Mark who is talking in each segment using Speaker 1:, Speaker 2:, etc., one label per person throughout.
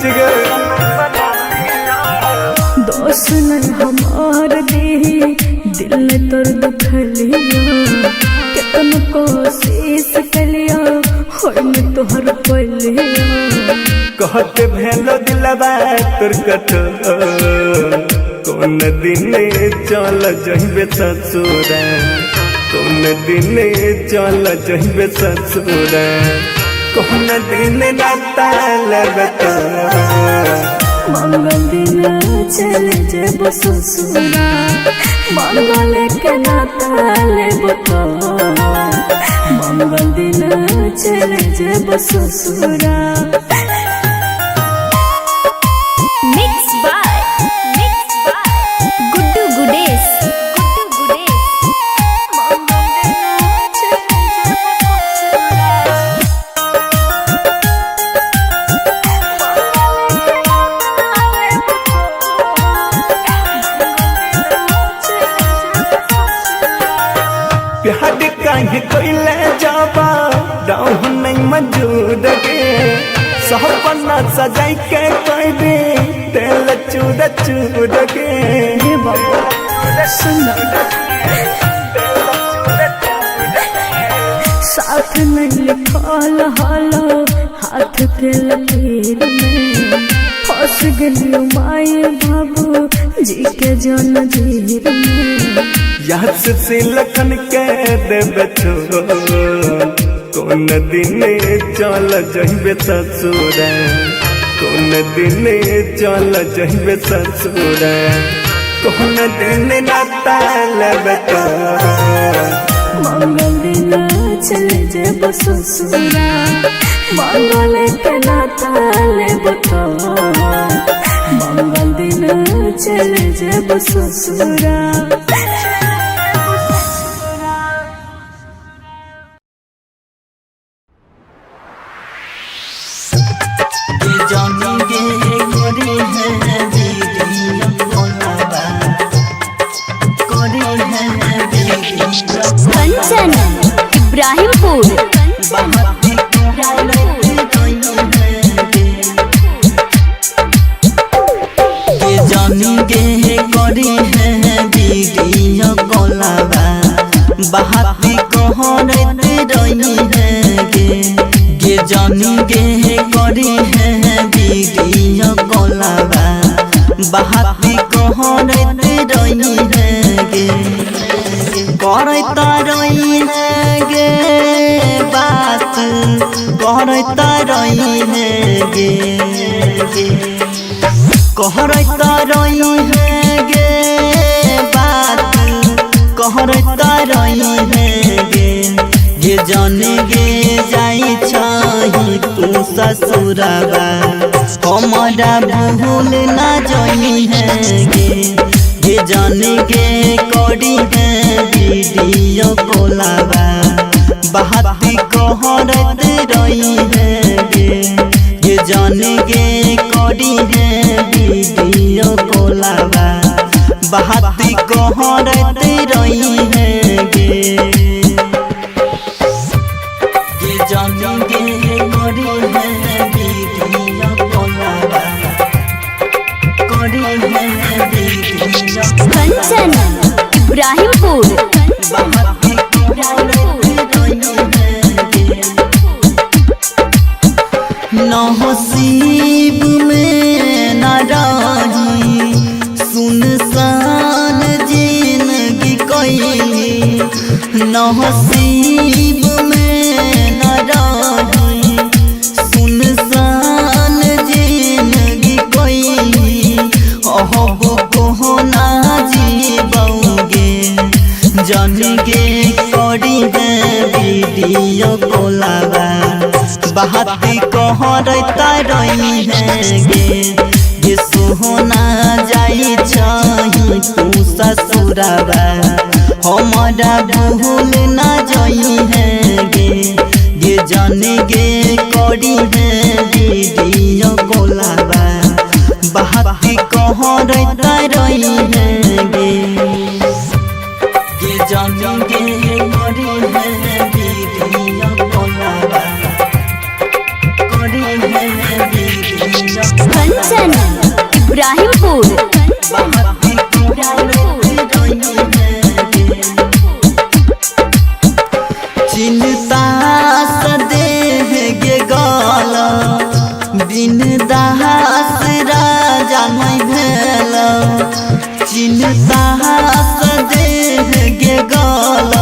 Speaker 1: जिगर
Speaker 2: दोस्त नहीं हमार दे दिल ने तोर दुखलिया कितन कोशिश कलिया होय में तोहर पलिया
Speaker 1: कहते भेलो दिलवा तोर कठोर कौन दिन चल जहिबे ससुरा कौन दिन चल जहिबे ससुरा कौन दिन नाता लगता
Speaker 2: मंगल दिन चले जेब ससुरा मंगल के नाता लेबो तो मंगल दिन चले जेब ससुरा
Speaker 3: Mixed by Guddu Gudes.
Speaker 1: प्यार काहे कोइले जाबा दाऊ नहीं मंजूर के सपना सजाई के कोई भी तेल चूर चूर के
Speaker 2: हे बाबा सुन साथ नहीं लिखल हालो हाथ के लकीर में फंस गलियो माए बाबू जी के जन जीर में
Speaker 1: याद से लखन के देबे कौन दिन चल जहिबे ससुरा कौन दिन चल जहिबे ससुरा कौन दिन नाता लेबे
Speaker 2: मंगल दिन चले जेब ससुरा मंगल के नाता लेबो तो मंगल दिन चले जेब ससुरा
Speaker 3: कंचन इब्राहिमपुर
Speaker 4: जानी गे करी है वीडियो कॉलवा बहाती कहरते रही है गे जानी गे करी है वीडियो कॉलवा बहाती कहरते रही है गे करता रही है गे बात करता रही है गे कहरता रही है गे बात कहरता रही है गे जाने गे जाई छही तू ससुरबा हमारा भूल ना जाई है गे जाने गे करी है वीडियो कॉलवा बहाती कहरते रही है गे जाने गे करी है वीडियो कॉलवा बहाती कहरते रही है गे जाने गे करी है वीडियो कॉलवा करी है वीडियो
Speaker 3: कंचन इब्राहिमपुर
Speaker 4: नसीब में न रही सुनसान जिंदगी कैली नसीब में न रही सुनसान जिंदगी कैली अहब को ना जीबोगे जन गे करी है वीडियो कॉलवा बहाती कहरता रही है गे सोहना जाई छही तू ससुरबा हमारा भूल ना जाई है गे जाने गे करी है वीडियो कॉलवा बहाती कहरता रही है गे जाने गे करी है वीडियो कॉलवा करी है वीडियो
Speaker 3: कंचन इब्राहिमपुर।
Speaker 4: चिंता सदेह गे गल बिन दास राजा नहीं भेल चिंता सदेह गे गल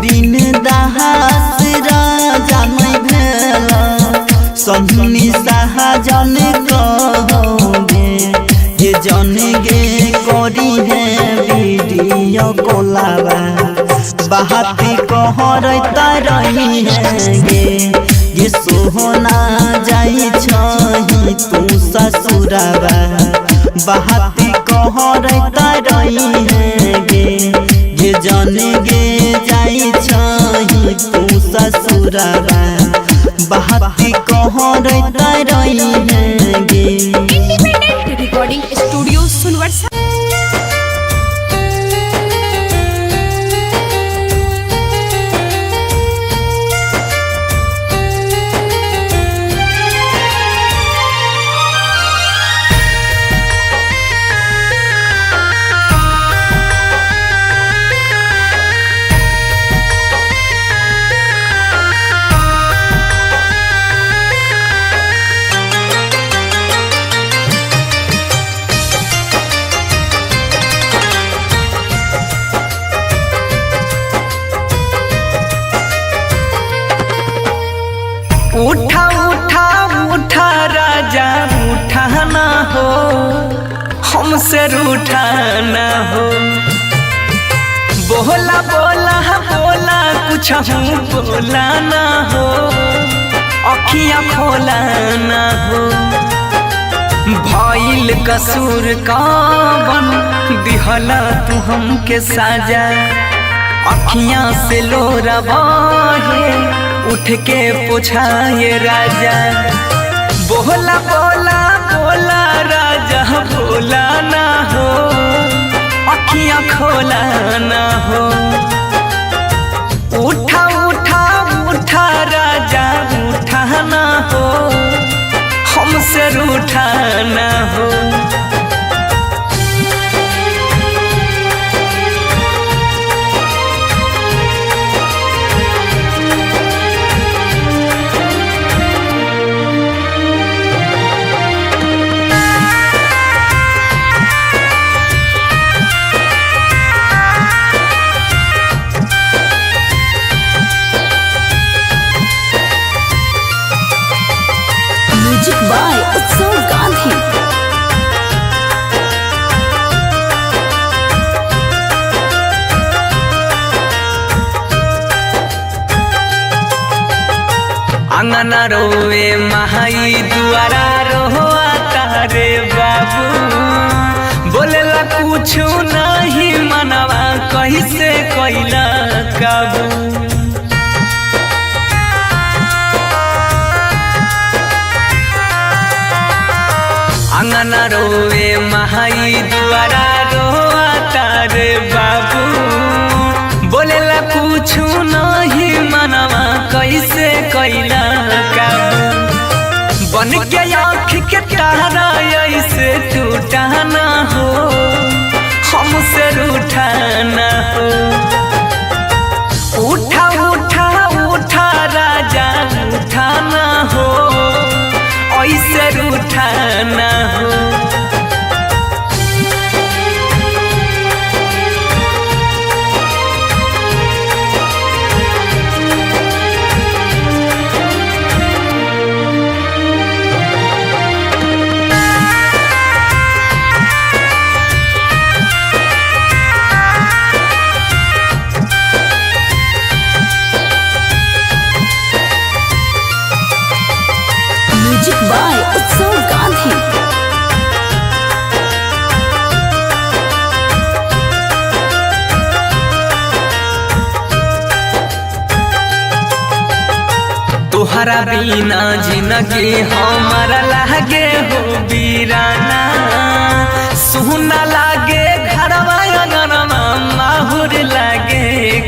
Speaker 4: बिन दास राजा नहीं भेल सन्नी शाहजन कहोगे ये जन गे करी है वीडियो कोलाबा बाती कहर रही है गे सोहना जाई छही तू ससुराबा बाती कहर रही है गे जन गे जाई छही तू ससुराबा बाती कहर रही है गे।
Speaker 3: इंडिपेंडेंट रिकॉर्डिंग स्टूडियो सुनवर्षा।
Speaker 1: उठा उठा उठा राजा उठा ना हो हमसे रूठा ना हो बोला बोला बोला कुछ हूँ बोला ना हो अखियाँ खोला ना हो भइल कसूर कवन दिहला तू हमके साजा अखियाँ से लोरा बहे उठ के पूछाए राजा बोला बोला बोला राजा बोला ना हो अखियाँ खोला ना हो उठा उठा उठा राजा उठा ना हो हमसे रूठा ना हो।
Speaker 3: म्यूजिक बाय उत्सव गांधी।
Speaker 1: अंगना रोवे महाई दुआरा रोआ तारे बाबू बोलेला कुछ नहीं मनवा कैसे कैला काबू अंगना रोवे महाई दुआरा रोआ तारे बाबू बोलेला कुछ नहीं मनवा कैसे कैला काबू बन के आँख के तारा ऐसे टूटा ना हो हमसे रूठा ना हो उठा उठा उठा राजा उठा ना हो ऐसे रूठा ना हो।
Speaker 3: म्यूजिक बाय उत्सव गांधी।
Speaker 1: तोहरा बिना जिंदगी हमारा लागे हो बीराना सुना लागे घरवा अंगनवा माहुर लागे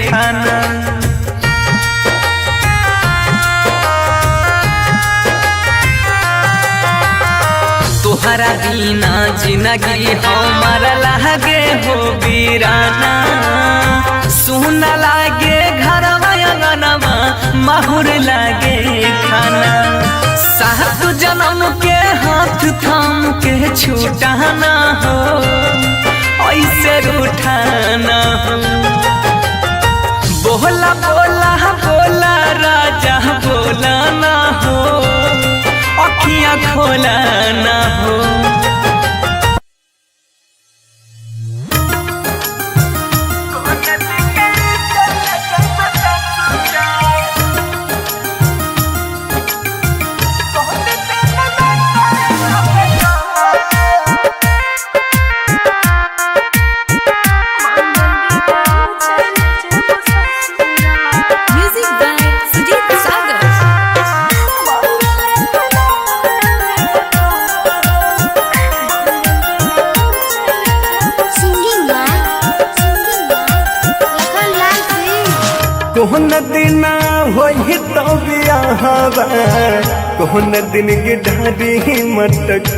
Speaker 1: खाना तोहरा बिना जिंदगी हमारा लागे हो वीराना सुन लागे घरवा अंगनवा माहुर लागे खाना सात जन्म के हाथ थाम के छूटाना हो ऐसे रूठाना हो बोला बोला बोला राजा बोला ना हो अखियाँ खोला ना हो
Speaker 5: कोहन दिन होई तो बियाहवा कोहन दिन के ढाडी मटक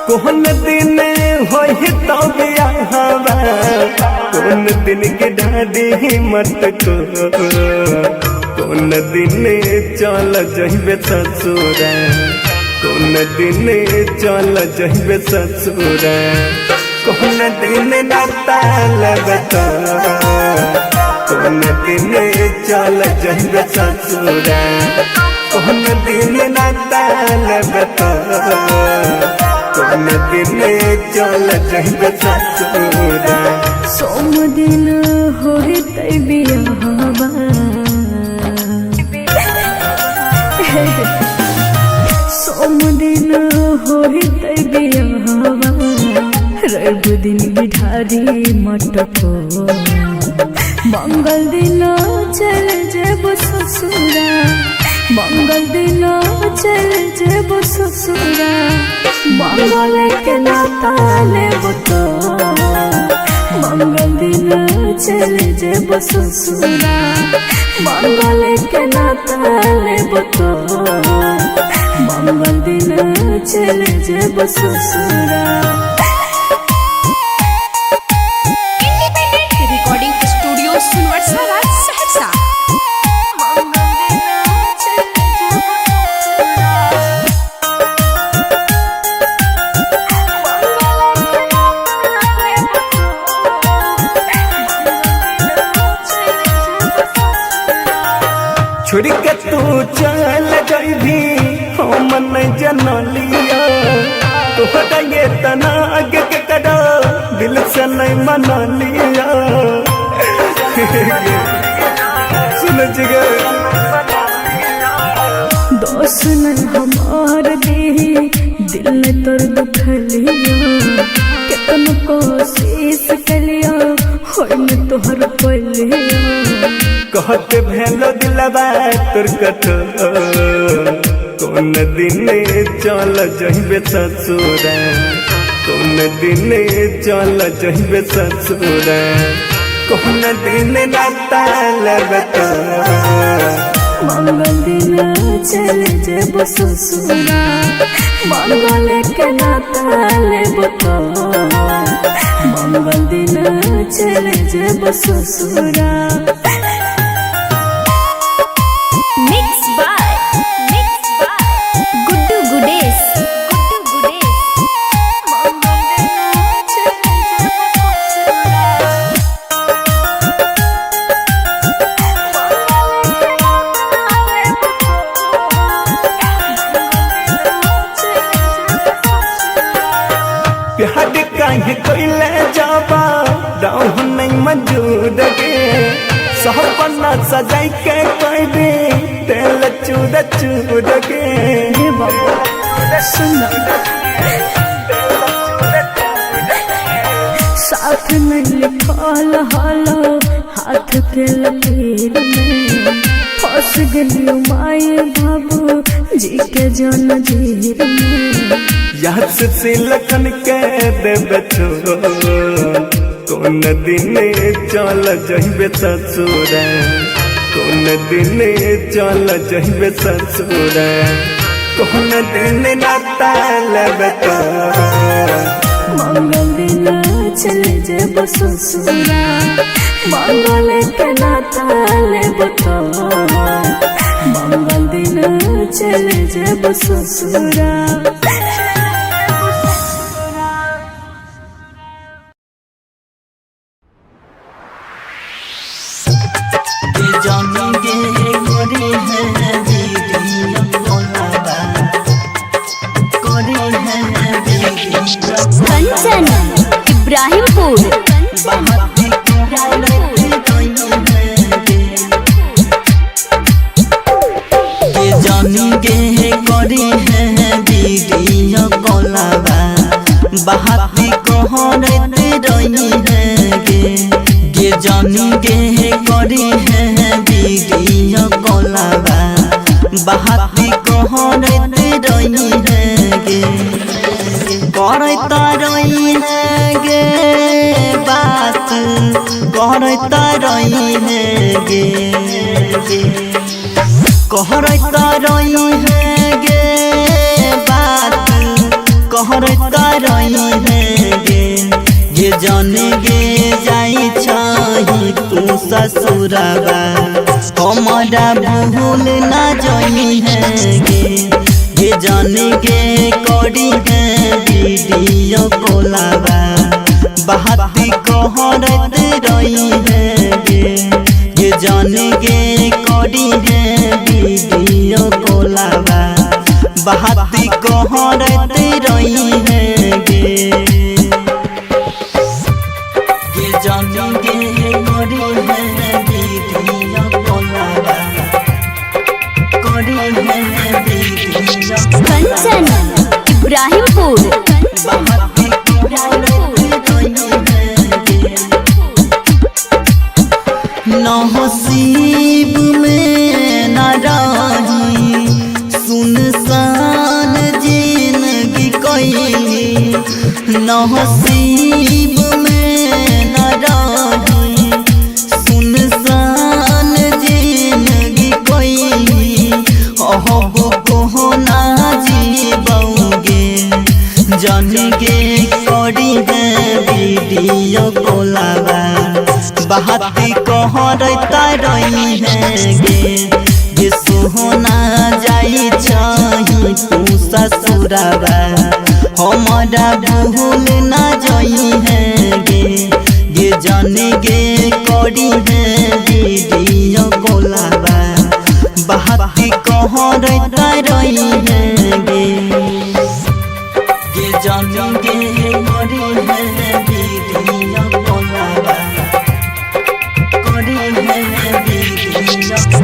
Speaker 5: कोहन दिन होई तो बियाहवा कोहन दिन के ढाडी मटक कोन दिन चल जइबे ससुरा कौन दिन चल जइबे ससुरा कौन दिन नाता लगता कौन दिन चल जइबे ससुरा कौन दिन नाता लगता कौन दिन चल जइबे ससुरा
Speaker 2: सोम दिन होई तै बियाहवा सोम दिन होई तै बियाहवा रवि दिन बिठारी मटको मंगल दिन चल जेबो ससुरा मंगल दिन चल जेबो ससुरा मंगल के नाता लेबो तो मंगल दिन चल जेबो ससुरा मंगल के नाता लेबो तो मंगल दिन चल जेबो ससुरा
Speaker 3: रिकॉर्डिंग स्टूडियो सुनवर्सा राज सहरसा
Speaker 5: छोड़ के तू चल जाइबी हम नहीं जनलिया तोहरा ये तना आगे के करा दिल से नहीं मना लिया सुन जिगे
Speaker 2: दोस्त नहीं हमार दी दिल ने तोर दुखलिया कितन कोशिश कलिया होई न तोहर पलिया
Speaker 5: कहते भेलो दिलवा तोर कठोर कौन दिन चल जइबे ससुरा कौन दिन चल जइबे ससुरा कौन दिन नाता लगता
Speaker 2: मंगल दिन चल जेबो ससुरा मंगल के नाता लेबो तो मंगल दिन चल जेबो ससुरा
Speaker 3: मिक्स बाय गुड्डू गुडेश
Speaker 5: प्यार काहे कोइले जाबा दाऊ नहीं मौजूद गे सपना सजाई के कोई दे तेल चूद चूद गे
Speaker 2: हे बाबा सुन साथ में लिखल हलो हाथ के लकीर में फंस गलियो माए बाबू जी के जन जीर में
Speaker 5: याद से लखन के देबे छोड़ कौन दिन चल जइबे ससुरा कौन दिन चल जइबे ससुरा कौन दिन नाता लेबे तोरा
Speaker 2: मंगल दिन चले जेब ससुरा मंगल के नाता लेब तोरा मंगल दिन चले जेब ससुरा।
Speaker 3: कंचन इब्राहिमपुर
Speaker 4: जानी गे करी है दीदी कोलाबा बहाती कहरत रही है गे जानी गे करी है दीदी कोलाबा बहाती कहरत रही है गे करता रही है गे बात करता रही है गे कहरता रही है गे बात कहरता रही है गे जाने गे जाई छही तू ससुराबा हमारा भूल ना जाई है गे जाने गे करी है वीडियो कोलाबा बहाती कहरत रही है गे जाने गे करी है वीडियो कोलाबा बहाती कहरत रही है गे जाने गे करी है वीडियो कोलाबा करी है वीडियो
Speaker 3: कंचन इब्राहिमपुर
Speaker 4: नसीब में न रही सुनसान जिंदगी कैली नसीब में न रही सुनसान जिंदगी कैली अब को ना जीबोगे जान गे करी है वीडियो कोलाबा बहाती कहरता रही है गे सोहना जाई छही तू ससुराबा हमारा भूल ना जाई है गे जाने गे करी है वीडियो कोलाबा बहाती कहरता रही है गे जाने गे करी है वीडियो कोलाबा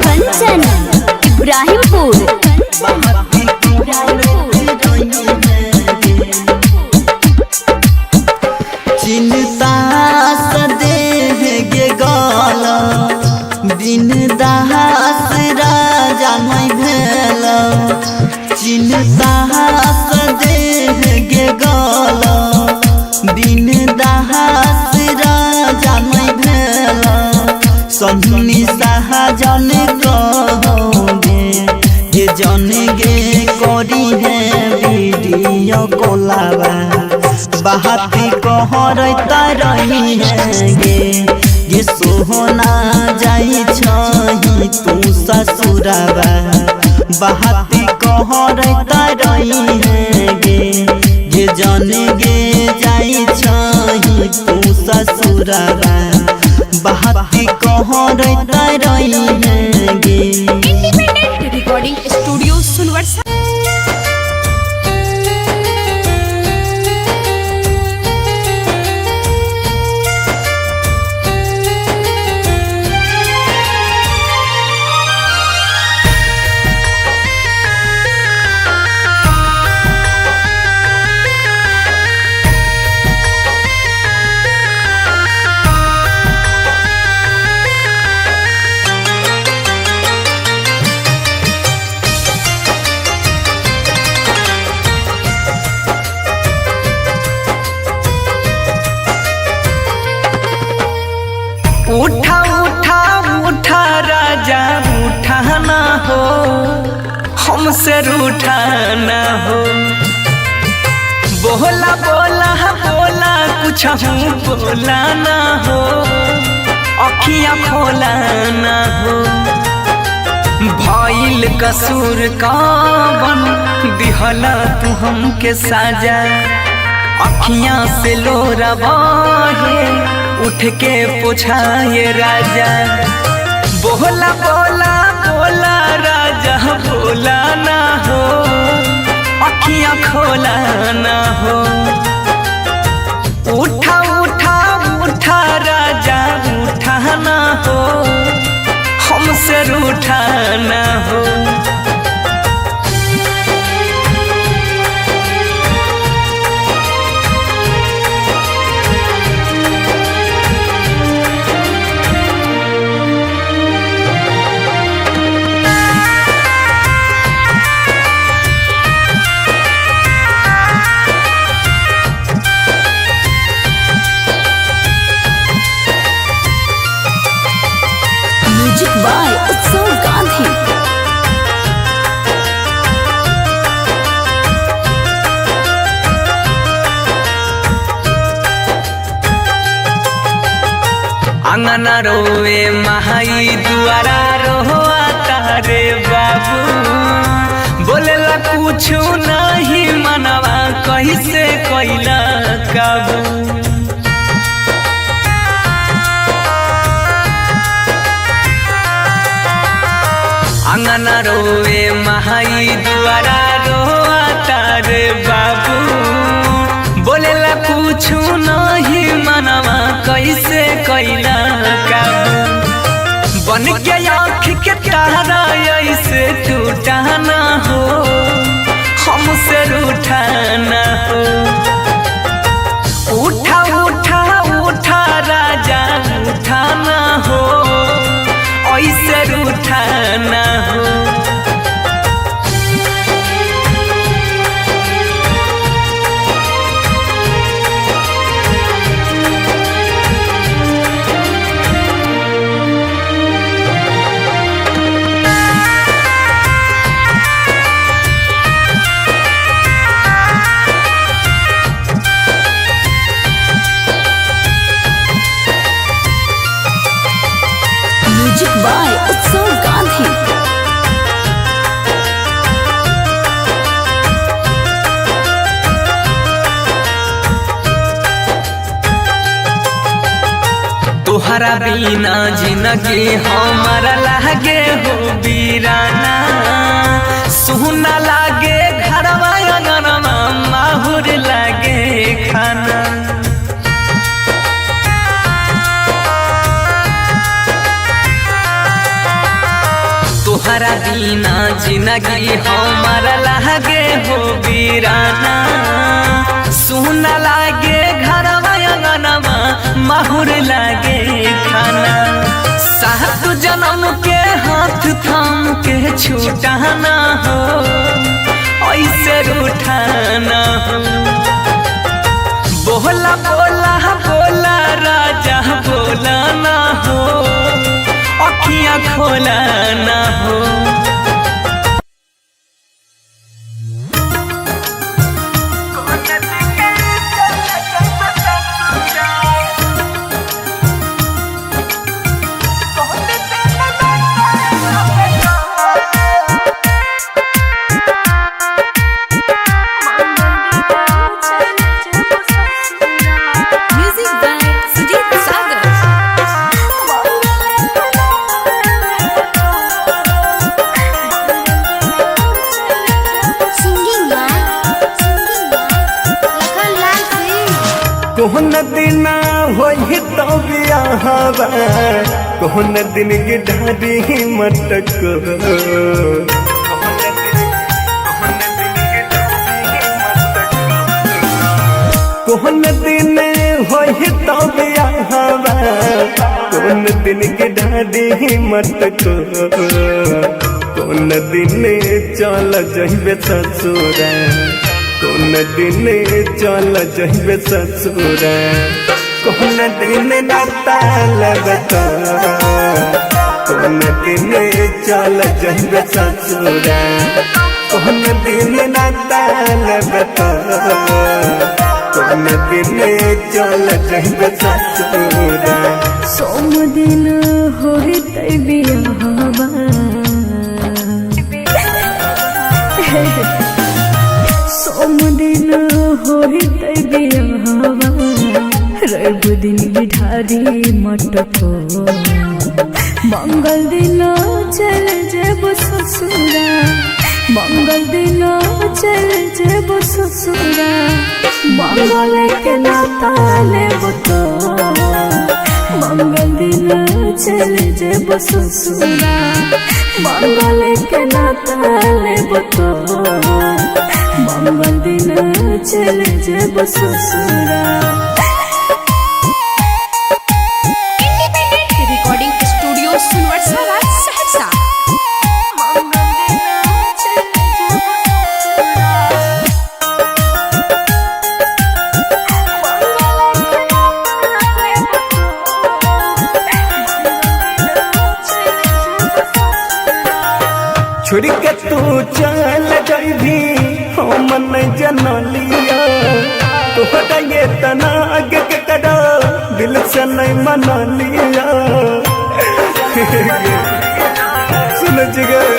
Speaker 3: कंचन इब्राहिमपुर
Speaker 4: चिंता सदे गे गल बिन दास राजा नहीं भेल चिंता सदे गे गल बिन दास राजा नहीं भेल सन्नी सहजन कहोगे ये जन गे करी है वीडियो कोलाबा बहाती कहरता रही है गे सोहना जाई छही तू ससुराबा बहाती कहरता रही है गे जन गे जाई छही तू ससुराबा बहाती कहरता रही है गे।
Speaker 3: इंडिपेंडेंट रिकॉर्डिंग स्टूडियो सुनवर्षा।
Speaker 1: हमसे रूठा ना हो। बोला बोला बोला कुछ बोला ना हो, अखियाँ खोला ना हो। भइल कसूर कवन दिहला तू हमके साजा, अखियाँ से लोरा बहे उठ के पोछाए राजा। बोला बोला बोला राजा बोला ना हो, अखियाँ खोला ना हो। उठा उठा उठा राजा उठा ना हो, हमसे रूठा ना हो।
Speaker 3: म्यूजिक बाय उत्सव गांधी।
Speaker 1: अंगना रोवे महाई दुआरा रोआ तारे बाबू, बोलेला कुछ नहीं मनवा कैसे कैला काबू। अंगना रोवे महाई दुआरा रोआ तारे बाबू, बोलेला कुछ नहीं मनवा कैसे कैला काबू। बन के आँख के तारा ऐसे टूटा ना हो, हमसे रूठा ना हो। उठा उठा उठा राजा उठा ना हो, ऐसे रूठा ना हो।
Speaker 3: म्यूजिक बाय उत्सव गांधी।
Speaker 1: तोहरा बिना जिंदगी हमारा लागे हो वीराना, सुना लागे घरवा अंगनवा माहुर लागे खाना। तोहरा बिना जिंदगी हमारा लागे हो वीराना, सुना लागे घरवा अंगनवा माहुर लागे खाना। सात जन्म के हाथ थाम के छूटा ना हो, ऐसे रूठा ना हो। बोला बोला बोला राजा बोला ना हो, अखियाँ खोला ना हो।
Speaker 3: Music by Sujeet Sagar. Singing by Lakhan Lal Singh.
Speaker 5: कोहन दिन होई तो बियाहवा, कोहन दिन की ढाडी मटक। कोहन दिन होई तो बियाहवा, कोहन दिन की ढाडी मटक। कोन दिन चल जइबे ससुरा, कोन दिन चल जइबे ससुरा। कोन दिन नाता लगता, कोन दिन चल जइबे ससुरा। कौन दिन ना ताल बता कौन दिन चल जाइबे ससुरा
Speaker 2: सोम दिन होते बियाहवा सोम दिन होते बियाहवा रवि दिन बिठारी मटको मंगल दिन चल जेब ससुरा मंगल दिन चल जेब ससुरा मंगल के नाता लेब तो मंगल दिन चल जेब ससुरा मंगल के नाता लेब तो मंगल दिन चल जेब ससुरा।
Speaker 3: रिकॉर्डिंग स्टूडियो सुनवरसाला सहरसा।
Speaker 5: छोड़ के तू चल जाइबी हम नहीं जनलिया तोहरा ये तना आगे के कड़ा दिल से नहीं मना लिया सुन जिगर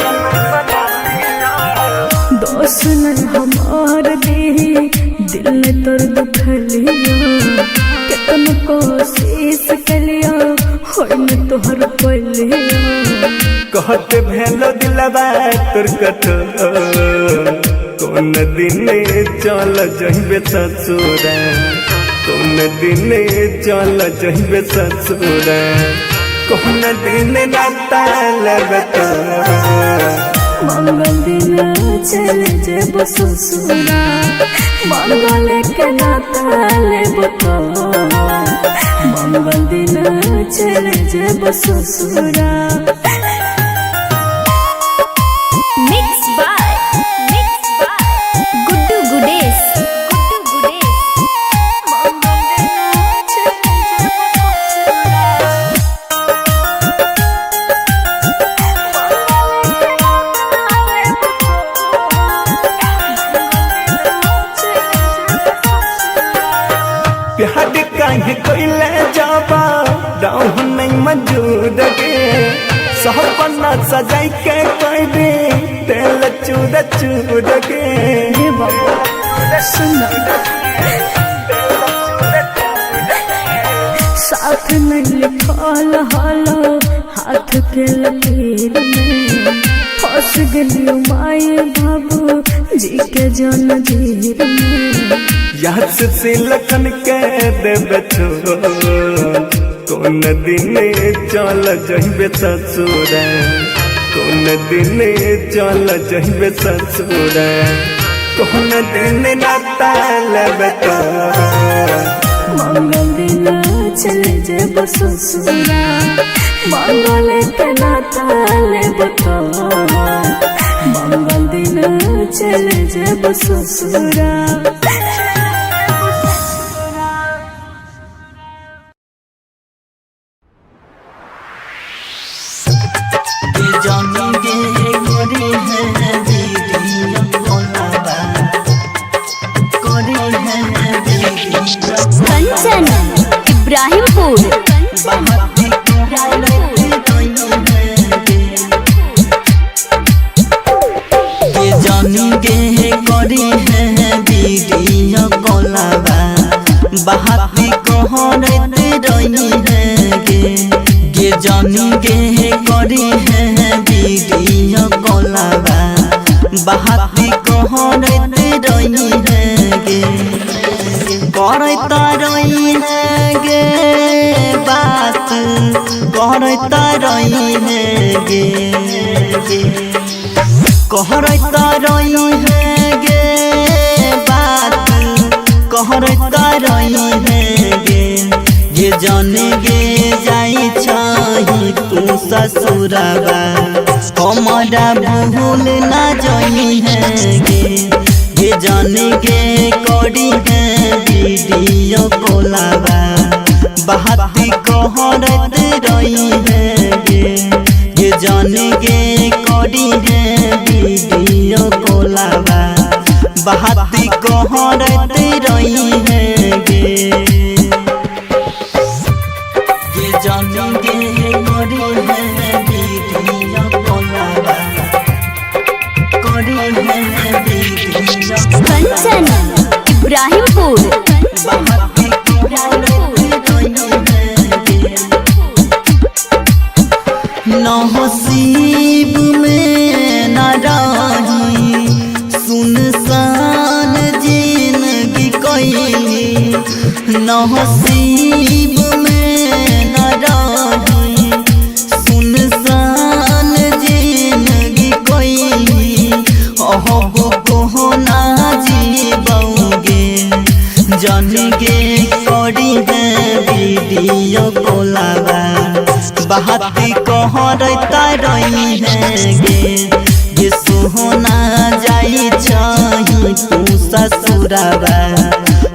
Speaker 2: दोस्त नहीं हमार दी दिल ने तोर दुखलिया कितन कोशिश कलिया होय में तोहर पलिया
Speaker 5: कहते भेलो दिलवा तोर कठोर कौन दिन चल जाइबे ससुरा कौन दिन चल जाइबे ससुरा कौन दिन ना ताल बता
Speaker 2: मंगल दिन चल जेब ससुरा मंगल के नाता लेब तो मंगल दिन चल जेब ससुरा।
Speaker 3: Mix by Guddu Gudesh.
Speaker 5: प्यार काहे कोइले जाबा राह नहीं मौजूद गे सपना सजाई के कहबे तेल चूर चूर गे
Speaker 2: हे बाबा सुन साथ नहीं लिखल हालो हाथ के लकीर में फंस गई माए बाबू जी के जन धीर में
Speaker 5: याद से लखन के देबे छोड़ कौन दिन चल जाइबे ससुरा कौन दिन चल जाइबे ससुरा कौन दिन ना ताल बता
Speaker 2: मंगल दिन चल जेब ससुरा मंगल के नाता लेब तो मंगल दिन चल जेब ससुरा।
Speaker 4: जानी गे करे है दीदी बोलावा करे है दीदी
Speaker 3: कंचन इब्राहिमपुर।
Speaker 4: बाहती कोहरे ये जानी गे करे है दीदी बोलावा बाहती कोहरे रही है गे जानी गे करे है दीदी कोलावा बाहती कोहरे रही है गे करता रही है गे बात करता रही है गे कहता रही है गे बात कहता रही है गे ये जाने गे जाई छही तू ससुराबा हमारा भूल ना जाई है गे ये जाने गे करी है वीडियो कोलाबा बाहती कहरत रही है गे ये जाने गे करी है वीडियो कोला बहाती कहरते रही है गे ये जानेंगे करी है दीदिया बोलावा करी है दीदिया
Speaker 3: कंचन इब्राहिमपुर
Speaker 4: बहाती कहरते रही है गे नसीब में न रही सुनसान जिंदगी कोई नसीब में न रही सुनसान जिंदगी कोई अहब को ना जीवोगे जानेंगे करी है वीडियो बोलावा बहाती कहरता रही है गे ये सोहना जाई चाही तू ससुरावा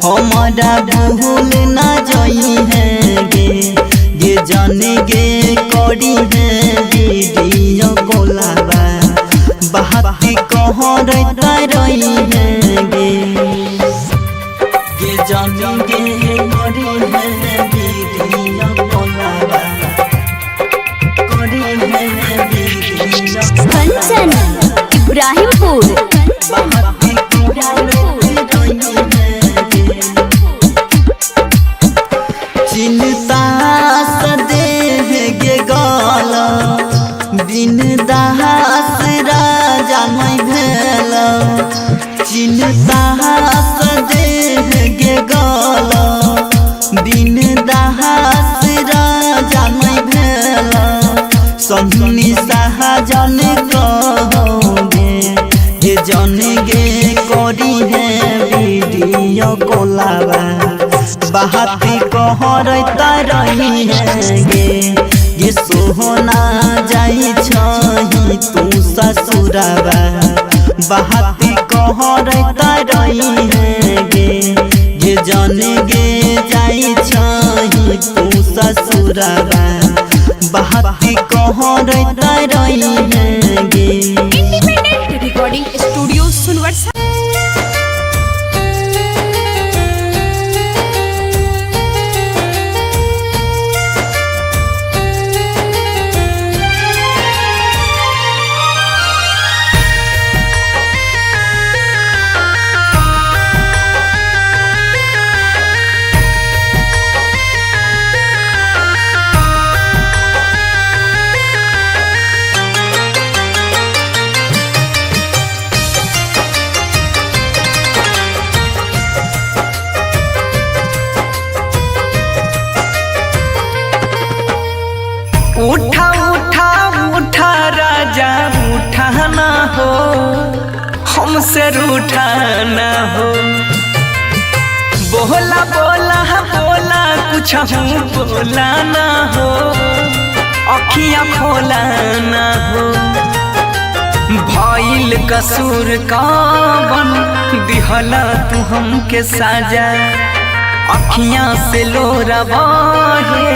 Speaker 4: हमारा भूल ना जाई है गे ये जानेंगे करी है वीडियो बोलावा बहाती कहरता रही है गे ये जानेंगे करी है वीडियो बोलावा
Speaker 3: कंचन इब्राहिमपुर
Speaker 4: चिंता सदेह गे गाला बिन दास राजा नहीं भेल चिंता सदेह गे गाला बिन दास राजा नहीं भेल सन्नी सहजन कहोगे ये जानेंगे करी है वीडियो बोलावा बहाती कहरता रही है गे ये सोहना जाई छही तू ससुरावा बहाती कहरता रही है गे ये जानेंगे जाई छही तू ससुरावा बहाती कहरता रही है गे
Speaker 3: इंडिपेंडेंट रिकॉर्डिंग स्टूडियो सुनवर्सा
Speaker 1: उठा उठा उठा राजा उठा ना हो हमसे रूठा ना हो बोला बोला बोला कुछ बोला ना हो अखियाँ खोला ना हो भइल कसूर कवन दिहला तू हमके साजा अखियाँ से लोरा बहे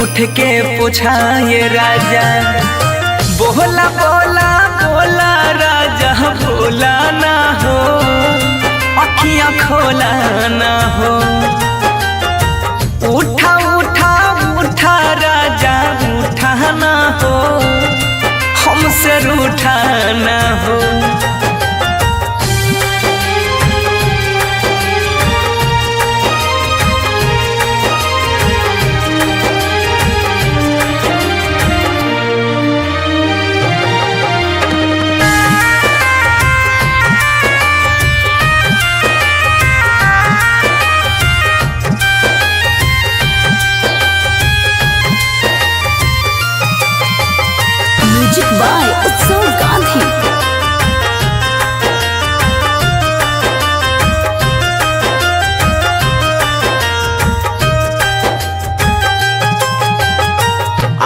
Speaker 1: उठ के पूछाए राजा बोला बोला बोला राजा बोला ना हो अखियाँ खोला ना हो उठा उठा उठा राजा उठा ना हो हमसे रूठा ना हो
Speaker 3: म्यूजिक बाय उत्सव गांधी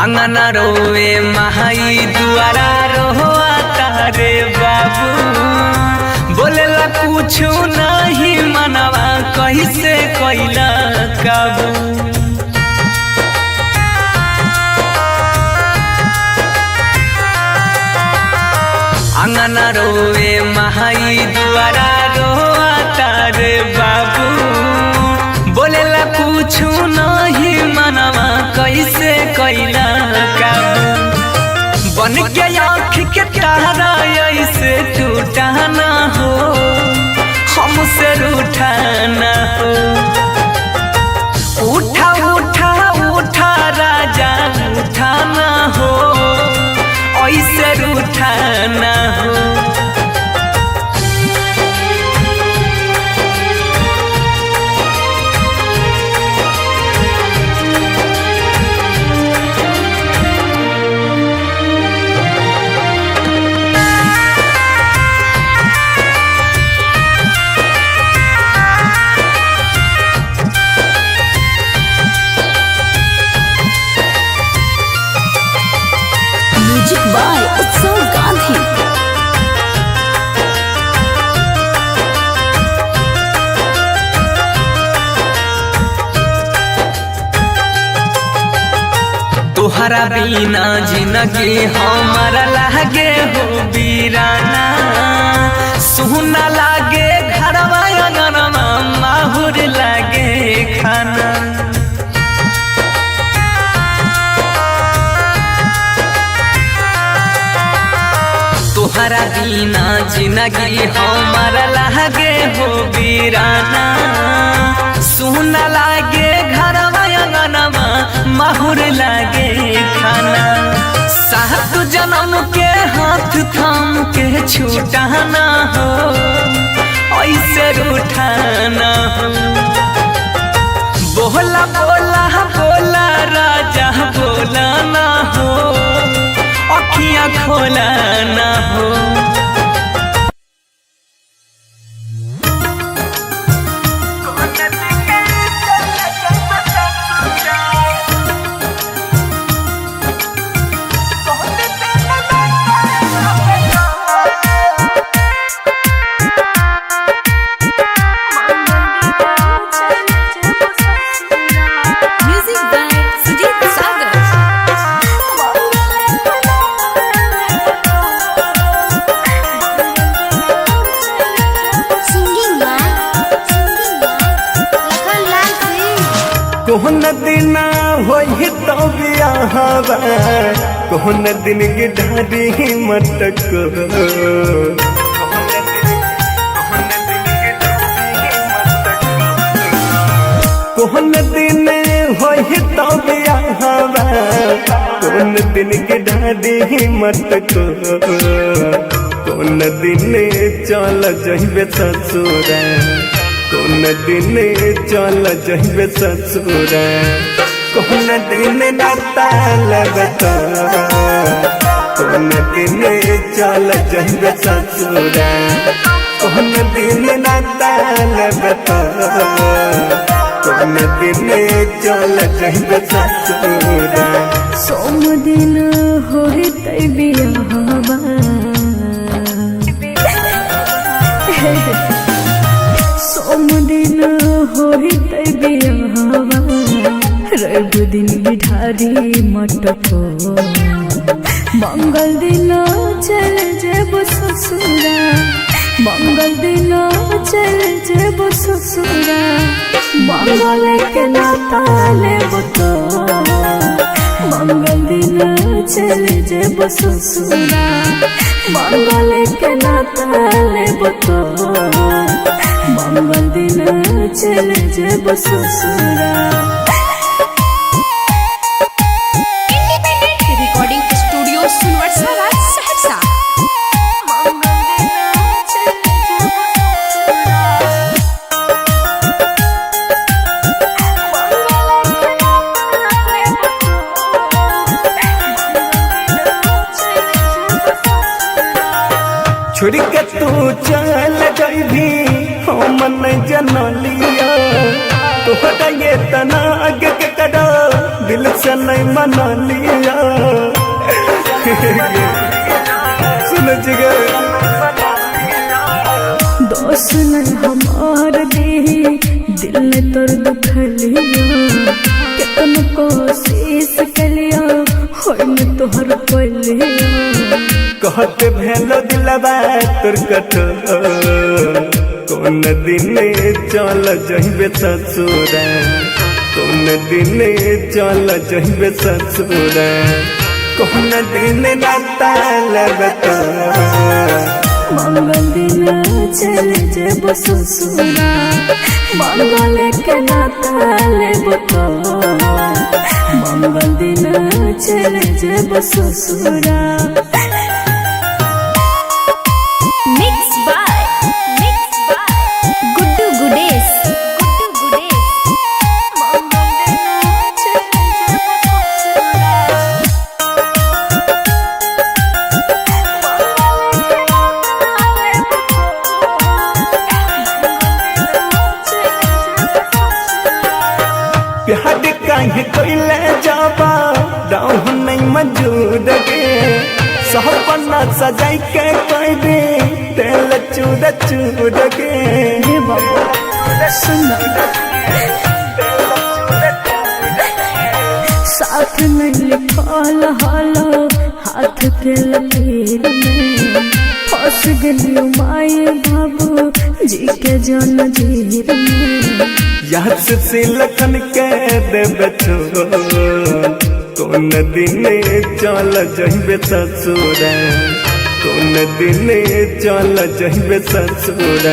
Speaker 1: अंगना रोवे महाई दुआरा रोआ तारे बाबू बोलेला कुछ नहीं मनवा कैसे कैला काबू अंगना रोवे महाई दुआरा रो कुछ नहीं मनवा कैसे कैला काबू बन के आँख के तारा ऐसे टूटा ना हो हमसे रूठा ना हो उठा उठा उठा राजा उठा ना हो ऐसे रूठा ना हो
Speaker 3: म्यूजिक बाय उत्सव गांधी।
Speaker 1: तुहरा बिना जिंदगी हमारा लागे हो बीराना सुना लागे घरवा अंगनवा माहुर लागे खाना तुहरा बिना जिंदगी हमारा लागे हो बीराना सुना लागे घरवा अंगनवा माहुर लागे खाना सात जन्म के हाथ थाम के छूटा ना हो ऐसे रूठा ना हो बोला बोला बोला राजा बोला ना हो अखियाँ खोला ना हो
Speaker 3: music by Sujeet Sagar. Singing Lakhan Lal Singh.
Speaker 5: कोहन दिन होई तो बियाहवा कोहन दिन गिढ़ारी मटक कोहन दिन होई तो बियाहवा कोहन दिन गिढ़ारी मटक कोन दिन चल जइबे ससुरा कोन दिन चल जइबे ससुरा कोन दिन नाता लगता कोन दिन चल जइबे ससुरा कोन दिन नाता लगता कोन दिन चल जइबे ससुरा
Speaker 2: सोम दिन होई तै बियाहवा सोम दिन होई तै बियाहवा रवि दिन बिठारी मटको मंगल दिन चल जेब ससुरा मंगल दिन चल जेब ससुरा मंगल के नाता लेब तो मंगल दिन चल जेब ससुरा मंगल के नाता लेब तो मंगल दिन चल जेब ससुरा।
Speaker 3: रिकॉर्डिंग स्टूडियो सुनवर्सरा सहरसा।
Speaker 5: छोड़ के तू चल जइभी हम नहीं जनलिया तोहरा ये तना आगे के कड़ा दिल से नहीं मनलिया सुन जिगर
Speaker 2: दोस्त न हमार दे दिल ने तोर दुखलिया कितन कोशिश कलिया होय न तोहर पलिया
Speaker 5: कहते भेलो दिलवा तोर कठोर कोन दिन चल जइबे ससुरा कौन दिन चल जइबे ससुर कौन दिन नाता लगता
Speaker 2: मंगल दिन चले जेब ससुरा मंगल के नाता लेब तो मंगल दिन चले जेब ससुरा
Speaker 3: मिक्स बाय गुड्डू गुडेश
Speaker 5: प्यार काहे कोइले जाबा दाह नहीं मौजूद के सपना सजाई के कोई भी तेल चूड़ के
Speaker 2: हे बाबा सुन साथ में लिखल हलो हाथ के लकीर में फंस गई माए बाबू जी के जंजीर में
Speaker 5: याद से लखन के देबे कौन दिन चल जइबे ससुर कौन दिन चल जइबे ससुर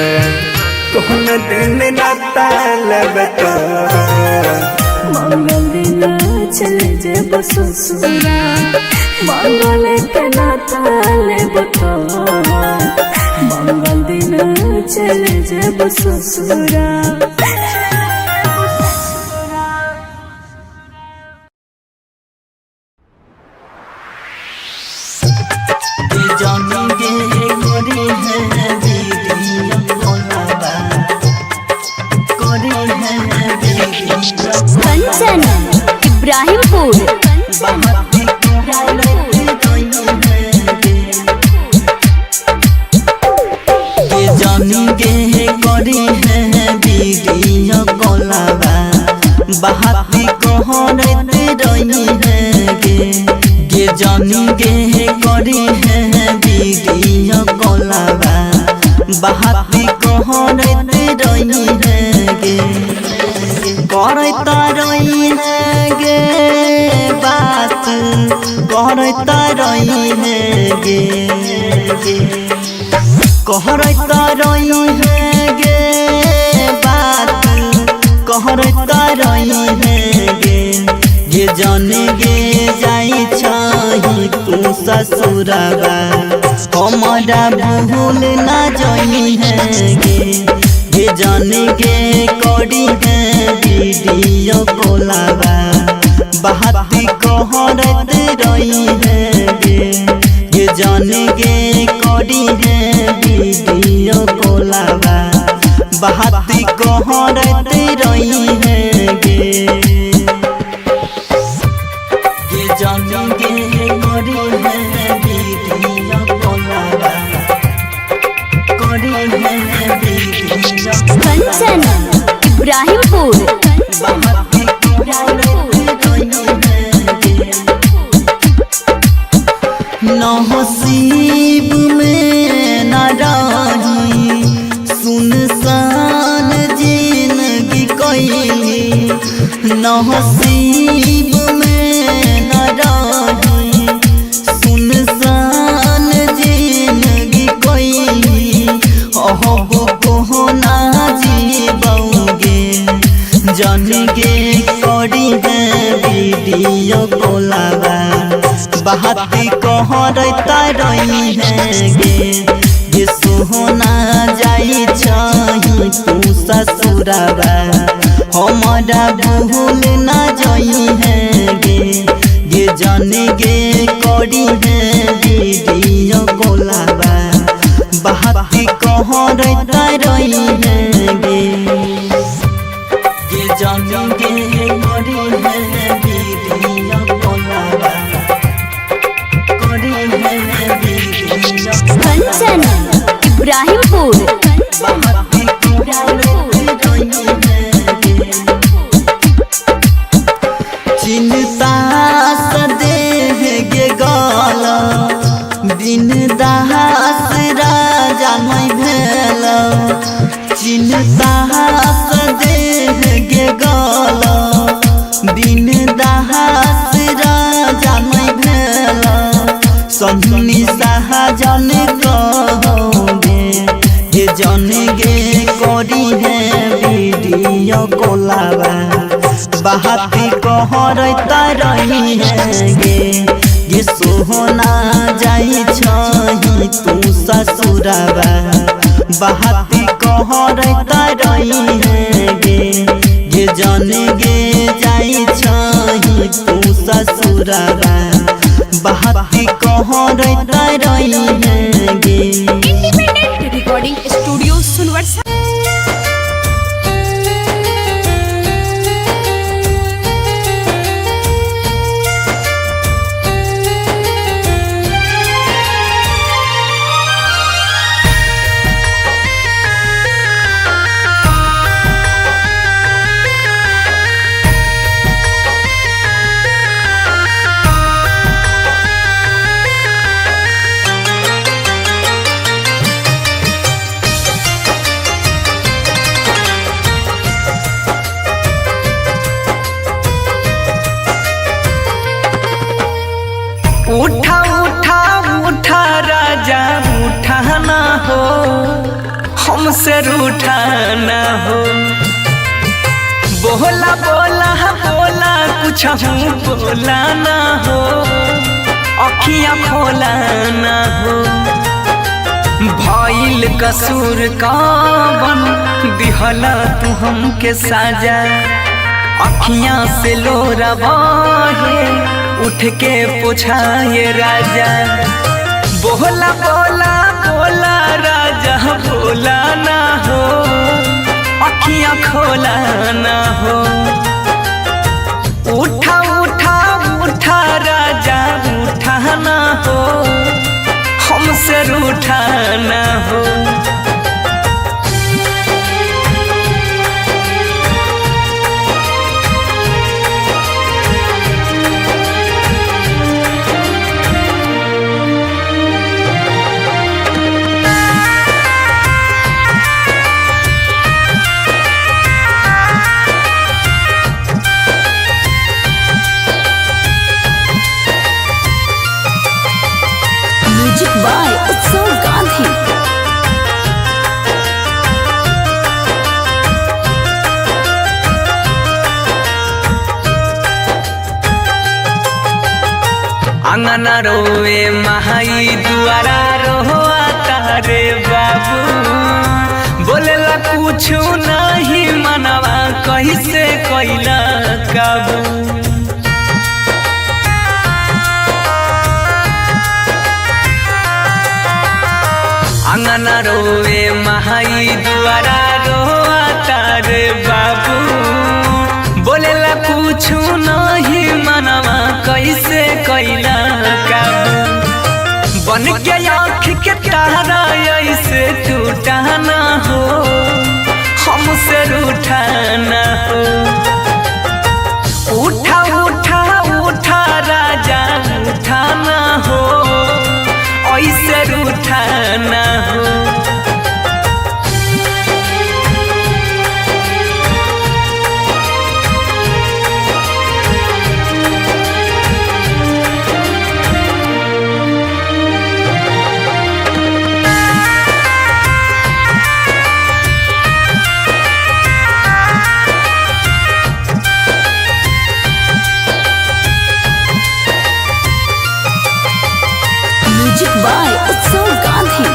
Speaker 5: कौन दिन नाता लगता
Speaker 2: मंगल दिन चले जेब ससुरा मंगल के नाता लेब तो मंगल दिन चले जेब ससुरा
Speaker 3: कंचन इब्राहिमपुर
Speaker 4: जानी गे करी है वीडियो कॉलवा बहाती कहरत रही है गे जानी गे करी है वीडियो कॉलवा बहाती कहरत रही है गे करता रही है गे बात करता रही है गे कहरता रही है गे बात कहरता रही है गे जाने गे जाई छही तू ससुरबा हमारा भूल ना जाई है गे जाने गे करी है वीडियो कॉलवा बहाती कहरत रही है गे जाने गे करी है वीडियो कॉलवा बहाती कहरत रही है गे जाने गे करी है वीडियो कॉलवा करी है वीडियो
Speaker 3: कंचन इब्राहिमपुर
Speaker 4: नसीब में न रही सुनसान जिंदगी कैली नसीब में न रही सुनसान जिंदगी कैली अब को ना जीबोगे जान गे करी है वीडियो कॉलवा बहाती कहरता रही है गे सोहना जाई छही तू ससुरबा हमारा भूल ना जाई है गे जाने गे करी है वीडियो कॉलवा बहाती कहरता रही है गे जाने गे करी है वीडियो कॉलवा
Speaker 3: कंचन इब्राहिमपुर
Speaker 4: चिंता सदे गे गाला बिन दास राजा नहीं भेल चिंता सदे गे गाला दिन दहास राजा नहीं भेला सन्नी शाहजन कहोगे हे जन गे करी है वीडियो कोलाबा बाती कहरता रही है गे सोहना जाई छही तू ससुराबा बाती कहरता रही है गे जन गे जाई छही तू ससुराबा बाती कहरता रही है गे।
Speaker 3: इंडिपेंडेंट रिकॉर्डिंग स्टूडियो सुनवर्षा।
Speaker 1: उठा उठा उठा राजा उठा ना हो हमसे रूठा ना हो बोला बोला बोला कुछ बोला ना हो अखियाँ खोला ना हो भइल कसूर कवन दिहला तू हमके साजा अखियाँ से लोरा बहे उठ के पूछाए राजा बोला बोला बोला राजा बोला ना हो अखियाँ खोला ना हो उठा उठा उठा राजा उठा ना हो हमसे रूठा ना हो।
Speaker 3: म्यूजिक बाय उत्सव गांधी।
Speaker 1: अंगना रोवे महाई दुआरा रोआ तारे बाबू बोलेला कुछ नहीं मनवा कैसे कैला काबू अंगना रोवे महाई दुआरा रोआ तारे बाबू बोलेला कुछ नहीं मनवा कैसे कैला काबू बन के आँख के तारा ऐसे टूटा ना हो हमसे रूठा ना हो उठा उठा उठा राजा उठा ना हो ऐसे रूठा ना हो।
Speaker 3: म्यूजिक बाय उत्सव गांधी।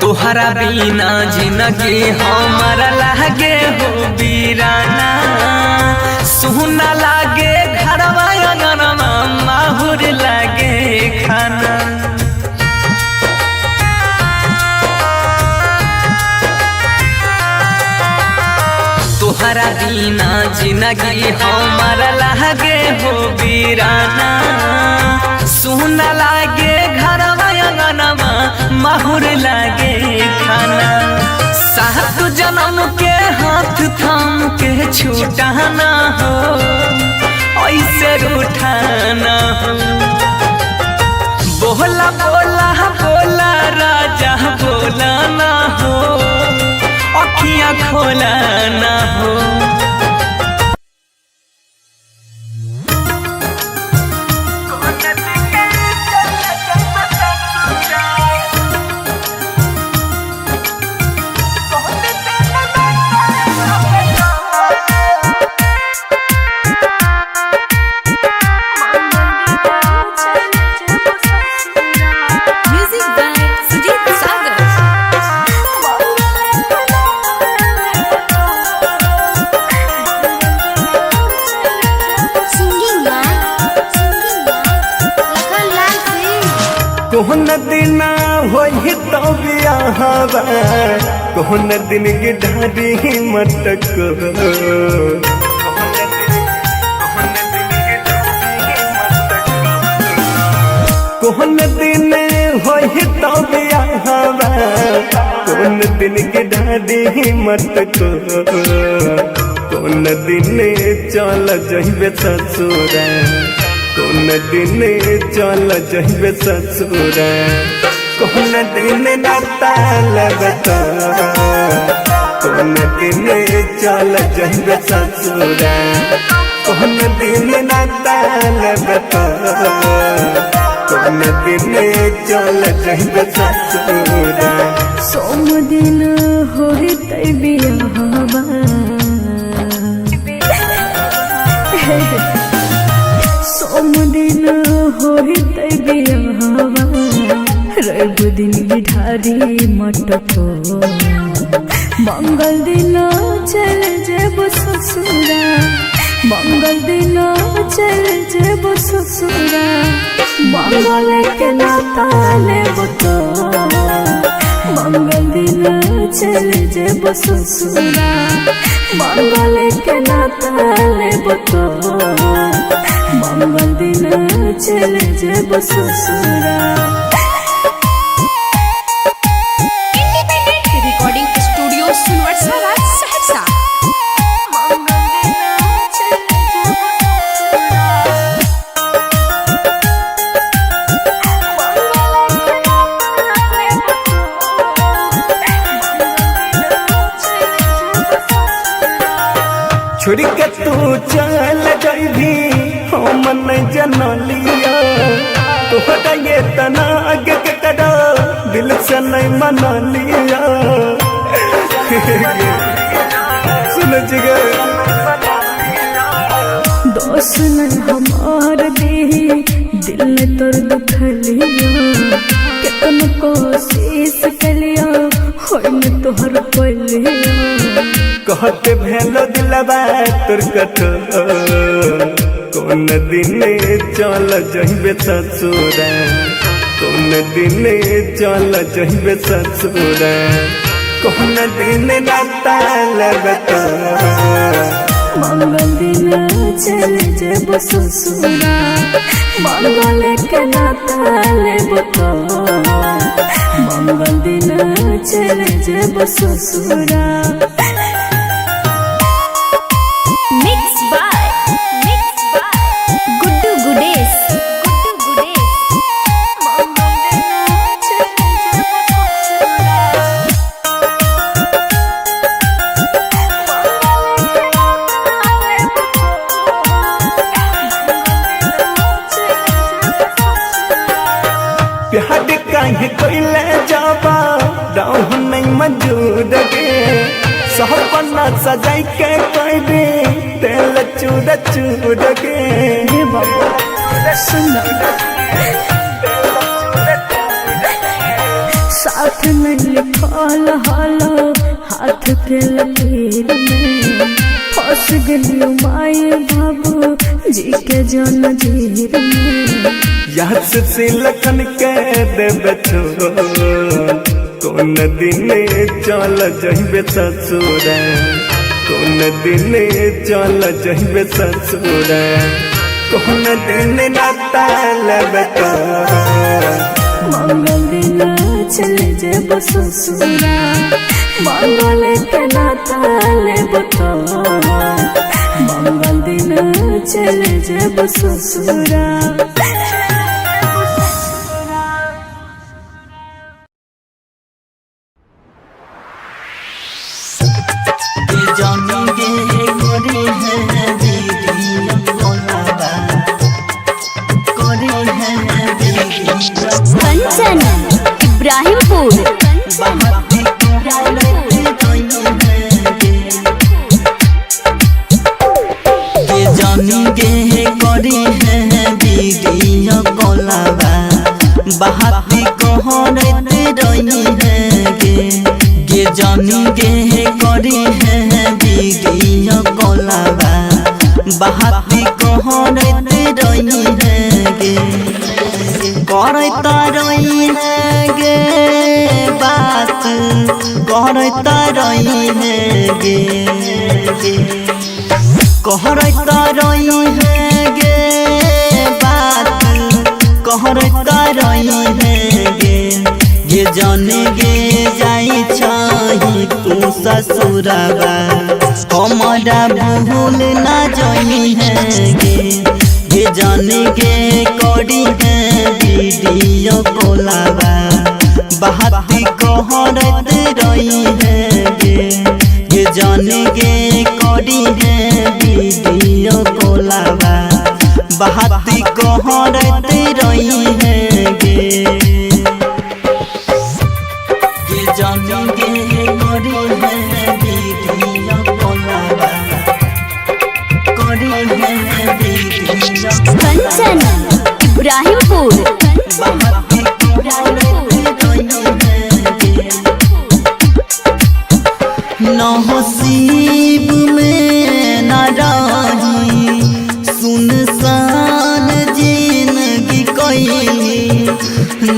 Speaker 1: तोहरा बिना जिंदगी हमारा लागे हो बीराना सुना लागे घरवा अंगनवा माहुर लागे खाना तोहरा बिना जिंदगी हमारा लागे हो बीराना सुना लागे घरवा अंगनवा माहुर लागे खाना सात जन्म के हाथ थाम के छूटा ना हो ऐसे रूठा ना हो बोला बोला बोला बोला राजा बोला ना हो अखियां खोला ना हो।
Speaker 3: Music by Sujeet Sagar.
Speaker 2: Singing Lakhan Lal Singh.
Speaker 5: कोहन दिन होई तो बियाहवा कोहन दिन की ढारी मटक कोहन दिन होई तो बियाहवा कोहन दिन की ढारी मटक कोन दिन चल जइबे ससुरा कोन दिन चल जइबे ससुरा कोन दिन नाता लगता कोन दिन चल जइबे ससुरा कोन दिन नाता लगता कोन दिन चल जइबे ससुरा।
Speaker 2: सोम दिन होई तै बियाहवा सोम दिन होई तै बियाहवा रवि दिन बिठारी मटको मंगल दिन चल जेब ससुरा मंगल दिन चल जेब ससुरा मंगल के नाता लेब तो मंगल दिन चल जेब ससुरा मंगल के नाता लेब तो मंगल दिन चल जेब ससुरा।
Speaker 3: रिकॉर्डिंग स्टूडियो सुनवरसा सहरसा।
Speaker 5: छोड़ी के तू चल जाइभी हम नहीं जनलिया तोहरा ये तना आगे के कदा दिल से नहीं मना लिया सुन जिगे
Speaker 2: दोस्त नहीं हमार दी दिल ने तोर दुखलिया कितन कोशिश कलिया होई न तोहर पलिया
Speaker 5: कहते भेलो दिलवा तोर कठोर कौन दिन चल जइबे ससुरा कौन दिन चल जइबे ससुरा कौन दिन नाता लगता
Speaker 2: मंगल दिन चल जेब ससुरा मंगल के नाता लेब तो मंगल दिन चल जेब ससुरा।
Speaker 3: Mix by Guddu Gudesh.
Speaker 5: प्यार काहे कोइले जाबा दाऊ नहीं मौजूद के सपना सजाई के कोई दे तेल चूड़ चूड़ के
Speaker 2: हे बाबा सुन साथ में लिखल हालो हाथ के लकीर में फंस गलियो माए बाबू जी के जन जीर में
Speaker 5: याद से लखन के देबे कौन दिन चल जइबे ससुरा कौन दिन चल जइबे ससुरा कौन दिन नाता लेबे
Speaker 2: मंगल दिन चल जेब ससुरा मंगल के नाता लेब तो मंगल दिन चल जेब ससुरा।
Speaker 4: ये जानी गे करे है वीडियो कॉलवा करे है वीडियो
Speaker 2: कंचन इब्राहिमपुर
Speaker 4: बात ये जानी गे करे है वीडियो कॉलवा बात कहरत रही है गे जानी गे करे है वीडियो कॉलवा बात कहरत रही है गे करत रही है गे बात करत रही है गे कहरत रही है गे बात कहरत रही है गे ये जाने गे जाई छही तू ससुरबा हमारा भूल ना जाई है गे ये जाने गे करी है वीडियो कॉलवा बात कहरत रही है गे ये जाने गे करी है वीडियो कॉलवा बात कहरत रही है गे ये जाने गे करी है वीडियो कॉलवा करी है वीडियो
Speaker 2: कंचन इब्राहिमपुर
Speaker 4: बात कहरत रही है गे नसीब में न रही सुनसान जिंदगी कैली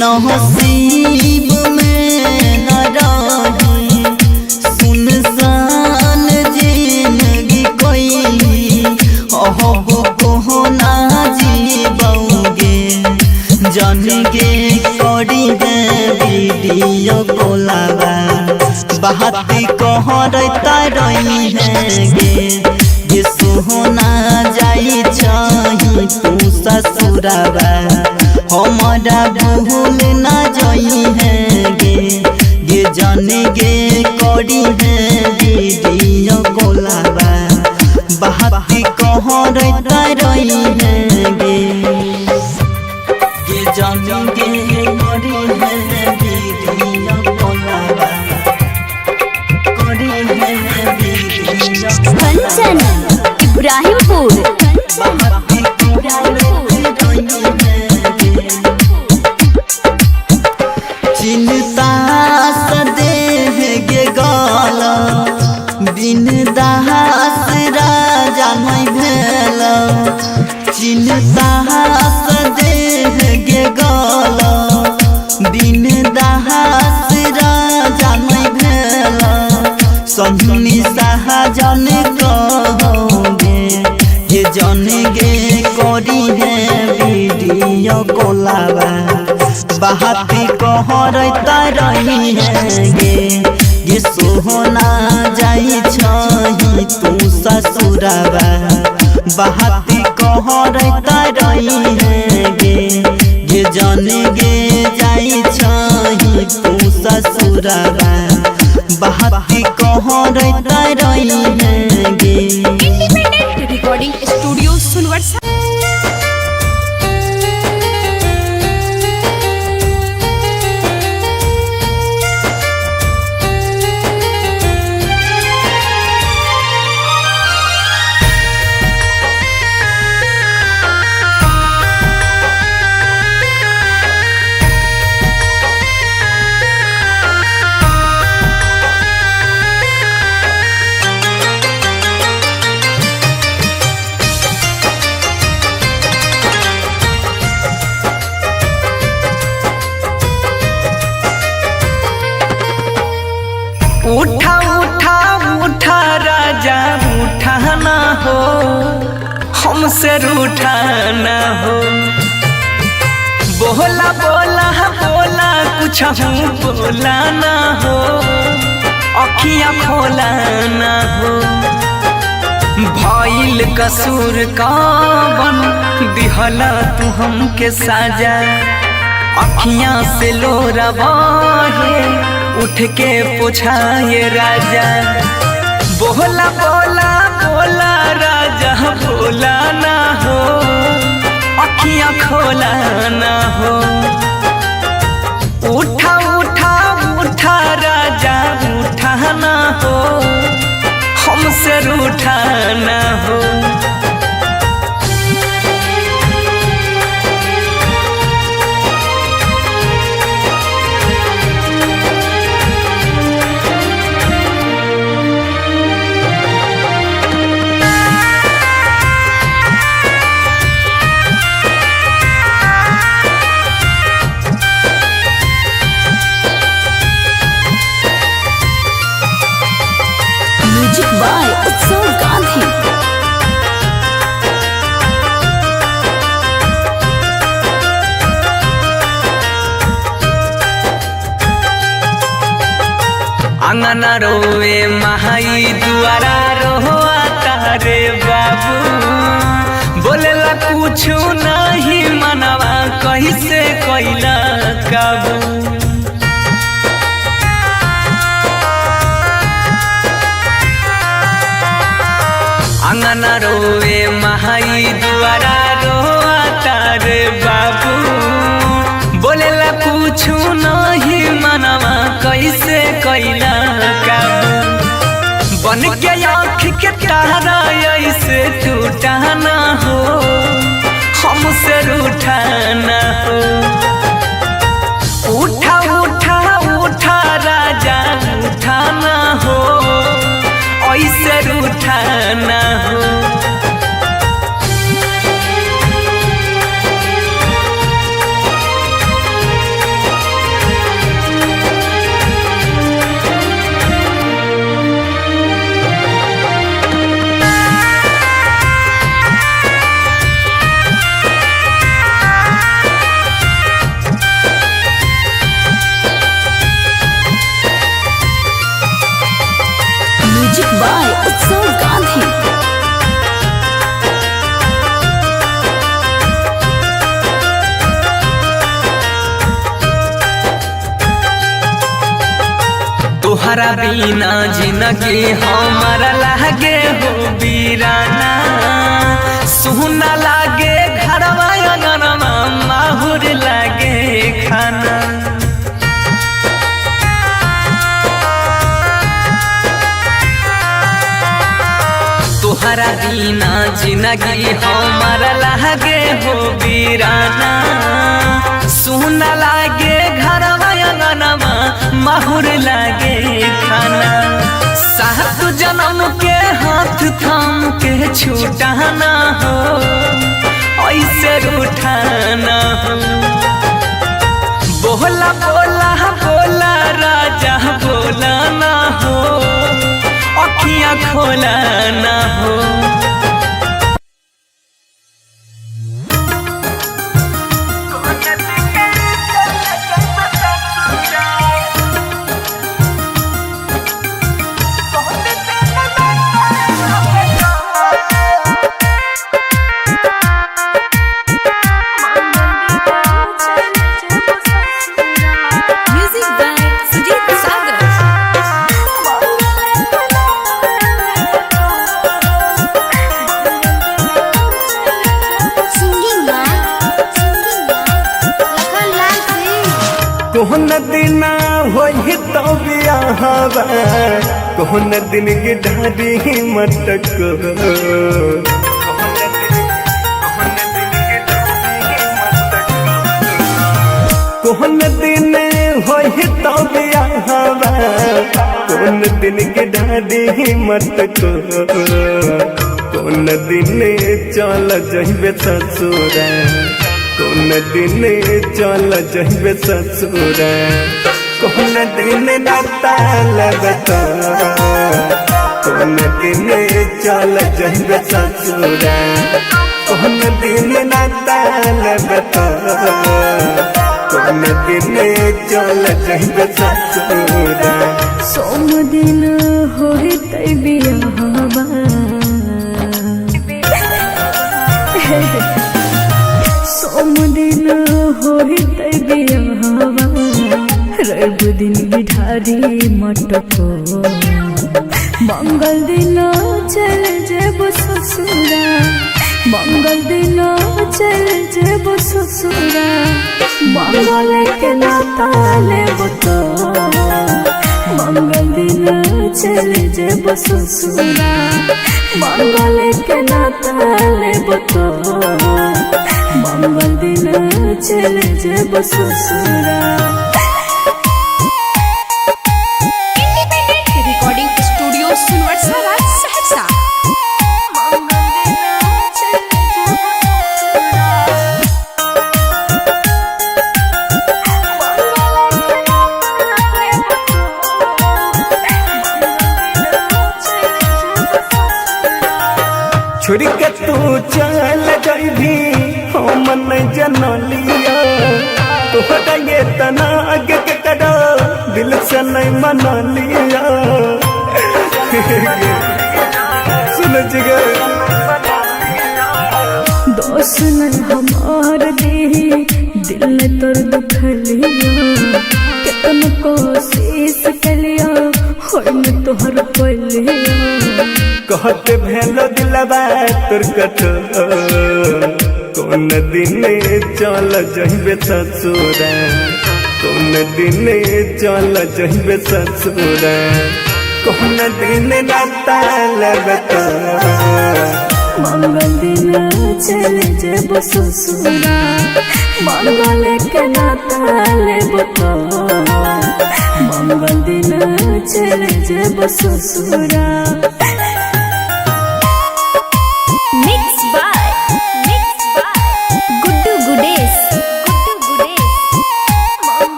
Speaker 4: नसीब में न रही सुनसान जिंदगी कैली अहब को ना जीबोगे जान गे करी है वीडियो कॉलवा बात कहरत रही है गे ये सोहना जाई छही तू ससुरबा हमारा भूल ना जाई है गे ये जाने गे करी है वीडियो कॉलवा बात कहरत रही है गे ये जाने गे करी है वीडियो कॉलवा
Speaker 2: कंचन इब्राहिमपुर
Speaker 4: चिंता सदेह गे गाला बिन दास राजा नहीं भेल चिंता सदेह गे गाला बिन दास राजा नहीं भेल सन्नी शाहजन कहोगे ये जन गे करी है वीडियो कॉलवा बात कहरत रही है गे ये सोहना जाई छही तू ससुरबा बात कहरत रही है गे ये जन गे जाई छही तू ससुरबा बात कहरत रही है गे
Speaker 3: इंडिपेंडेंट रिकॉर्डिंग स्टूडियो सुनवर्षा।
Speaker 1: उठा उठा उठा राजा उठा ना हो हमसे रूठा ना हो बोला बोला बोला कुछ बोला ना हो अखियाँ खोला ना हो भइल कसूर कवन दिहला तू हमके साजा अखियाँ से लोरा बहे उठ के पूछाए राजा बोला बोला बोला राजा बोला ना हो अखियां खोला ना हो उठा उठा उठा राजा उठा ना हो हमसे रूठा ना हो
Speaker 2: म्यूजिक बाय उत्सव गांधी।
Speaker 1: अंगना रोवे महाई दुआरा रोआ तारे बाबू बोलेला कुछ नहीं मनवा कैसे कैला काबू अंगना रोवे महाई दुआरा रोआ तारे बाबू बोलेला कुछ नहीं मनवा कैसे कैला काबू बन के आँख के तारा ऐसे टूटा ना हो हमसे रूठा ना हो उठा उठा उठा राजा उठा ना हो ऐसे रूठा ना हो
Speaker 2: म्यूजिक बाय उत्सव गांधी।
Speaker 1: तोहरा बिना जिंदगी हमारा लागे हो बीराना सुना लागे घरवा अंगनवा माहुर लागे खाना तोहरा बिना जिंदगी हमारा लागे हो बीराना सुना लागे घरवा अंगनवा माहुर लागे खाना सात जन्म के हाथ थाम के छूटा ना हो ऐसे रूठा ना हो बोला बोला बोला राजा बोला ना हो अखियां खोला ना हो
Speaker 3: music by Sujeet Sagar.
Speaker 2: Singing by Lakhan Lal Singh.
Speaker 5: कोहन दिन होई तो बियाहवा कोहन दिन गिढ़ारी मटक कोहन दिन होई तो बियाहवा कोहन दिन गिढ़ारी मटक कोन दिन चल जइबे ससुरा कोन दिन चल जइबे ससुरा कोन दिन नाता लगता कोन दिन चल जइबे ससुरा कोन दिन नाता लगता कोन दिन चल जइबे ससुरा
Speaker 2: सोम दिन होई तै बियाहवा सोम दिन होई तै बियाहवा रवि दिन बिठारी मटको मंगल दिन चल जेब ससुरा, मंगल दिन चल जेब ससुरा, मंगल के नाता लेब तो, मंगल दिन चल जेब ससुरा, मंगल के नाता लेब तो, मंगल दिन चल जेब ससुरा।
Speaker 5: छोड़ के तू चल जाइबी हम नहीं जनलिया, तोहरा ये तना आगे के कड़ा दिल से नहीं मनलिया। सुन जिगर
Speaker 2: दोस्त नहीं हमार दी दिल ने तोर दुखलिया, कितन कोशिश कलिया होय में तोहर पलिया।
Speaker 5: कहते भेलो दिलबा तोर कठोर, कौन दिन चल जइबे ससुरा, कौन दिन चल जइबे ससुरा, कौन दिन नाता लेबे तो।
Speaker 2: मंगल दिन चल जेब ससुरा, मंगल के नाता लेब तो, मंगल दिन चल जेब ससुरा।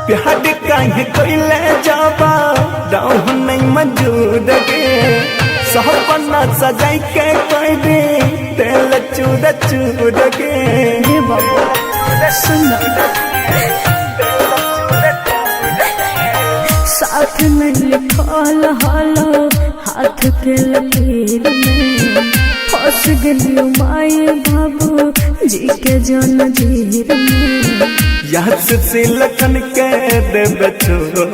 Speaker 5: प्यार काहे कोइले जाबा रहु नहीं मौजूद गे, सपना सजाई के कोई दे तेल चूड़ चूड़ गे।
Speaker 2: हे बाबा सुन साथ में लिखल हालो हाथ के लकीर में, फंस गलियो माए बाबू जी के जन जीर में।
Speaker 5: याद से लखन के देबे छोड़,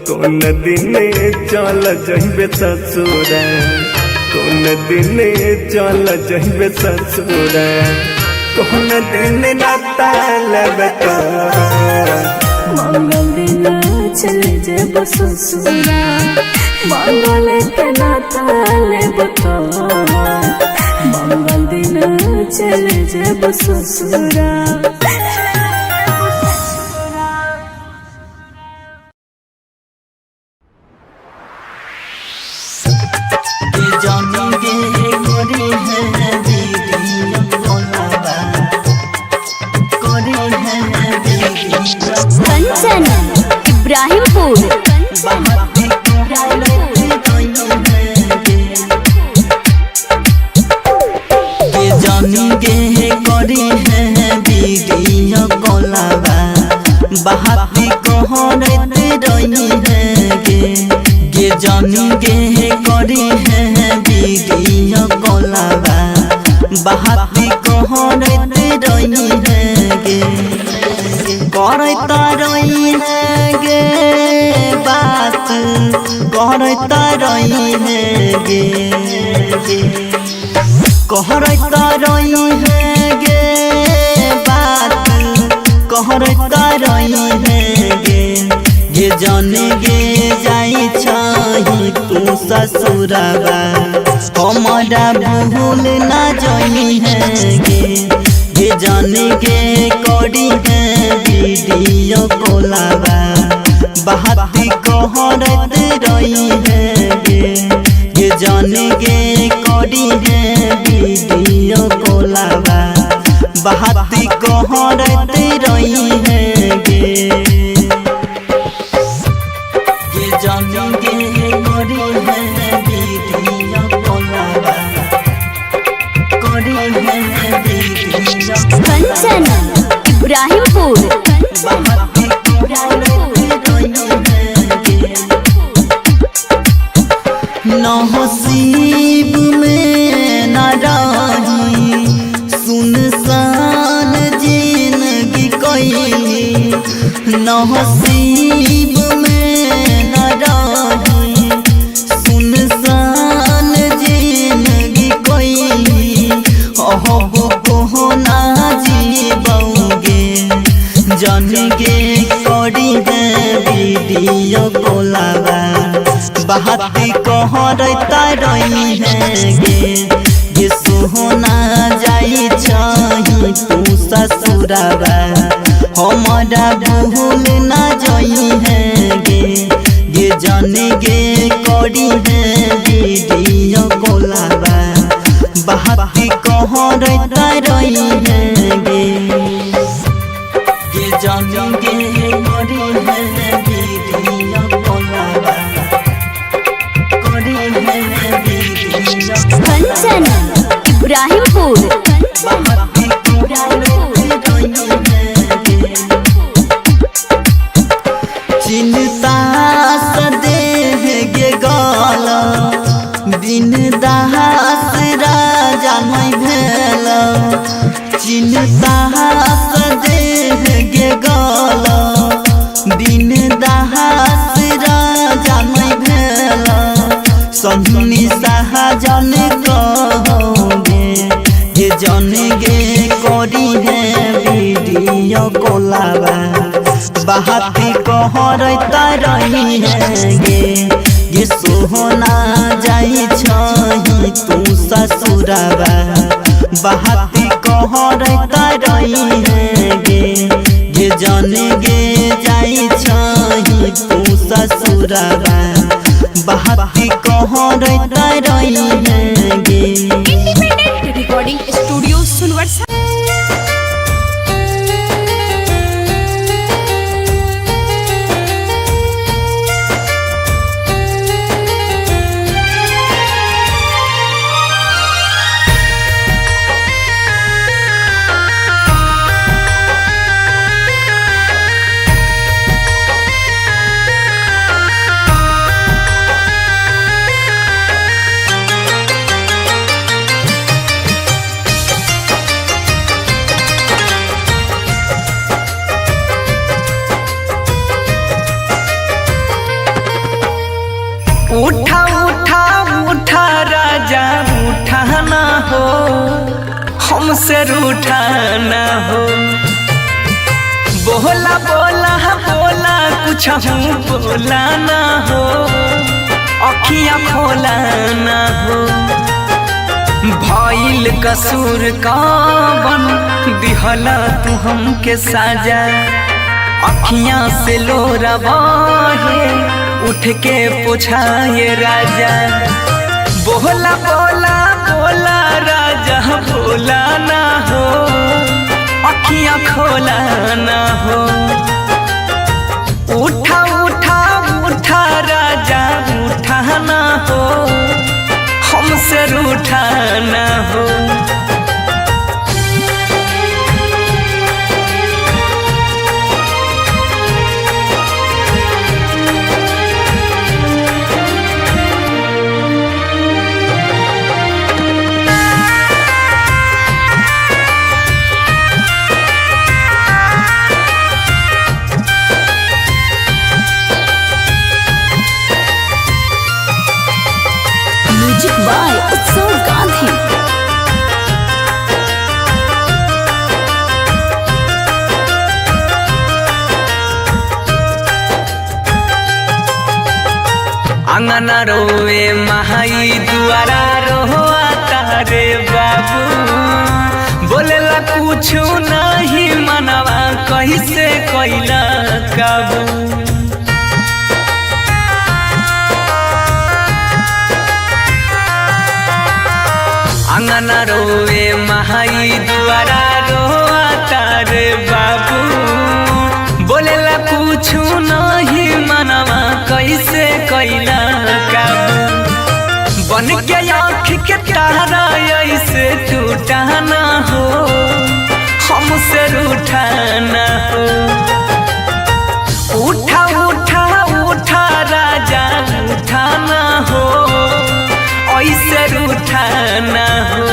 Speaker 5: कौन दिन चल जइबे ससुरा, कौन दिन चल जइबे ससुरा, कौन दिन नाता लेबे तो।
Speaker 2: मंगल दिन चल जेब ससुरा, मंगल के नाता लेब तो, मंगल दिन चल जेब ससुरा।
Speaker 3: कंचन इब्राहिमपुर,
Speaker 4: जानी गे करी है वीडियो कॉलवा, बहाती कहरत रही है गे जानी गे करी है वीडियो कॉलवा, बहाती कहरत रही है गे, करता रही है गे बात, करता रही है गे, कहरता रही है गे बात, कहरता रही है गे जाने गे जाई छही तू ससुरबा, हमारा भूल ना जाई है गे जाने गे करी है वीडियो कॉलवा, बहाती कहरत रही है गे जाने गे करी है वीडियो कॉलवा, बहाती कहरत रही है गे जाने गे करी है वीडियो कॉलवा, करी है वीडियो।
Speaker 3: कंचन इब्राहिमपुर,
Speaker 4: नसीब में न रही सुनसान जिंदगी कैली नसीब में न रही सुनसान जिंदगी कैली अब को ना जीबोगे जन गे करी है वीडियो कोलाबा बाती कहता रही है गे सोहना जाई छही तू ससुराबा हमारा भूल ना जाई है गे जाने गे करी है वीडियो कोलाबा बाती कहता रही है गे जाने गे करी है वीडियो कोलाबा
Speaker 3: कंचन इब्राहिमपुर
Speaker 4: चिंता सदेह गे गल दिन दास राजा नहीं भेल चिंता सदेह गे गल दिन दास राजा नहीं भेल सन्नी सहजन कहोगे ये जन गे करी है वीडियो कोलाबा बाती कहता रही है गे सोहना जाई छही तू ससुराबा बाती कहता रही है गे जन गे जाई छही तू ससुराबा बाती कहता रही है गे
Speaker 3: इंडिपेंडेंट रिकॉर्डिंग स्टूडियो सुनवर्षा।
Speaker 1: उठा उठा उठा राजा उठाना हो हमसे रूठाना हो बोला बोला बोला कुछ बोला ना हो अखियाँ खोला ना हो भइल कसूर कवन दिहला तू हमके साजा अखियाँ से लोरा बहे उठ के पूछाए राजा बोला बोला बोला राजा बोला ना हो अखियाँ खोला ना हो उठा उठा उठा राजा उठाना हो हमसे रूठाना हो
Speaker 3: म्यूजिक बाय उत्सव गांधी।
Speaker 1: अंगना रोए महाई दुआरा रोआ तारे बाबू बोलेला कुछ नहीं मनवा कैसे कैला काबू अंगना रोए महाई दुआरा रोआ तारे बाबू बोलेला कुछ नहीं मनवा कैसे कैला काबू बन के आँख के तारा ऐसे टूटाना हो हमसे रूठाना हो उठा उठा उठा राजा उठाना हो ऐसे रूठाना हो।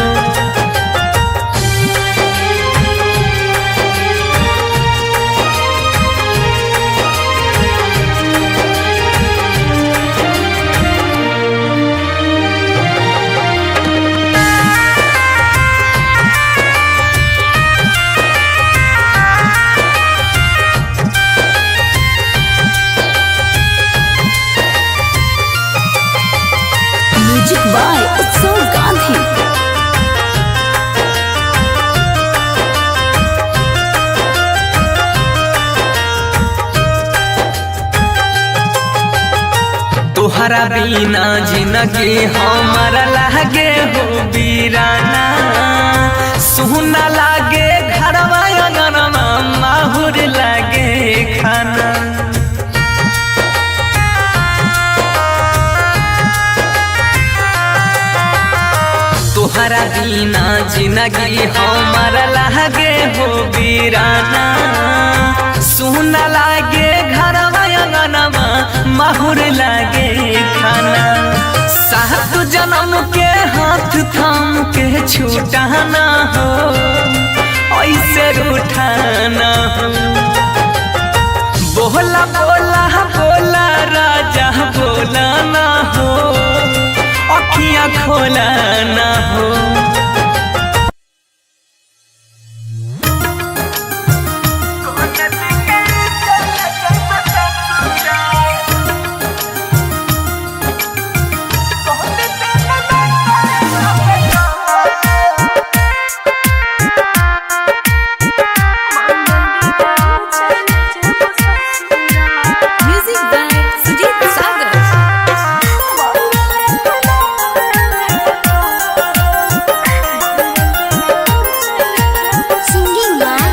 Speaker 3: म्यूजिक बाय उत्सव गांधी।
Speaker 1: तोहरा बिना जिंदगी हमारा लागे हो वीराना, सुना लागे घरवा अंगनवा माहुर लागे खाना। तोहरा बिना जिंदगी हमारा लागे हो वीराना, सुना लागे घरवा अंगनवा माहुर लागे खाना। सात जन्म के हाथ थाम के छूटाना हो, ऐसे रूठाना हो। बोला बोला बोला राजा बोला ना हो, अखियाँ खोला ना हो।
Speaker 3: Music by Sujeet Sagar. Singing by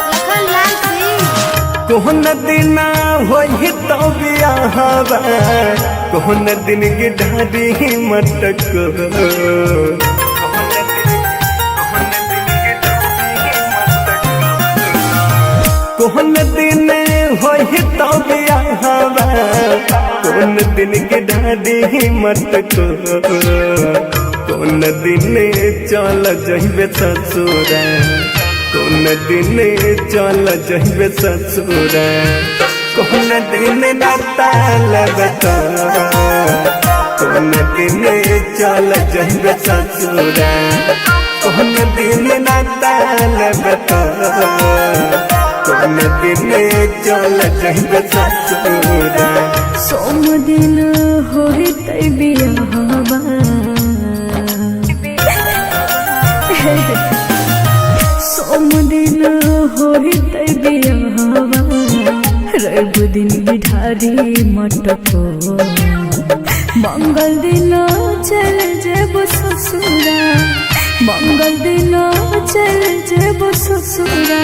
Speaker 3: Lakhanlal Singh.
Speaker 5: कोहन दिन होई तो बियाहवा, कोहन दिन की ढाडी मटक। कोहन दिन होई तो बियाहवा, कोहन दिन की ढाडी मटक। कोन दिन चल जइबे ससुरा, कोन दिन चल जइबे ससुरा। कोन दिन नाता लगता, कोन दिन चल जइबे ससुरा। कोन दिन नाता लगता, कोन दिन चल जइबे ससुरा।
Speaker 2: सोम दिन होई तै बियाहवा, सोम दिन होई तै बियाहवा। रवि दिन बिढारी मटको, मंगल दिन चल जेब ससुरा। मंगल दिन चल जेब ससुरा।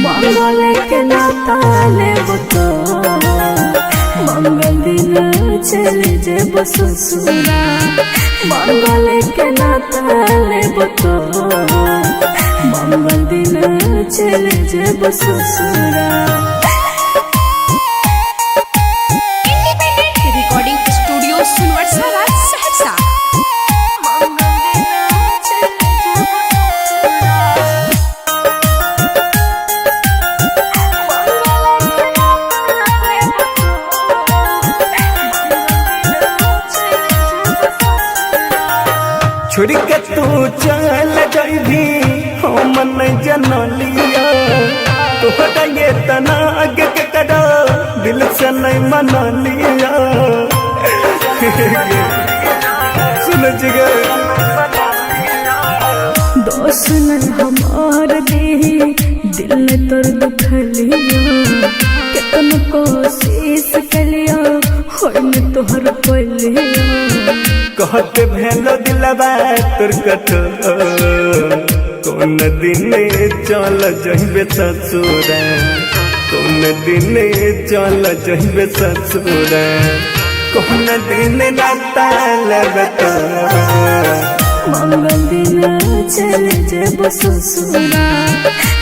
Speaker 2: मंगल के नाता लेब तो, मंगल दिन चल जेब ससुरा। मंगल के नाता लेब तो, मंगल दिन चल जेब ससुरा।
Speaker 3: रिकॉर्डिंग स्टूडियो सुनवरसाला सहरसा।
Speaker 5: छोड़ के तू चल जाइबी हम नहीं जनलिया। तोहरा ये तना आगे के कड़ा दिल से नहीं मना लिया। सुन जिगर
Speaker 2: दोस्त न हमार देही, दिल ने तोर दुखलिया। कितन कोशिश कलिया, होय न तोहर पलिया।
Speaker 5: कहते भेलो दिलवा तोर कठो, कौन दिन चल जइबे ससुरा। कौन दिन चल जइबे ससुरा। कौन दिन नाता लगता,
Speaker 2: मंगल दिन चल जेब ससुरा।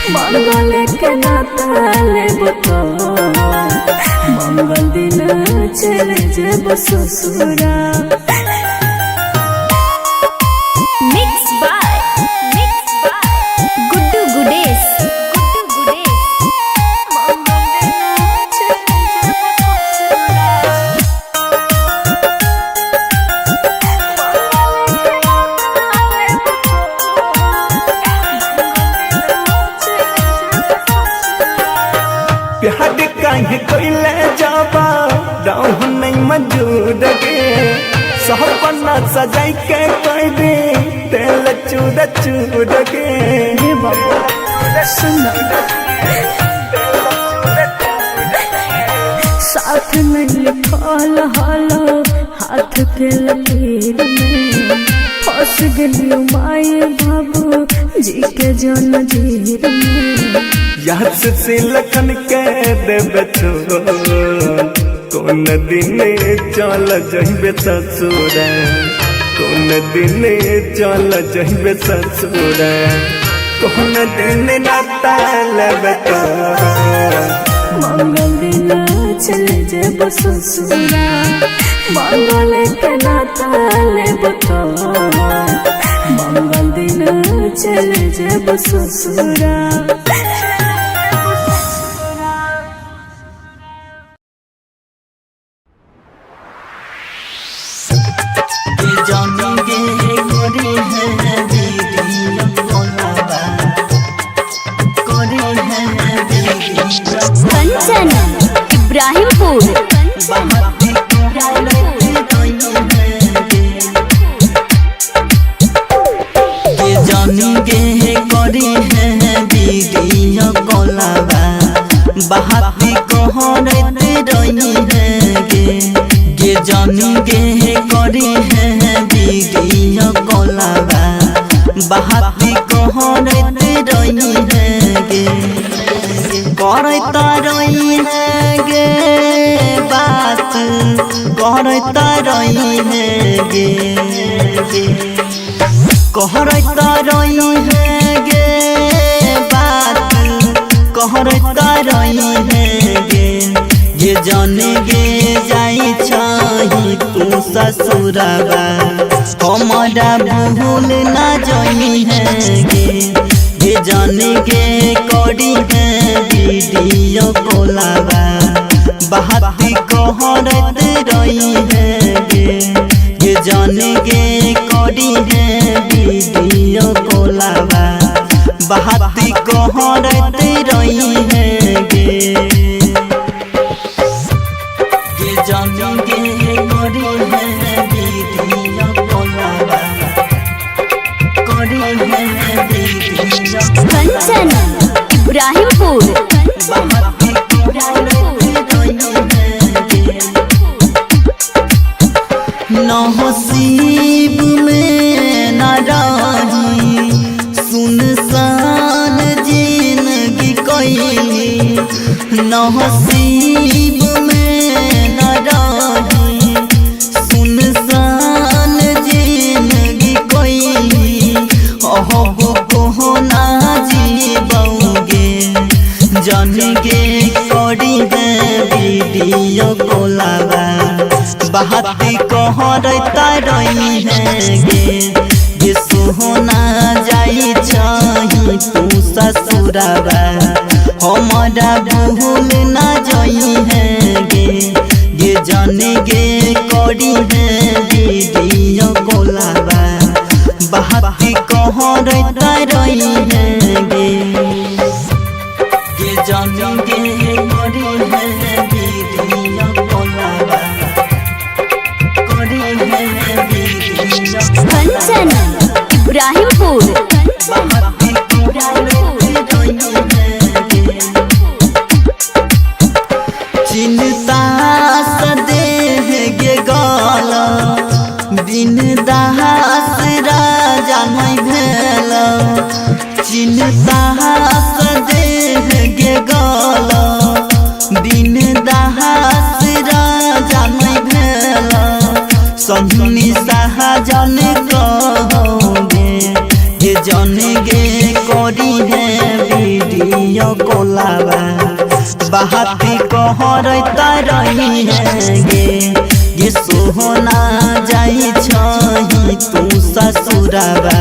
Speaker 2: मंगल के नाता लेब तो, मंगल दिन चल जेब ससुरा।
Speaker 5: सजाई के कोई भी तेल चूड़ चूड़ के
Speaker 2: रे बाबा सुन साथ में लिखल हलो हाथ के लकीर में फंस गई माए बाबू जी के जंजीर में
Speaker 5: याद से लखन के देवे छोड़ कौन दिन चल जइबे ससुर कौन दिन चल जइबे ससुर कौन दिन नाता लेबे तो
Speaker 2: मंगल दिन चले जेब ससुरा मंगल के नाता लेब तो मंगल दिन चले जेब ससुरा
Speaker 4: जानेंगे करे हैं दीदी कोलाबा करे हैं दीदी
Speaker 3: कंचन इब्राहिमपुर
Speaker 4: बाहती ये जानेंगे करे हैं दीदी कोलाबा बाहती कहरते रही है गे जानेंगे करे हैं दीदी कोलाबा बाहती कहरते रही है गे करता रही है गे बात करता रही है गे कहरता रही है गे बात कहरता रही है गे ये जाने गे जाई छही तू ससुरबा हमारा भूल ना जाई है गे ये जाने गे करी है वीडियो कोलाबा बाहती कहरत रही है गे ये जाने गे करी है वीडियो कोलाबा बाहती कहरत रही है गे ये जानेंगे करे हैं वीडियो कोलाबा करे हैं वीडियो
Speaker 3: कंचन इब्राहिमपुर
Speaker 4: बाहती कहरत रही है गे नसीब में न रही सुनसान जिंदगी कोई नसीब में न रही सुनसान जिंदगी कोई अहब को ना जीबोगे जानेंगे करी है वीडियो कोलाबा बाहती कहरता रही है गे सोहना जाई छही तू ससुरबा हमारा भूल ना जाई है गे जाने गे करी है वीडियो कोलाबा बाहती कहरता रही है गे जानेंगे करी है वीडियो कोलाबा करे हैं वीडियो
Speaker 3: कंचन इब्राहिमपुर
Speaker 4: बाहती कहरत रही है गे चिंता सदेह गे गाला बिन दास राजा नहीं भेल चिंता सदेह गे गाला बिन दास राजा नहीं भेल सन्नी शाहजन कहोगे ये जानेंगे करी है वीडियो कोलाबा बाहती कहरता रही है गे सोहना जाई छही तू ससुरबा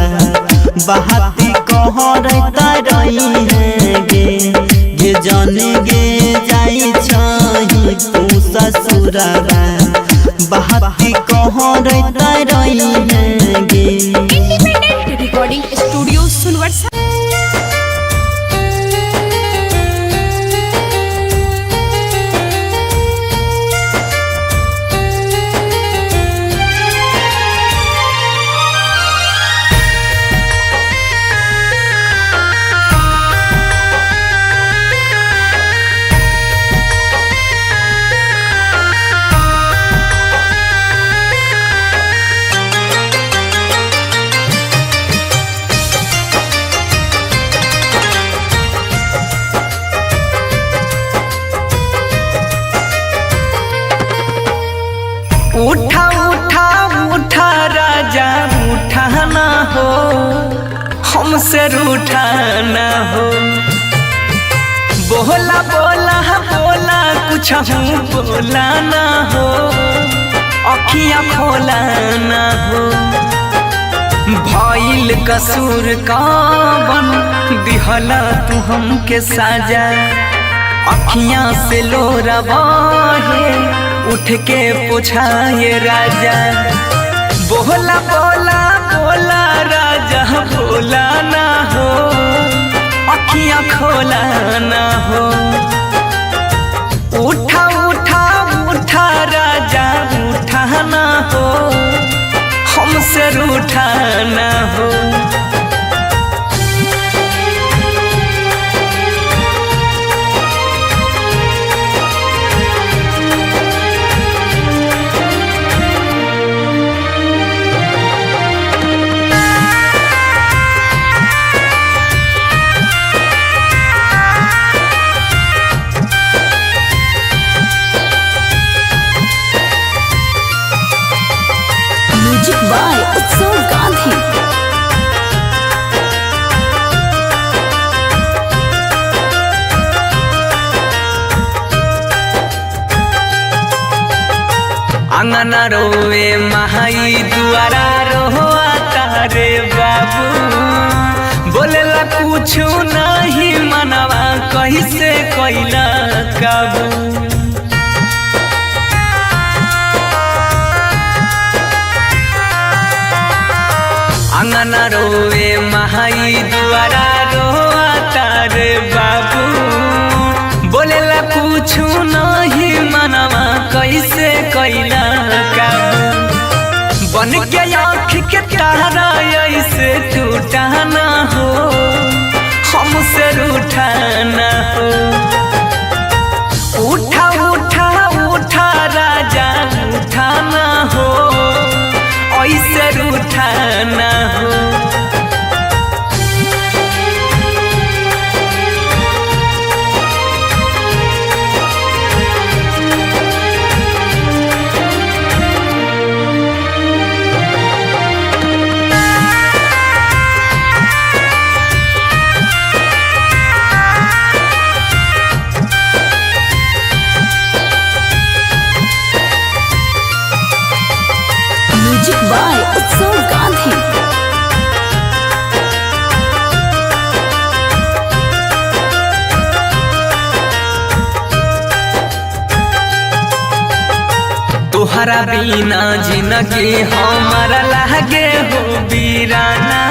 Speaker 4: बाहती कहरता रही है गे जाने गे जाई छही तू ससुरबा बाहती कहरता रही है गे
Speaker 3: इंडिपेंडेंट रिकॉर्डिंग स्टूडियो सुनवर्सा
Speaker 1: हमसे रूठाना हो। बोला बोला बोला कुछ बोला ना हो, अखियाँ खोला ना हो। भइल कसूर कवन दिहला तू हमके साजा, अखियाँ से लोरा बहे उठ के पूछाए राजा। बोला बोला बोला राजा बोला ना हो, अखियाँ खोला ना हो। उठा उठा उठा राजा उठा ना हो, हमसे रूठा ना हो।
Speaker 3: म्यूजिक बाय उत्सव गांधी।
Speaker 1: अंगना रोवे महाई दुआरा रोआ तारे बाबू, बोलेला कुछ नहीं मनवा कैसे कैला काबू। अंगना रोवे महाई दुआरा रोआ तारे बाबू, बोलेला कुछ नहीं मनवा कैसे कैला काबू। बन के आँख के तारा ऐसे टूटा ना हो, हमसे रूठा ना हो। उठा उठा उठा राजा उठा ना हो, ऐसे रूठा ना हो।
Speaker 3: म्यूजिक बाय उत्सव गांधी।
Speaker 1: तुहरा बिना जिंदगी हमारा लागे हो बीराना,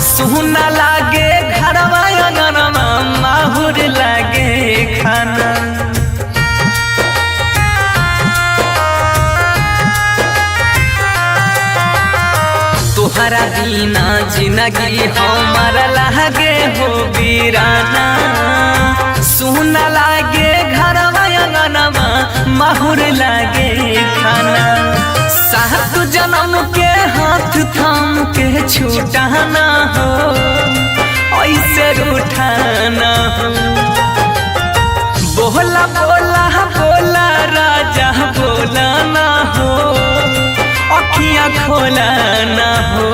Speaker 1: सुना लागे घरवा अंगनवा माहुर लागे खाना। तुहरा बिना जिंदगी हमारा लागे हो बीराना, सुना लागे घरवा अंगनवा माहुर लागे खाना। सात जन्म के हाथ थाम के छूटा ना हो, ऐसे रूठा ना हो। बोला बोला बोला राजा बोला ना हो, अखियाँ खोला ना हो।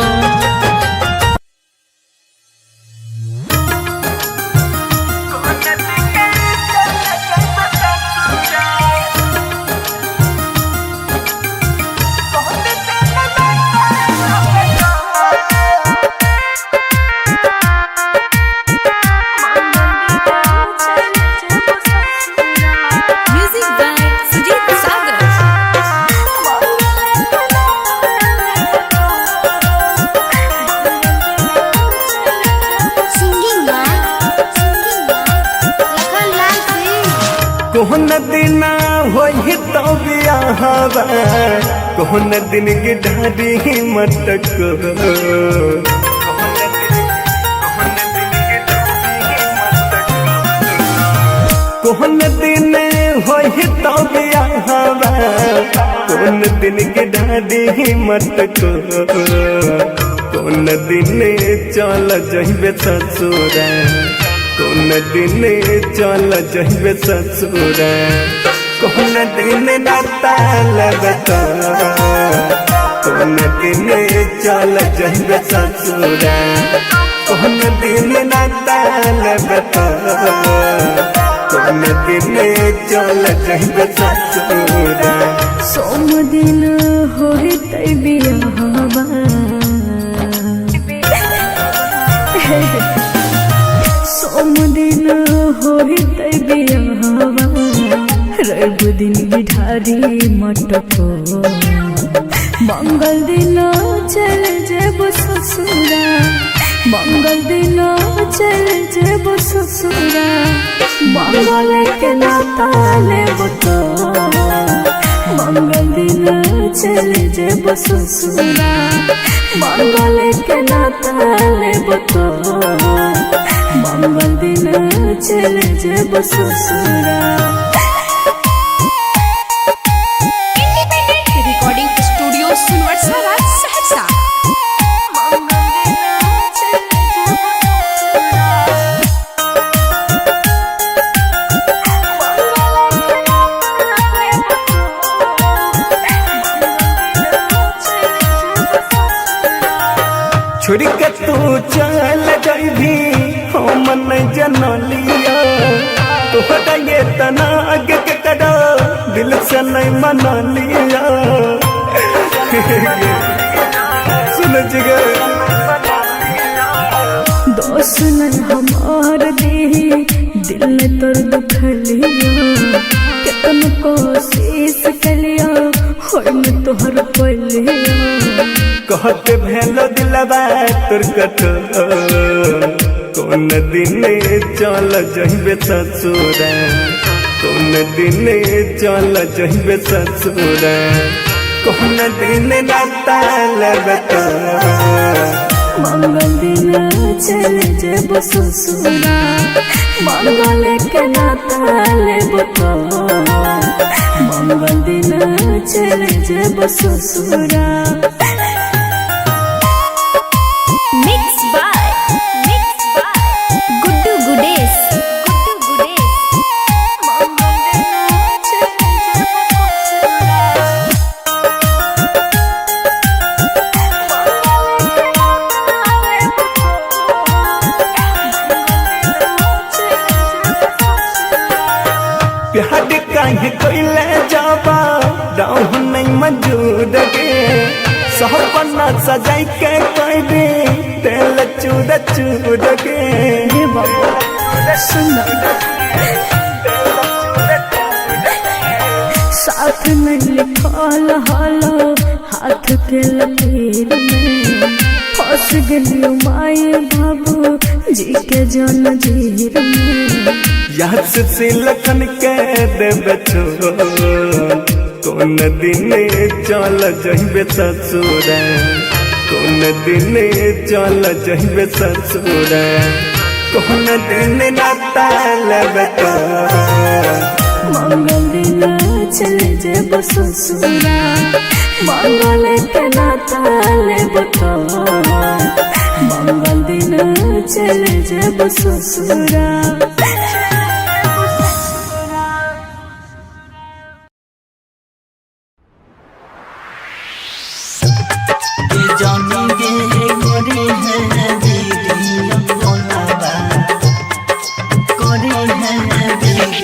Speaker 3: Music by Sujeet Sagar.
Speaker 5: कोहन दिन होई तो बियाहवा, कोहन दिन की ढाडी मटक। कोहन दिन होई तो बियाहवा, कोहन दिन की ढाडी मटक। कोन दिन चल जइबे ससुरा, कोन दिन चल जइबे ससुरा। कोन दिन नाता लगता, कोन दिन चल जइबे ससुरा। कौन दिन नाताल बता कौन दिन चल जइबे ससुरा
Speaker 2: सोम दिन होते बियाहवा सोम दिन होते बियाहवा रवि दिन बिठारी मटको मंगल दिन चल जेब ससुरा मंगल दिन चल जेब ससुरा मंगल के नाता लेब तो मंगल दिन चल जेब ससुरा मंगल के नाता लेब तो मंगल दिन चल जेब ससुरा।
Speaker 3: रिकॉर्डिंग स्टूडियो सुनवरसाला सहरसा।
Speaker 5: छोड़ के तू चल जइभी हम नहीं जनलिया तोहरा ये तना आगे के कड़ा दिल से नहीं मनलिया सुन जिगे
Speaker 2: दोस्त नहीं हमार दी दिल ने तोर दुखलिया कितन कोशिश कलिया होय में तोहर पलिया
Speaker 5: कहते भेलो दिलबा तोर कठोर कौन दिन चल जइबे ससुरा कौन दिन चल जइबे ससुरा कौन दिन नाताल बता
Speaker 2: मंगल दिन चल जेब ससुरा मंगल के नाता लेब तो मंगल दिन चल जेब ससुरा।
Speaker 3: Mix by Guddu Gudesh.
Speaker 5: प्यार काहे कोइले जाबा राह नहीं मंजूर गे सपना सजाई के कोई दे तेल चूर चूर गे
Speaker 2: हे बाबा सुन साथ में लिखल हालो हाथ के लकीर में फंस गलियो माए बाबू जी के जन जीर में
Speaker 5: याद से लखन के देबे कौन दिन चल जइबे ससुरा कौन दिन चल जइबे ससुरा कौन दिन नाताल बता
Speaker 2: मंगल दिन चल जेब ससुरा मंगल के नाता लेब तो मंगल दिन चल जेब ससुरा।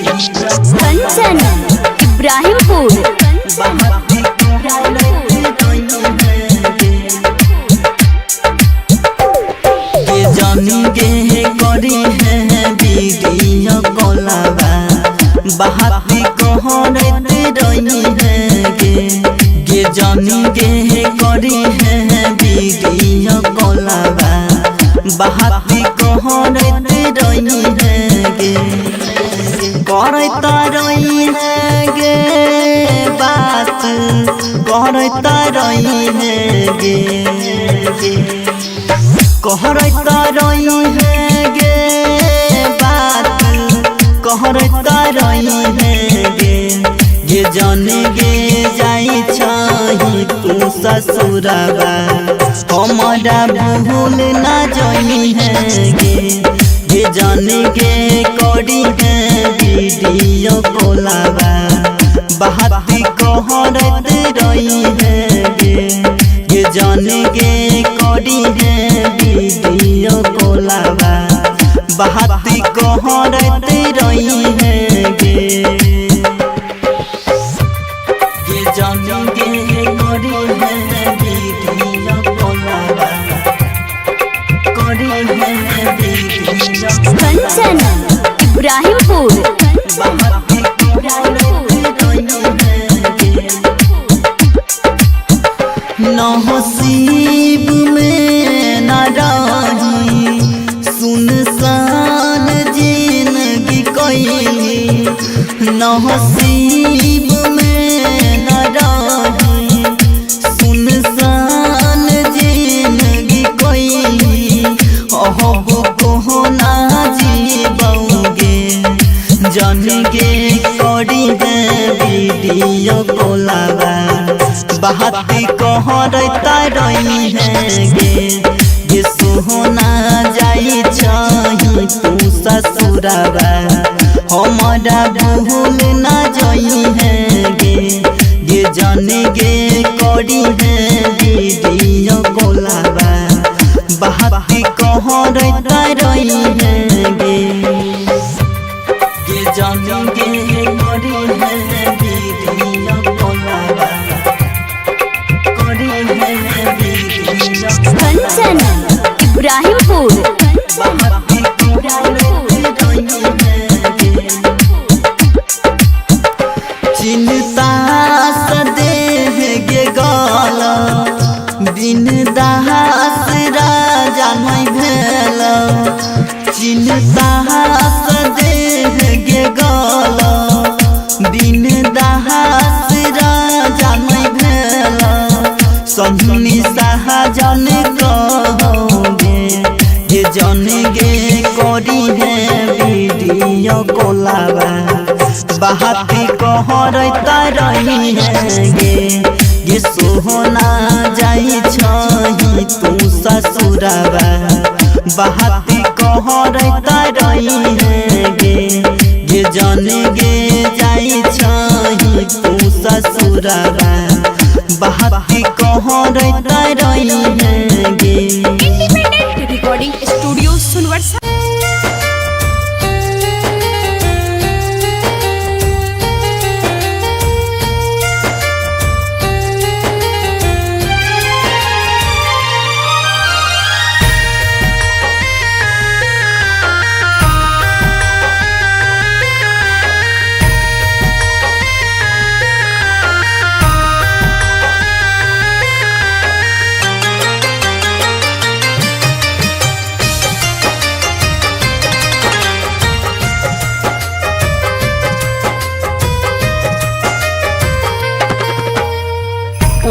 Speaker 3: कंचन इब्राहिमपुर।
Speaker 4: जानी गे करी है वीडियो कॉलवा बहाती कहरत रही है गे जानी गे करी है वीडियो कॉलवा बहाती कहरत रही है गे करत रही है गे बात करत रही है गे कहरत रही है गे बात कहरत रही है गे जाने गे जाई छही तू ससुरबा हमारा भूल ना जाई है गे जाने गे करी है वीडियो कॉलवा बहाती कहरत रही है गे जाने गे करी है वीडियो कॉल कोलाबा बहाती कहरते रही है गे ये जानी गे करी है दीदिया कोलाबा करी है दीदिया
Speaker 3: कंचन इब्राहिमपुर
Speaker 4: बहाती कहरते रही है गे नसीब में न रही सुनसान जिंदगी कैली नसीब में न रही सुनसान जिंदगी कैली अब को ना जीबोगे जन गे करी है वीडियो कोलाबा बहाती कहरता रही है गे ये सोहना जाई छही तू ससुराबा हमारा भूल ना जाई है गे ये जाने गे करी है वीडियो कोलाबा बहाती कहरता रही है गे ये जाने गे करी है वीडियो कोलाबा
Speaker 3: कंचन इब्राहिमपुर
Speaker 4: चिंता सदेह गे गाला बिन दास राजा नहीं भेल चिंता सदेह गे गाला बिन दास राजा नहीं भेल सन्नी शाहजन कहोगे ये जन गे करी है वीडियो कोलाबा बहाती कहरता रही है गे ये सोहना जाई छही तू ससुराबा बहाती कहरता रही है गे ये जन गे जाई छही तू ससुराबा बहाती कहरता रही है गे
Speaker 3: इंडिपेंडेंट रिकॉर्डिंग स्टूडियो सुनवर्षा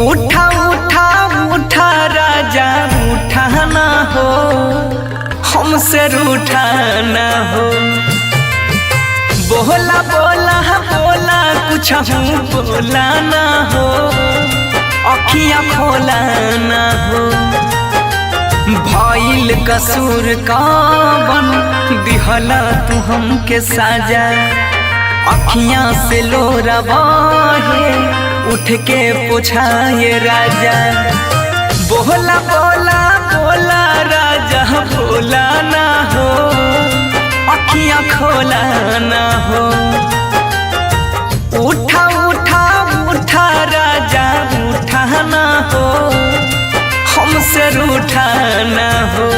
Speaker 1: उठा उठा उठा राजा उठा ना हो हमसे रूठा ना हो बोला बोला बोला कुछ बोला ना हो अखियाँ खोला ना हो भइल कसूर कावन दिहला तू हमके साजा अखियाँ से लोरा बहे उठ के पूछाए राजा बोला बोला बोला राजा बोला ना हो अखियाँ खोला ना हो उठा उठा उठा राजा उठा ना हो हमसे रूठा ना हो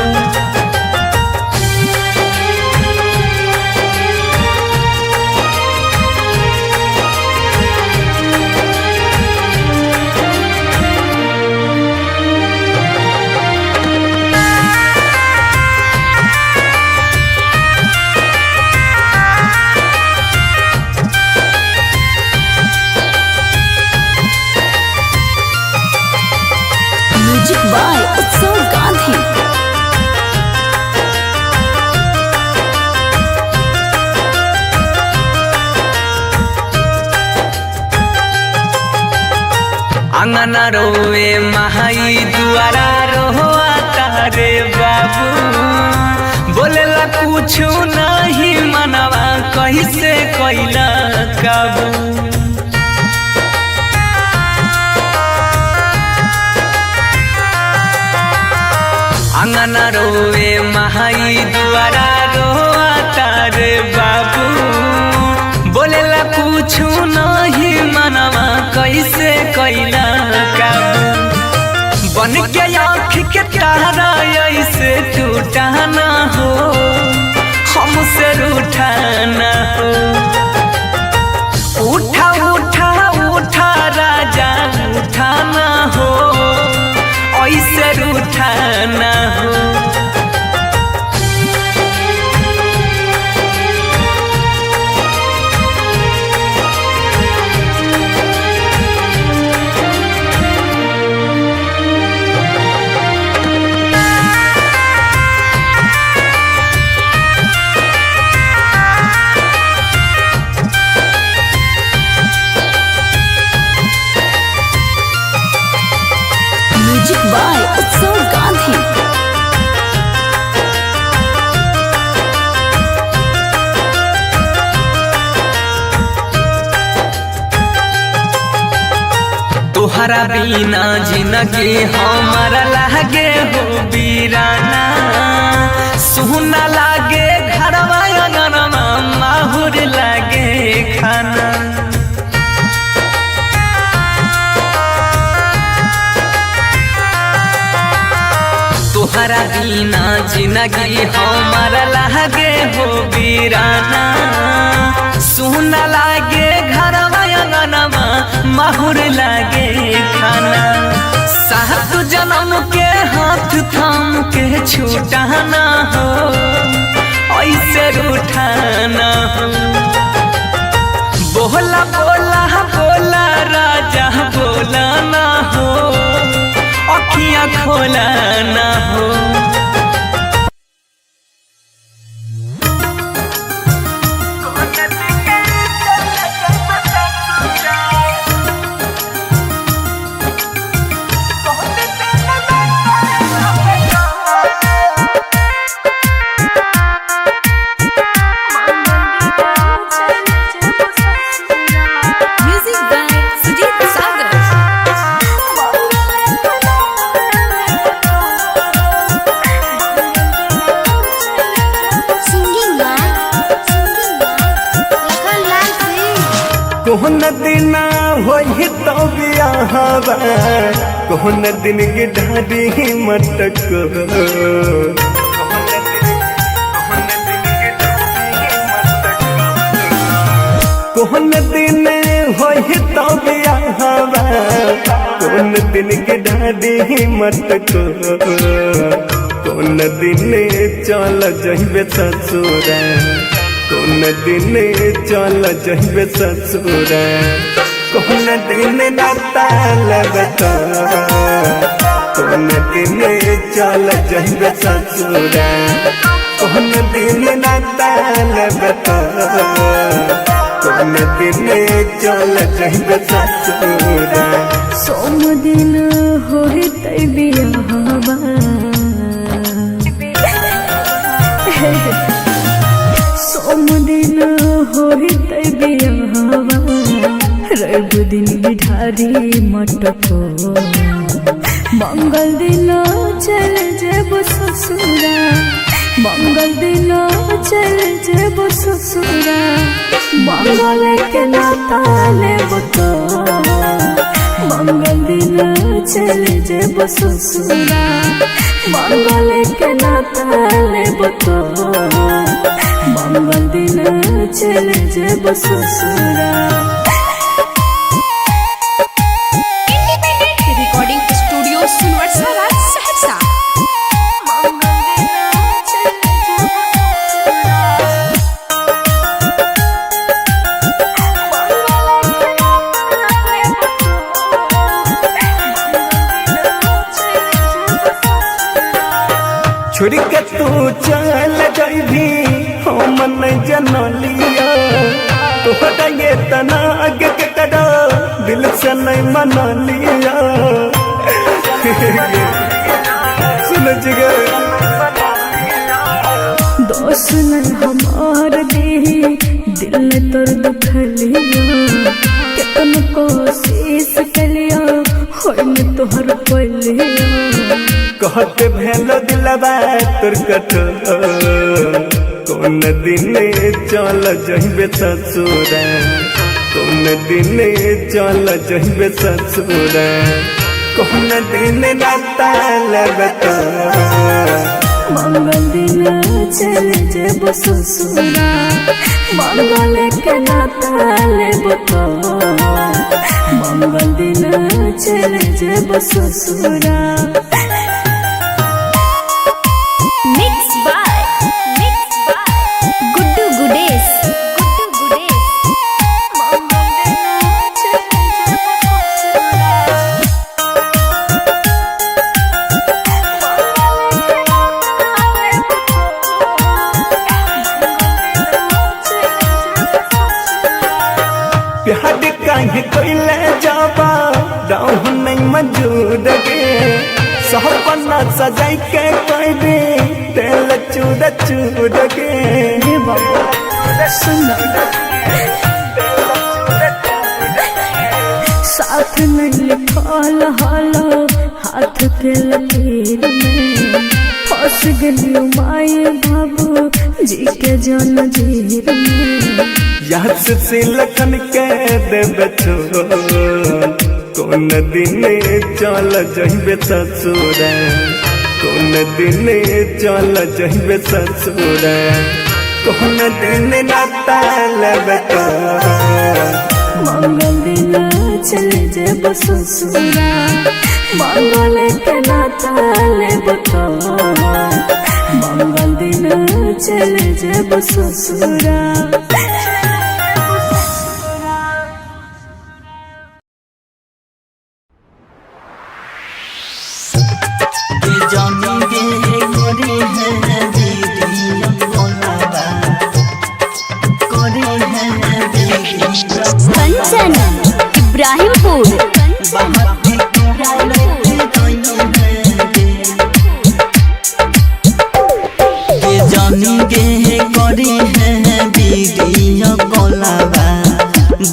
Speaker 3: म्यूजिक बाय उत्सव गांधी
Speaker 1: अंगना रोए महाई दुआरा रोआ तारे बाबू बोलेला कुछ नहीं मनवा कैसे कैला काबू अंगना रोवे महाई दुआरा रोआ तारे बाबू बोलेला पूछू नहीं मनवा कैसे कैला काबू बन के आँख के तारा ऐसे टूटा ना हो हमसे रूठा ना हो उठा उठा उठा राजा उठा ना हो ऐसे रूठा ना हो
Speaker 3: म्यूजिक बाय उत्सव गांधी।
Speaker 1: तोहरा बिना जिंदगी हमारा लागे हो बीराना सुना लागे घरवा अंगनवा माहुर लागे खाना तोहरा बिना जिंदगी हमारा लागे हो बीराना सुना लागे घरवा अंगनवा माहुर लागे खाना सात जन्म के हाथ थाम के छूटा ना हो ऐसे रूठा ना हो बोला बोला बोला राजा बोला ना हो अखियाँ खोला ना हो
Speaker 3: music by Sujeet Sagar. Singing by Lakhanlal Singh.
Speaker 5: कोहन दिन होई तो बियाहवा कोहन दिन गिढ़ारी मटक कोहन दिन होई तो बियाहवा कोहन दिन गिढ़ारी मटक कोन दिन चल जइबे ससुरा कोन दिन चल जइबे ससुरा कोन दिन नाता लगता कोन दिन चल जइबे ससुरा कोन दिन नाता लगता कोन दिन चल जइबे ससुरा
Speaker 2: सोम दिन होई तै बियाहवा सोम दिन होई तै बियाहवा रवि दिन बिठारी मटको मंगल दिन चल जेबो ससुरा मंगल दिन चल जेबो ससुरा मंगल के नाता लेबो तो मंगल दिन चल जेबो ससुरा मंगल के नाता लेबो तो मंगल दिन चल जेबो ससुरा।
Speaker 3: रिकॉर्डिंग स्टूडियो सुनवरसा सहरसा।
Speaker 5: छोड़ के तू चल जाइबी हम नहीं जनलिया तोहरा ये तना आगे के कड़ा दिल से नहीं मना लिया सुन जिगर
Speaker 2: दोस्त न हमार दे दिल ने तोर दुखलिया कितन कोशिश कलिया होय में तोहर पलिया
Speaker 5: कहते भेलो दिलवा तोर कठोर कौन दिन चल जहिबे ससुरा कौन दिन चल जहिबे ससुरा कौन दिन नाता लगता
Speaker 2: मंगल दिन चल जेब ससुरा मंगल के नाता लेब तो मंगल दिन चल जेब ससुरा
Speaker 3: Mixed by Guddu Gudes.
Speaker 5: प्यार काहे कोइले जाबा दाऊ नहीं मौजूद गे सपना सजाई के कोई दे तेल चूड़ चूड़ गे
Speaker 2: रे बाबा सुन साथ नहीं लिखल हालो हाथ के लकीर में फंस गलियो माए बाबू जी के जन जीर में
Speaker 5: याद से लखन के देबे छोड़ कौन दिन चल जहिबे ससुरा कौन दिन चल जहिबे ससुरा कौन दिन नाता लेबे तो
Speaker 2: मंगल दिन चल जेब ससुरा मंगल के नाता लेब तो मंगल दिन चल जेब ससुरा
Speaker 3: Kanchan, Ibrahimpur.
Speaker 4: जानी गे करी है बीडिया कोलाबा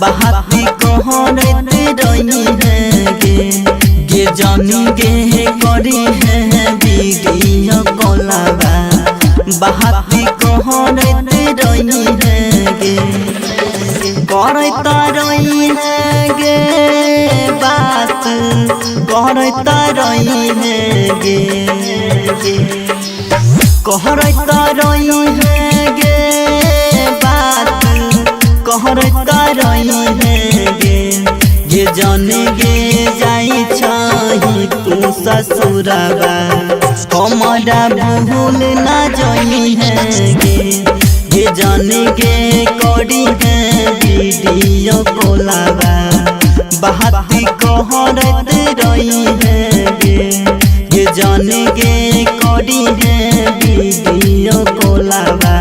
Speaker 4: बहाती कहरत रही है गे जानी गे करी है बीडिया कोलाबा बहाती कहरत रही है गे करता रही है गे बात करता रही है गे कहरता रही है गे बात कहरता रही है गे जाने गे जाई छही तू ससुराबा हमारा भूल ना जाई है गे जाने गे करी है वीडियो कोलाबा बहाती कहरत रही है गे जाने गे करी है वीडियो कोलाबा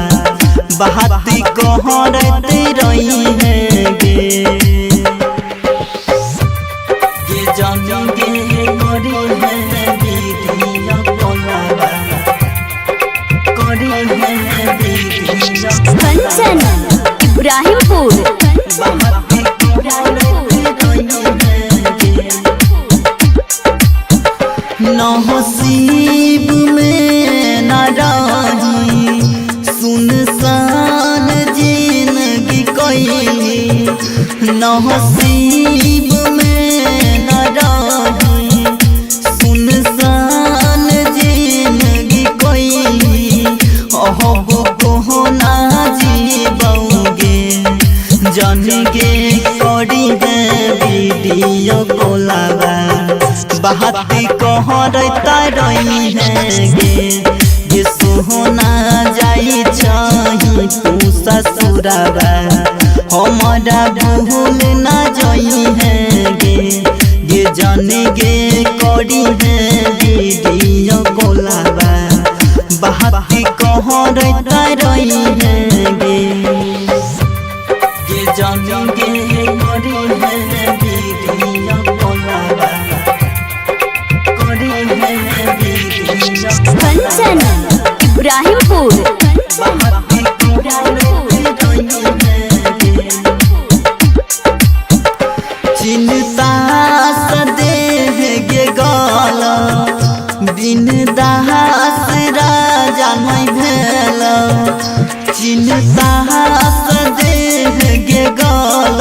Speaker 4: बहाती कहरत रही है गे जाने गे करी है वीडियो कोलाबा करी है वीडियो
Speaker 3: Kanchan, Ibrahimpur.
Speaker 4: बहाती कहरत रही है नसीब में न रही सुनसान जिंदगी कोई नसीब में न रही सुनसान जिंदगी कोई अहब को ना जीबोगे जान गे करी है वीडियो कोलाबा बहाती कहरता रही है गे सोहना जाई छही तू ससुराबा हमारा भूल ना जाई है गे जाने गे करी है वीडियो कोलाबा बहाती कहरता रही है गे जाने गे करी है वीडियो कोलाबा
Speaker 3: Kanchan, Ibrahimpur.
Speaker 4: चिंता सदेह गे गाला दिन दास राजा नहीं भेल चिन्तास देह गे गल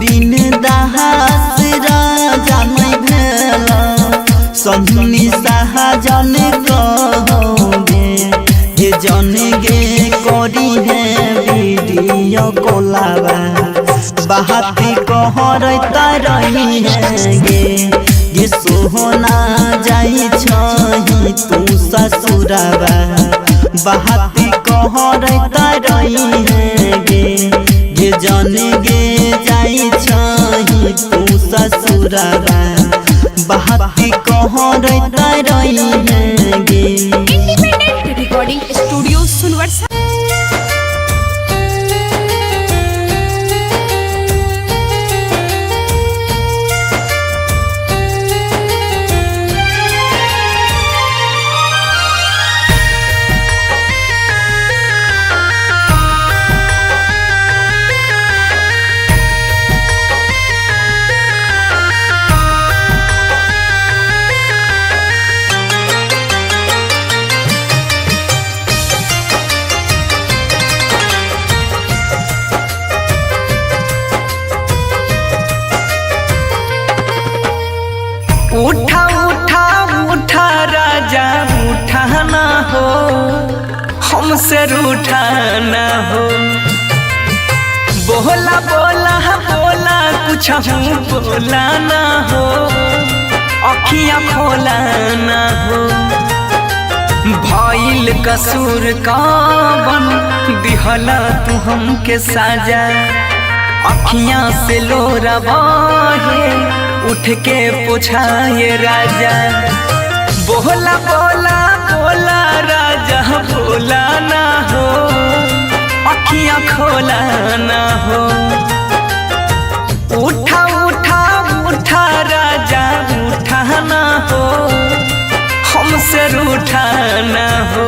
Speaker 4: दिन दास राजा नहीं भेल संधुनी साहजन कहोगे ये जन गे करी है वीडियो कोलाबा बाती कहरता रही है गे सोहना जाई छही तू ससुराबा बाती कहरता रही है गे जन गे जाई छही तू ससुराबा बाती कहरता रही है गे।
Speaker 3: इंडिपेंडेंट रिकॉर्डिंग स्टूडियो सुनवर्षा।
Speaker 1: उठा उठा उठा राजा उठा ना हो हमसे रूठा ना हो बोला बोला बोला कुछ बोला ना हो अखियाँ खोला ना हो भइल कसूर कवन दिहला तू हमके साजा अखियाँ से लोरा बहे उठ के पूछाए राजा बोला बोला बोला राजा बोला ना हो अखियाँ खोला ना हो उठा उठा उठा राजा उठा ना हो हमसे रूठा ना हो।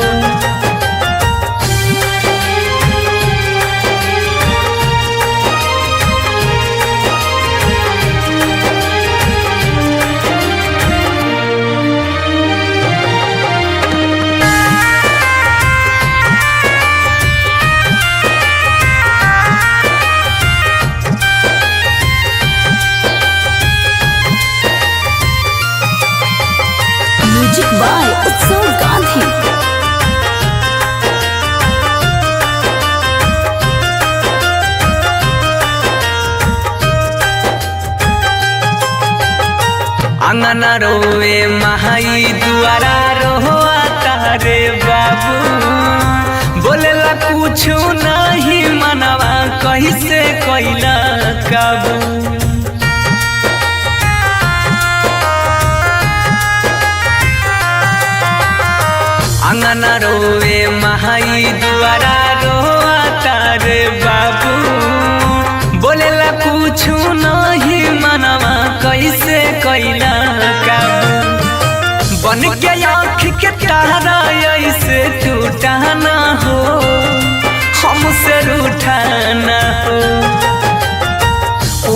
Speaker 3: म्यूजिक बाय उत्सव गांधी।
Speaker 1: अंगना रोए महाई दुआरा रोआ तारे बाबू बोलेला कुछ नहीं मनवा कैसे कैला काबू अंगना रोए महाई दुआरा रोआ तारे बाबू बोलेला कुछ नहीं मनवा कैसे कैला काबू बन के आँख के तारा ऐसे टूटा ना हो हमसे रूठा ना हो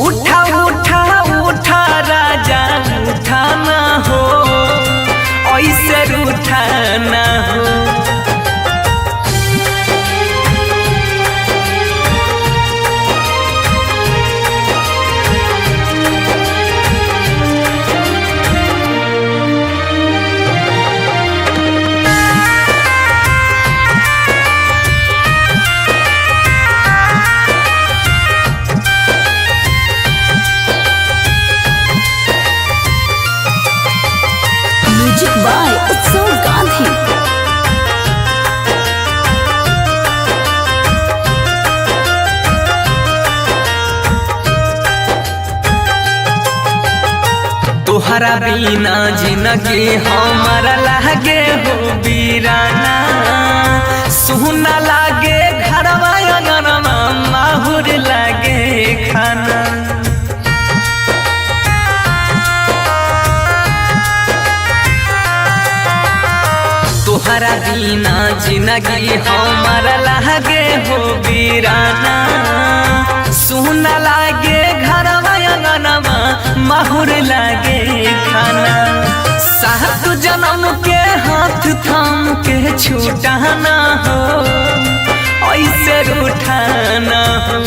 Speaker 1: उठा उठा उठा राजा उठा ना हो ऐसे रूठा ना हो।
Speaker 3: म्यूजिक बाय उत्सव गांधी।
Speaker 1: तोहरा बिना जिंदगी हमारा लागे हो बीराना सुना लागे घरवा अंगनवा माहुर लागे खाना तोहरा बिना जिंदगी हमारा लागे हो वीराना सुन लागे घरवा अंगनवा माहुर लागे खाना सात जन्म के हाथ थाम के छूटाना हो ऐसे रूठाना हो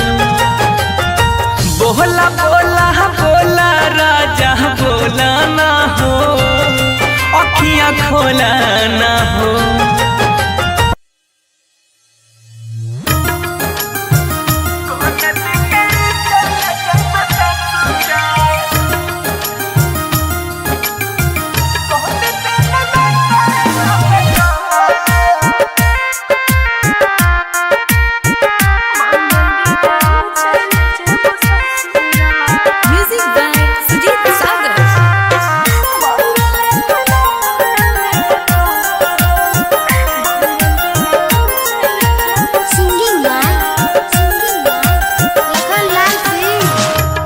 Speaker 1: बोला बोला बोला राजा बोला ना हो अखियाँ खोला ना हो।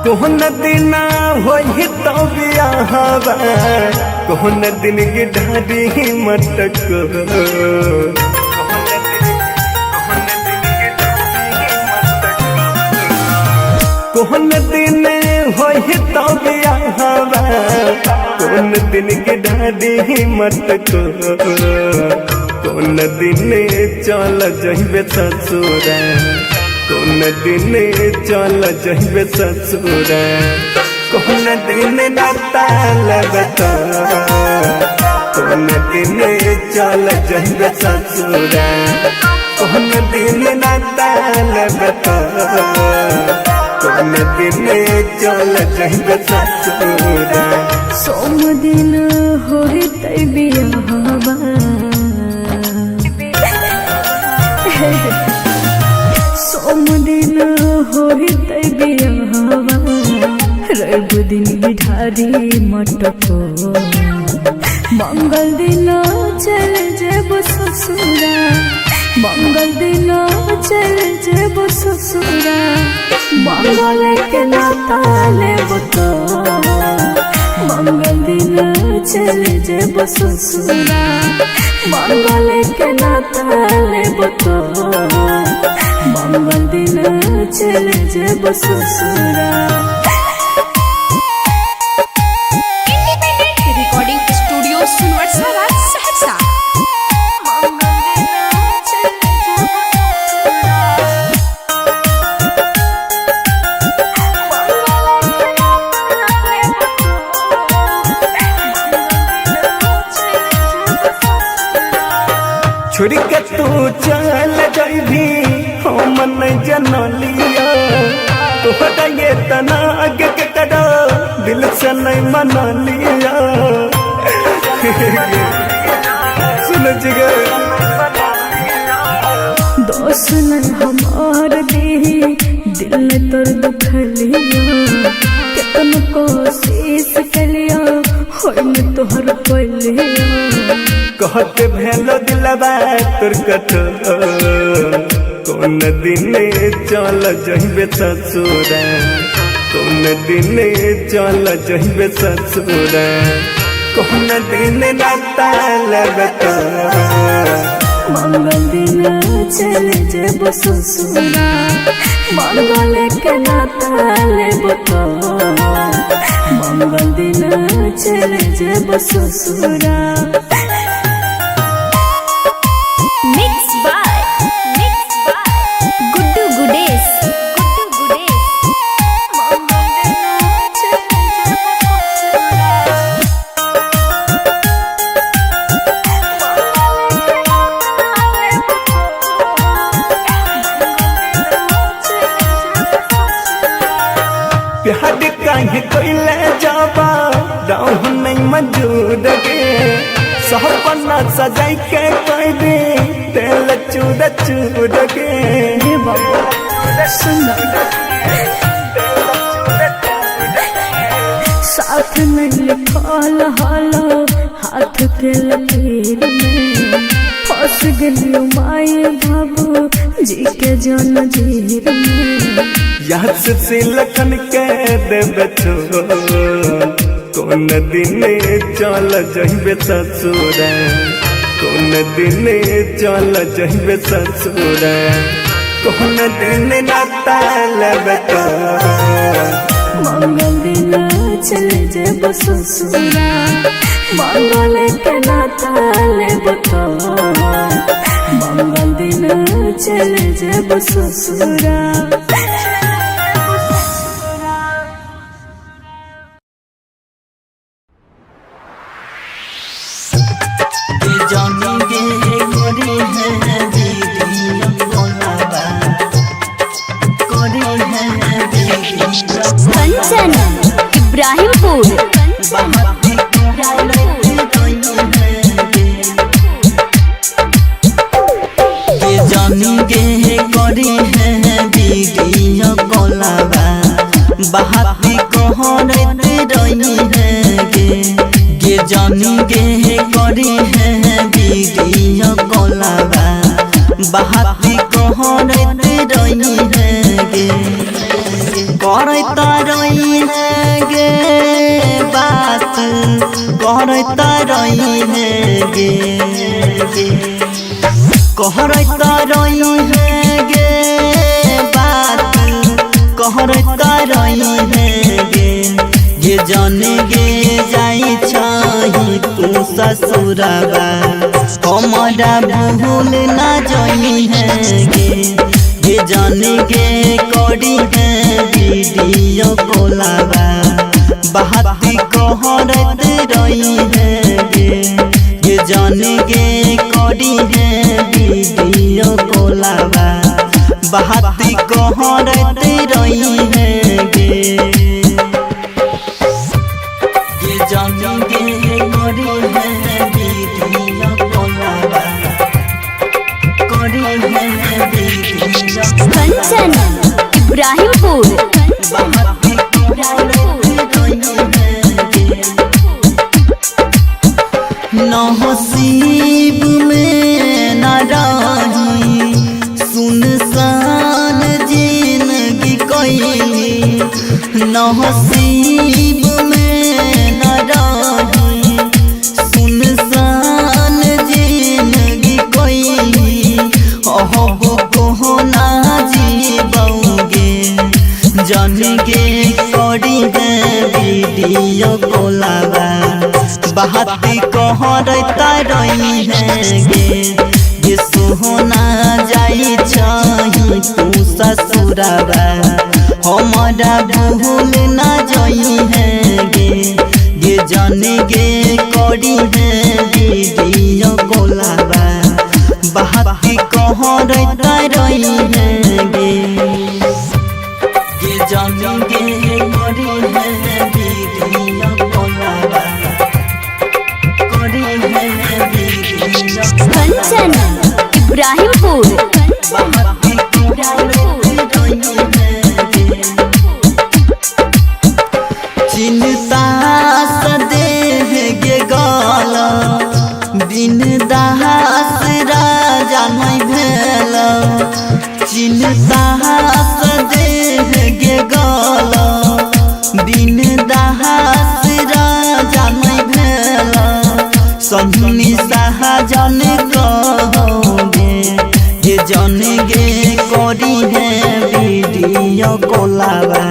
Speaker 5: कोहन दिन होई तो बियाहवा कोहन दिन की ढाडी मटक कोहन दिन होई तो बियाहवा कोहन दिन की ढाडी मटक कोन दिन चल जइबे ससुरा कोन दिन चल जइबे ससुरा कोन दिन नाता लगता कोन दिन चल जइबे ससुरा कोन दिन नाता लगता कोन दिन चल जइबे ससुरा
Speaker 2: सोम दिन होई तै बियाहवा सोम दिन होई तै बियाहवा रवि दिन बिठारी मटको मंगल दिन चल जेब ससुरा मंगल दिन चल जेब ससुरा मंगल के नाता लेब तो मंगल दिन चल जेब ससुरा मंगल के नाता लेब तो मंगल दिन चल जेब ससुरा।
Speaker 3: रिकॉर्डिंग स्टूडियो सुनवर्सा राज सहरसा।
Speaker 5: छोड़ के तू चल जाइबी हम नहीं जनलिया तोहरा ये तना आगे के कड़ा दिल से नहीं मना लिया सुन जिगर
Speaker 2: दोस्त न हमार दी दिल ने तोर दुखलिया कितन कोशिश कलिया होई न तोहर पलिया
Speaker 5: कहते भेलो दिलवा तोर कठोर कौन दिन चल जइबे ससुरा कौन दिन चल जइबे ससुरा कौन दिन नाता लगता
Speaker 2: मंगल दिन चल जेब ससुरा मंगल के नाता लेब तो मंगल दिन चल जेब ससुरा।
Speaker 3: Mix by Guddu Gudesh.
Speaker 5: प्यार काहे कोइले जाबा राह नहीं मंजूर गे सपना सजाई के कोई दे तेल चूड़ चूड़ गे
Speaker 2: हे बाबा सुन साथ में लिखल हालो हाथ के लकीर में फंस गलियो माए बाबू जी के जन जीर में
Speaker 5: याद से लखन के देबे कौन दिन चल जइबे ससुरा कौन दिन चल जइबे ससुरा कौन दिन नाता लेबे तो
Speaker 2: मंगल दिन चल जब ससुरा मंगल के नाता लेब तो मंगल दिन चल जब ससुरा।
Speaker 3: कंचन इब्राहिमपुर।
Speaker 4: जानी गे करी है वीडियो कॉलवा बहाती कहरत रही है गे जानी गे करी है वीडियो कॉलवा बहाती कहरत रही है गे करता रही है गे बात करता रही है गे कहरता रही है गे बात कहरता रही है गे जाने गे जाई छही तू ससुरवा हमारा भूल ना जाई है गे जाने गे करी है वीडियो कॉलवा बहाती कहरत रही है गे जाने गे करी है वीडियो कॉलवा बहाती कहरत रही है गे जाने गे करी है वीडियो कॉलवा करी है वीडियो
Speaker 3: कंचन इब्राहिमपुर।
Speaker 4: नसीब में न रही सुनसान जिंदगी कोई नसीब में न रही सुनसान जिंदगी कोई अब को ना जीबोगे जान गे करी है वीडियो कॉलवा बहाती कहरता रही है गे सोहना जाई छही तू ससुरवा हमारा भूल ना जाई है गे जाने गे करी है वीडियो कॉलवा बहाती कहरता रही है गे जाने गे करी है वीडियो कॉलवा
Speaker 3: कंचन इब्राहिमपुर।
Speaker 4: चिंता सदेह गे गल बिन दास राजा नहीं भेल चिंता सदेह गे गल बिन दास राजा नहीं भेल सन्नी सहजन कहोगे जन गे करी है वीडियो कॉलवा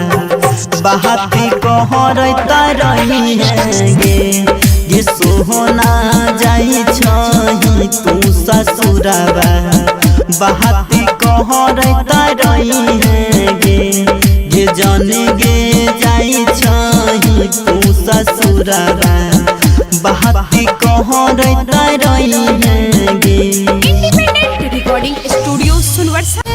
Speaker 4: बहाती कहरता रही है गे सोहना जाई छही तू ससुरवा बहाती कहरता रही है गे जन गे जाई छही तू ससुरवा बहाती कहरता रही है गे।
Speaker 3: इंडिपेंडेंट रिकॉर्डिंग स्टूडियो सुनवर्सा।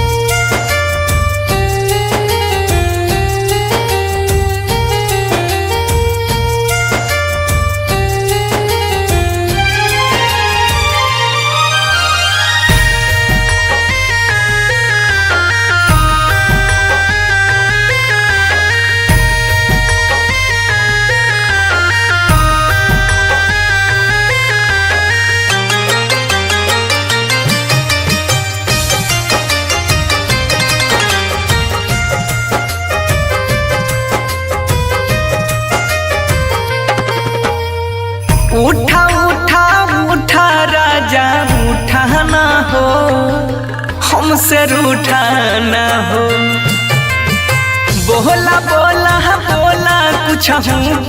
Speaker 1: हमसे रूठा न हो। बोला बोला बोला कुछ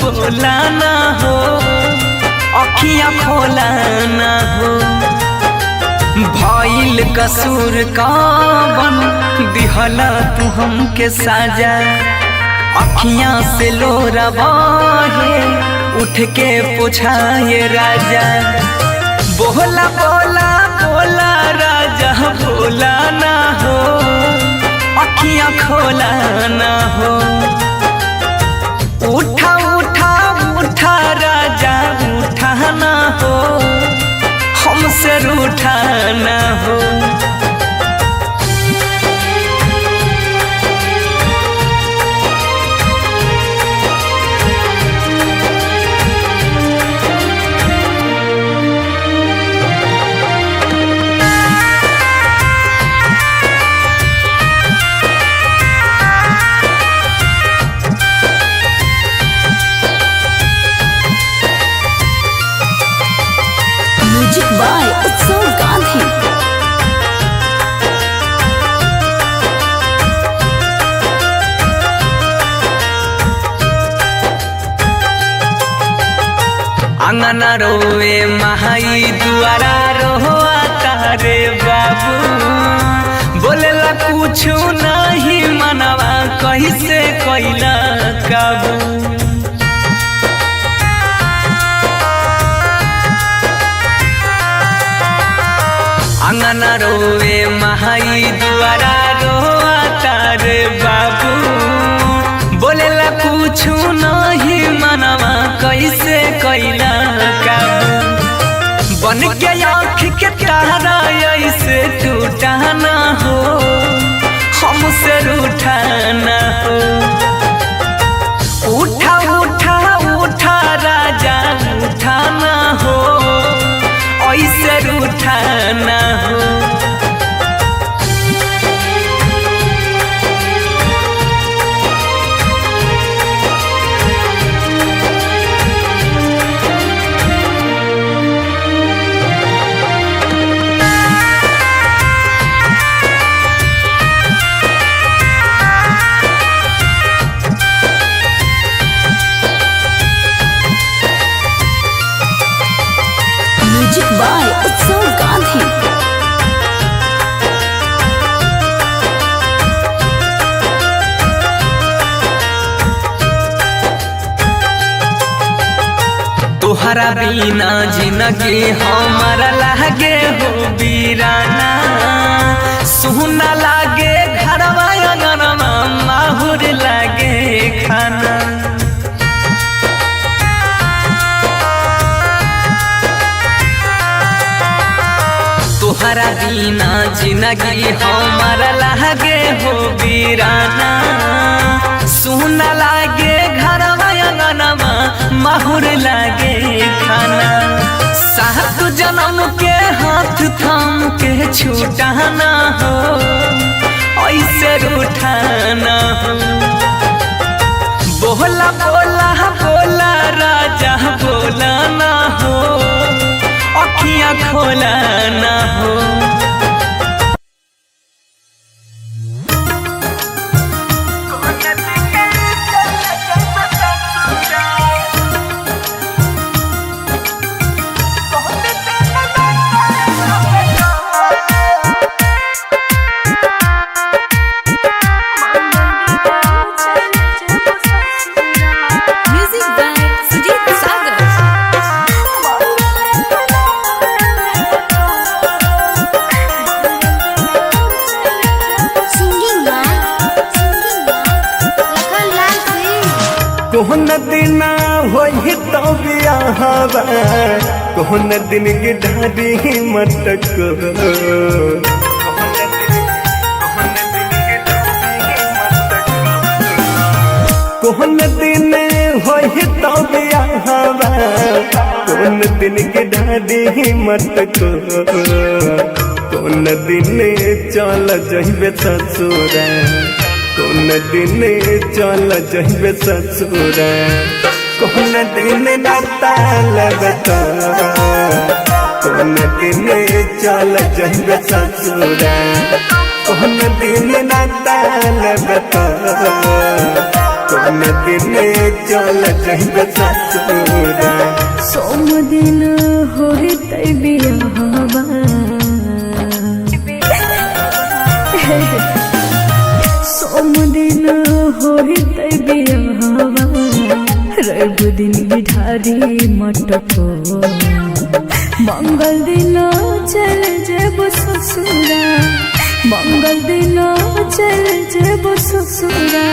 Speaker 1: बोला न हो, अखियाँ खोला न हो। भइल कसूर कवन दिहला तू हमके साजा, अखियाँ से लोरा बहे उठ के पूछाए राजा। बोला बोला बोला राजा बोला ना हो, अखियाँ खोला ना हो। उठा उठा उठा राजा उठा ना हो, हमसे रूठा ना हो।
Speaker 3: म्यूजिक बाय उत्सव गांधी।
Speaker 1: अंगना रोए महाई दुआरा रोआ तारे बाबू, बोलेला कुछ नहीं मनवा कैसे कैला काबू। अंगना रोए महाई दुआरा रोआ तारे बाबू, बोलेला कुछ नहीं मनवा कैसे कैला काबू। बन के आँख के तारा ऐसे टूटा ना हो, हमसे रूठा ना हो। उठा उठा उठा राजा उठा ना हो, ऐसे रूठा ना हो।
Speaker 3: म्यूजिक बाय उत्सव गांधी।
Speaker 1: तोहरा बिना जिंदगी हमारा लागे हो बीराना, सुना लागे घरवा अंगनवा माहुर लागे खाना। तोहरा बिना जिंदगी हमारा लागे हो बीराना, सुना लागे घरवा अंगनवा माहुर लागे खाना। सात जन्म के हाथ थाम के छूटा ना हो, ऐसे रूठा ना हो। बोला बोला बोला राजा बोला ना हो, अखियाँ खोला ना हो।
Speaker 3: Music by Sujeet Sagar.
Speaker 5: कोहन दिन होई तो बियाहवा, कोहन दिन की ढाडी मटको। कोहन दिन होई तो बियाहवा, कोहन दिन की ढाडी मटको। कोन दिन चल जइबे ससुरा, कोन दिन चल जइबे ससुरा। कोन दिन नाता लगता, कोन दिन चल जइबे ससुरा। कौन दिन नाताल बता कौन दिन चल जइबे ससुरा
Speaker 2: सोम दिन होते बियाहवा सोम दिन होते बियाहवा रवि दिन बिठारी मटको मंगल दिन चल जेब ससुरा मंगल दिन चल जेब ससुरा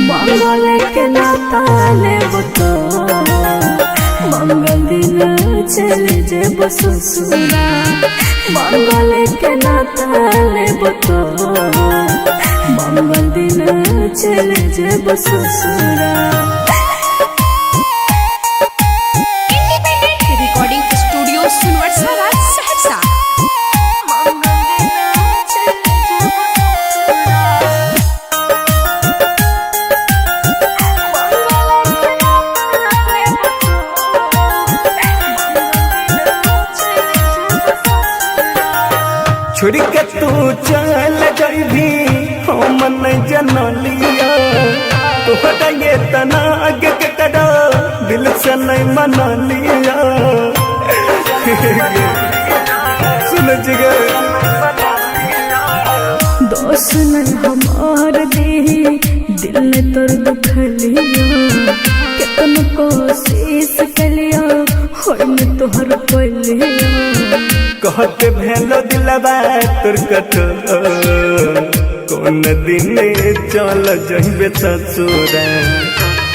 Speaker 2: मंगल के नाता लेब तो मंगल दिन चल जेब ससुरा मंगल के नाता लेब तो मंगल दिन चल जेब ससुरा
Speaker 3: रिकॉर्डिंग स्टूडियो सुनवरसारा सहरसा।
Speaker 5: छोड़ के तू चल जइभी हम नहीं जनलिया तोहरा ये तना आगे के कदा दिल से नहीं मनलिया सुन जिगर
Speaker 2: दोष नहीं हमार दे दिल ने तोर दुखलिया कितन कोशिश कलिया होय में तोहर पलिया
Speaker 5: कहते भेलो दिलवा तोर कटो कौन दिन चल जइबे ससुरा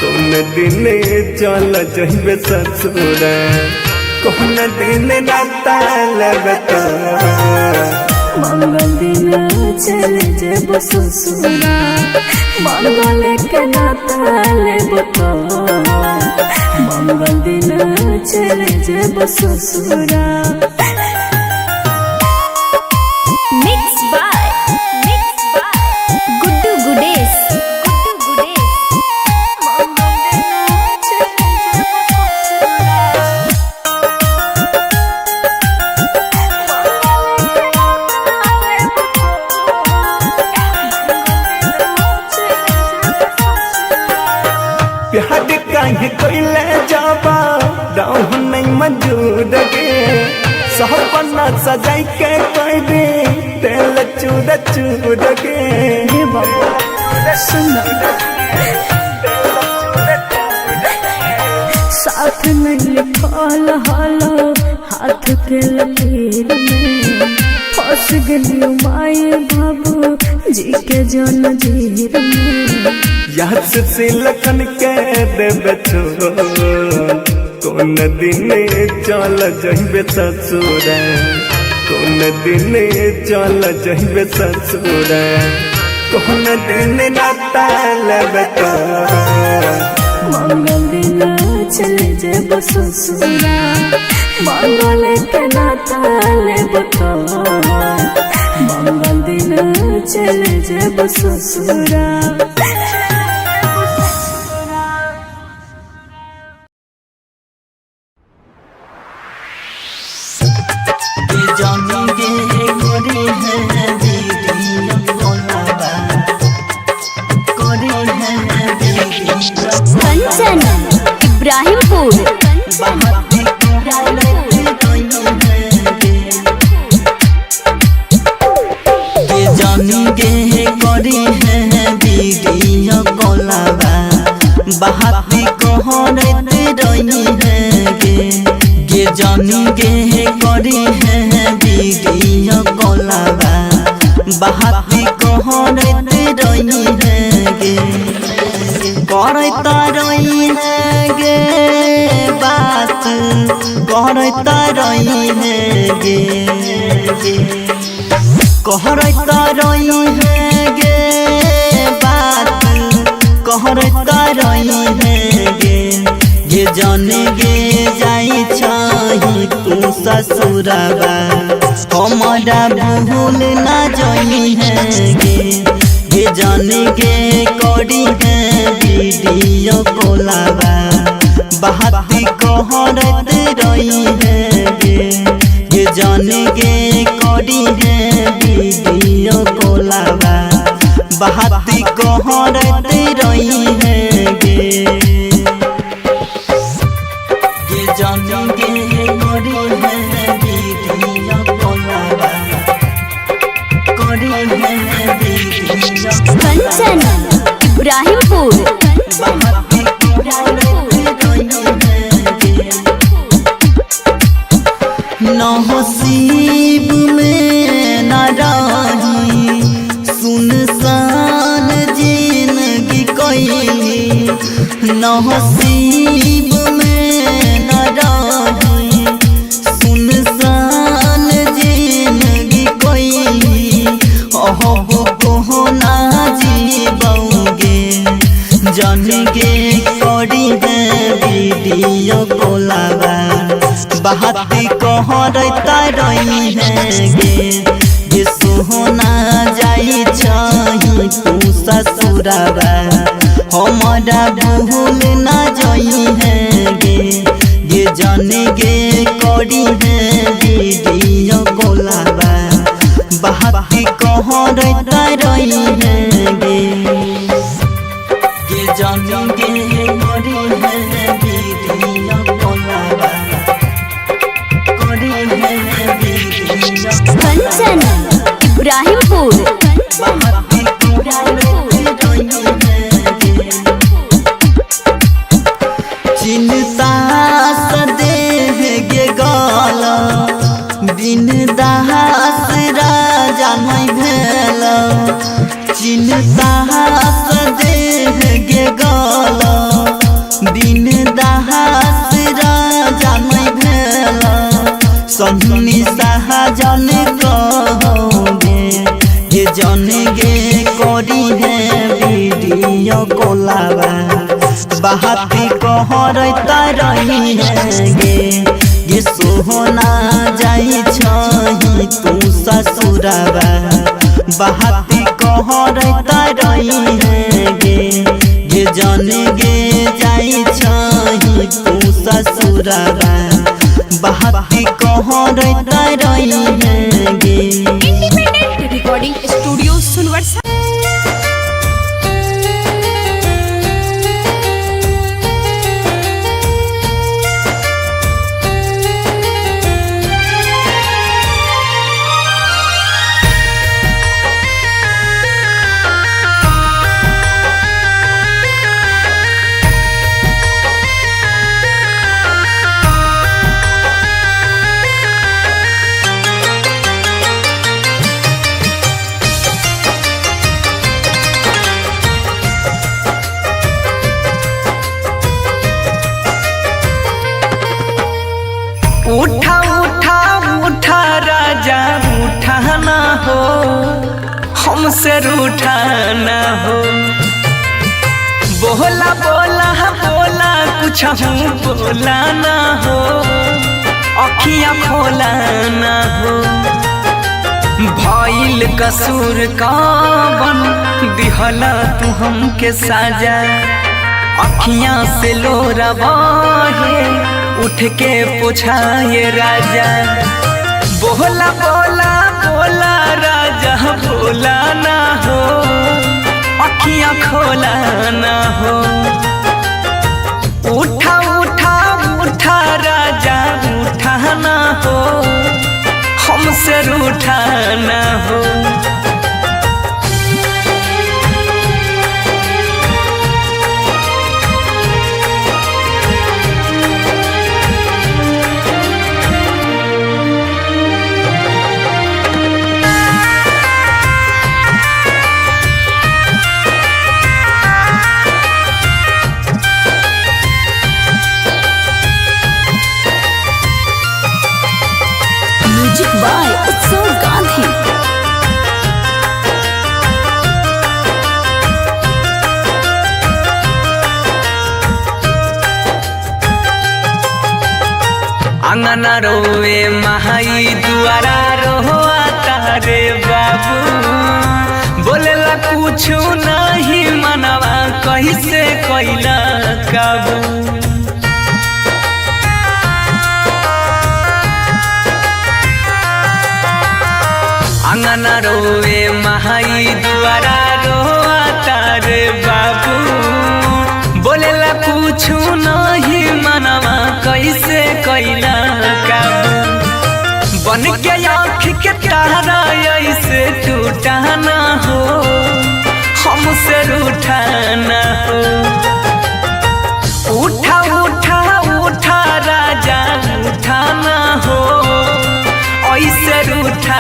Speaker 5: कौन दिन चल जइबे ससुरा कौन दिन नाताल बता
Speaker 2: मंगल दिन चल जेब ससुरा मंगल के नाता लेब तो मंगल दिन चल जेब ससुरा
Speaker 3: मिक्स बाय गुड्डू गुडेश
Speaker 5: प्यार काहे कोइले जाबा दाऊ नहीं मंजूर गे सपना सजाई के कोई दे तेल चूड़ चूड़ गे
Speaker 2: हे बाबा सुन साथ नहीं लिखल हालो हाथ के लकीर में फंस गलियो माए बाबू जी के जन जीर में
Speaker 5: याद से लखन के देबे छो कौन दिन चल जइबे ससुरा कौन दिन चल जइबे ससुरा कौन दिन नाताल बता
Speaker 2: मंगल दिन चल जेब ससुरा मंगल के नाता लेब तो मंगल दिन चल जेब ससुरा
Speaker 3: कंचन इब्राहिमपुर
Speaker 4: जानी गे करी है वीडियो कॉलबा बहाती कहरते रही है गे जानी गे करी है वीडियो कॉलबा बहाती कहरते रही है करता रही है गे बात करता रही है गे कहरता रही है गे बात कहरता रही है गे जाने गे जाई छही तू ससुरबा हमारा भूल ना जाई है गे जाने गे करी है वीडियो कॉलबा बहाती कहरते रही है गे जाने गे करी है वीडियो कॉल कोलाबा बहाती कहरते रही है गे ये जानी गे करी है दीदिया कोलाबा करी है दीदिया
Speaker 3: कंचन इब्राहिमपुर
Speaker 4: बहाती कहरते रही है गे नसीब में न रही सुनसान जिंदगी कोई नसीब में न रही सुनसान जिंदगी कोई अब को ना जीबोगे जनगे करी है वीडियो कोलाबा बहाती कहरता रही है गे ये सोहना जाई छही तू ससुराबा हमारा भूल ना जाई है गे ये जाने गे करी है वीडियो कोलाबा बहाती कहरता रही है गे ये जाने गे करी है वीडियो कोलाबा
Speaker 3: कंचन इब्राहिमपुर
Speaker 4: चिंता सदेह गे गाला बिन दास राजा नहीं भेल चिंता सदेह गे गाला बिन दास राजा नहीं भेल सन्नी शाहजन कहोगे ये जन गे करी है वीडियो कोलाबा बहाती कहरता रही है गे ये सोहना जाई छही तू ससुराबा बहाती कहरता रही है गे ये जन गे जाई छही तू ससुराबा बहाती कहरता रही है गे
Speaker 3: इंडिपेंडेंट रिकॉर्डिंग स्टूडियो सुनवर्षा
Speaker 1: उठा उठा उठा राजा उठा ना हो हमसे रूठा ना हो बोला बोला बोला कुछ बोला ना हो अखियाँ खोला ना हो भइल कसूर कवन दिहला तू हमके साजा अखियाँ से लोरा बहे उठ के पूछाए राजा बोला बोला बोला राजा बोला ना हो अखियाँ खोला ना हो उठा उठा उठा राजा उठा ना हो हमसे रूठा ना हो
Speaker 3: म्यूजिक बाय उत्सव गांधी
Speaker 1: अंगना रोवे महाई दुआरा रोआ तारे बाबू बोलेला कुछ नहीं मनवा कैसे कैला काबू अंगना रोवे महाई दुआरा रोआ तारे बाबू बोलेला पूछू नहीं मनवा कैसे कैला काबू बन के आँख के तारा ऐसे टूटा ना हो हमसे रूठा ना हो उठा उठा उठा राजा उठा ना हो ऐसे रूठा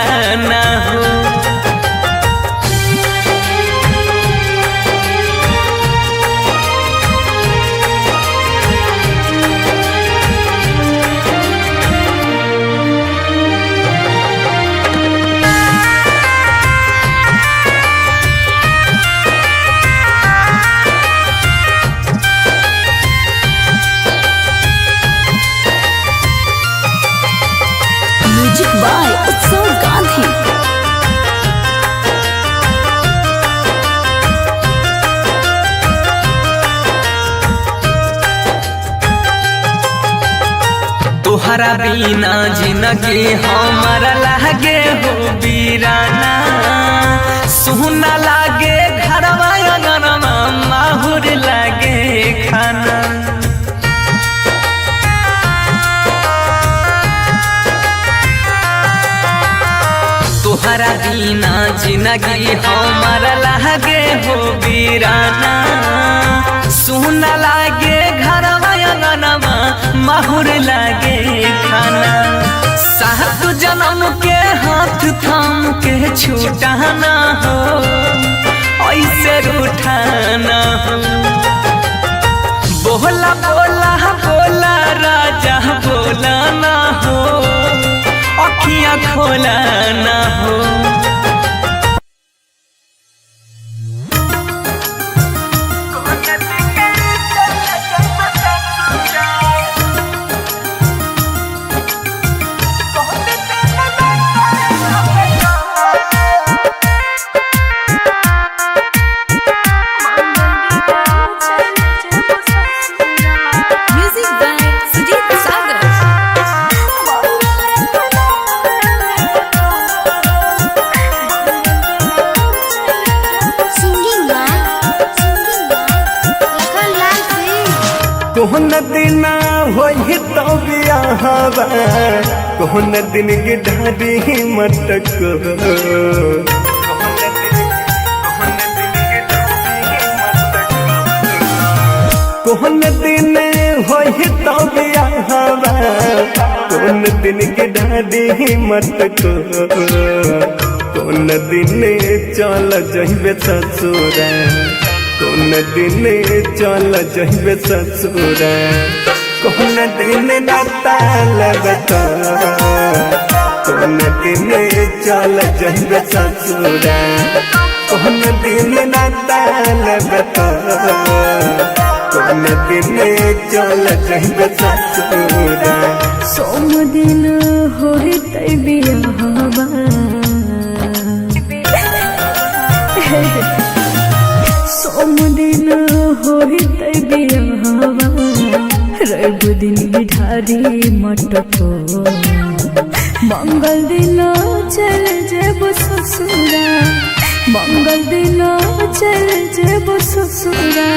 Speaker 1: ना हो
Speaker 3: म्यूजिक बाय उत्सव गांधी।
Speaker 1: तोहरा बिना जिंदगी हमारा लागे हो बीराना सुना लागे घरवा अंगनवा माहुर लागे खाना तोहरा बिना जिंदगी हमारा लागे हो बीराना सुना लागे घरवा अंगनवा माहुर लागे खाना सात जन्म के हाथ थाम के छूटा ना हो ऐसे रूठा ना हो बोला बोला बोला राजा बोला ना हो अखियाँ खोला ना हो
Speaker 3: music by Sujeet Sagar. Singing Lakhan Lal Singh.
Speaker 5: कोहन दिन होई तो बियाहवा कोहन दिन गिढ़ारी मटक कोहन दिन होई तो बियाहवा कोहन दिन गिढ़ारी मटक कोन दिन चल जइबे ससुरा कोन दिन चल जइबे ससुरा कोन दिन नाताल बता कोन दिन चल जइबे ससुरा कोन दिन नाताल बता कोन दिन चल जइबे ससुरा
Speaker 2: सोम दिन होई तै बियाहवा सोम दिन होई तै बियाहवा रवि दिन बिठारी मटको मंगल दिन चल जेबो ससुरा मंगल दिन चल जेबो ससुरा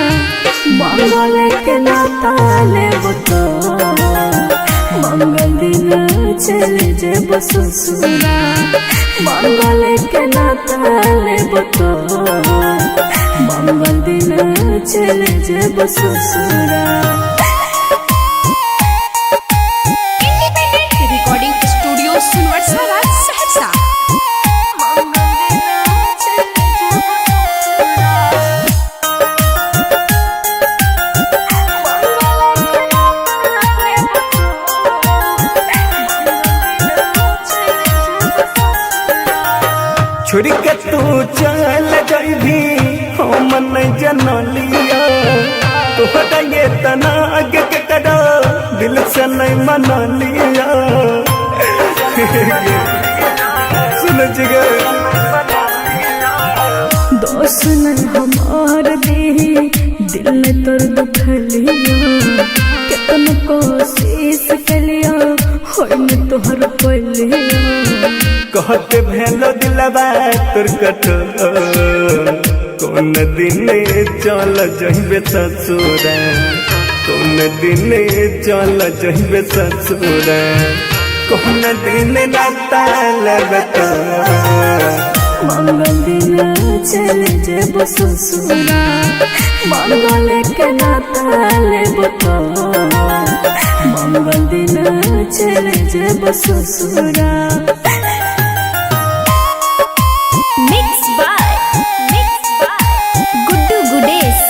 Speaker 2: मंगल के नाता लेबो तो मंगल दिन चल जेबो ससुरा मंगल के नाता लेबो तो मंगल दिन चल जेबो ससुरा।
Speaker 3: रिकॉर्डिंग स्टूडियो सुनवरसा सहरसा।
Speaker 5: छोड़ के तू चल जइभी हम नहीं जनलिया तोहरा ये तना आगे के कड़ा दिल से नहीं मनलिया सुन जिगे
Speaker 2: दोस्त नहीं हमार दी दिल ने तोर दुखलिया कितन कोशिश के लिया होई में तोहर पलिया
Speaker 5: कह कहते भेलो दिलवा तोर कठोर कौन दिन चल जहिबे ससुरा कौन दिन चल जहिबे ससुरा कौन दिन नाता लगता
Speaker 2: मंगल दिन चले जेब ससुरा मंगल के नाता लेब तो मंगल दिन चले जेब ससुरा
Speaker 3: मिक्स बाय गुड्डू गुडेश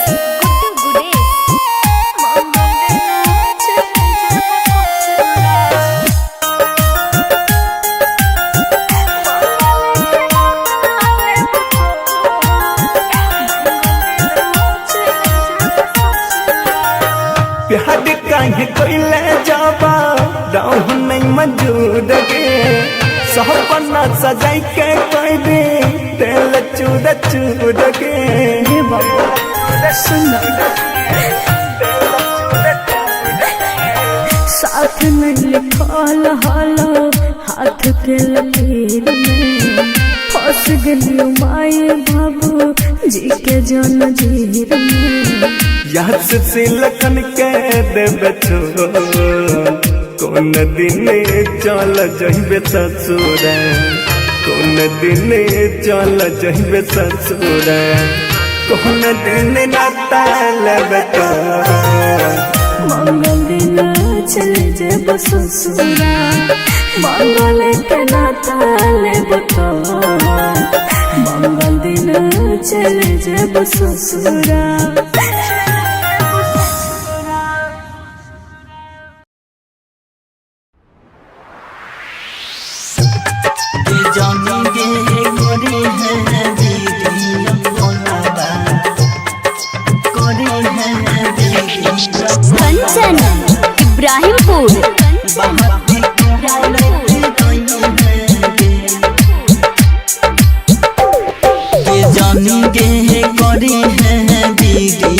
Speaker 5: प्यार काहे कोइले जाबा दाऊ नहीं मौजूद के सपना सजाई के कोई दे तेल चूद चूद के
Speaker 2: हे बाबा सुन साथ में लिखल हलो हाथ के लकीर में फंस गलियो माए बाबू जी के जन जीर में
Speaker 5: याद से लखन के देबे छोड़ कौन दिन चल जहिबे ससुरा कौन दिन चल जहिबे ससुरा कौन दिन नाता लेबे तो
Speaker 2: मंगल दिन चले जेब ससुरा मंगल के नाता लेब तो मंगल दिन चले जेब ससुरा
Speaker 4: जानी गे करे है दीदी बोलावा करे है दीदी
Speaker 3: कंचन इब्राहिमपुर
Speaker 4: बात के जानी गे करे है दीदी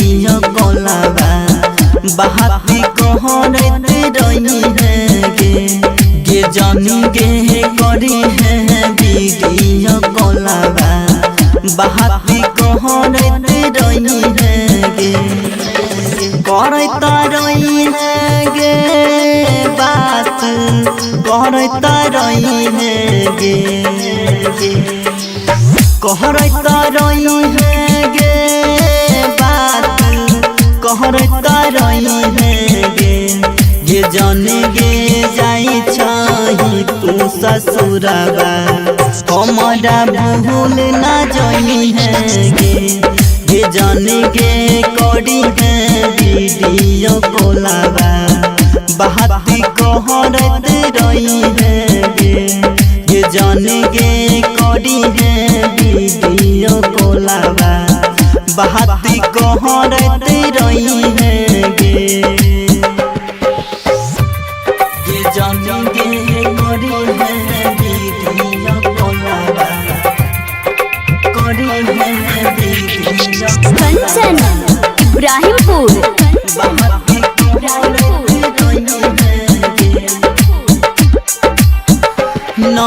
Speaker 4: बोलावा बात कहरत रही है गे जानी गे करी है वीडियो कॉलवा बात कहरत रही है गे करत रही है गे बात करत रही है गे कहरत रही है गे बात कहरत रही है गे जाने गे जाई छही तू ससुरबा हमारा भूल ना जाई है गे जाने गे करी है वीडियो कॉलवा बात कहरत रही है गे जाने गे करी है वीडियो कॉलवा बात कहरत रही है गे जानी गे करी है वीडियो कॉलवा करी है वीडियो
Speaker 3: कंचन इब्राहिमपुर
Speaker 4: बात कहरत रही है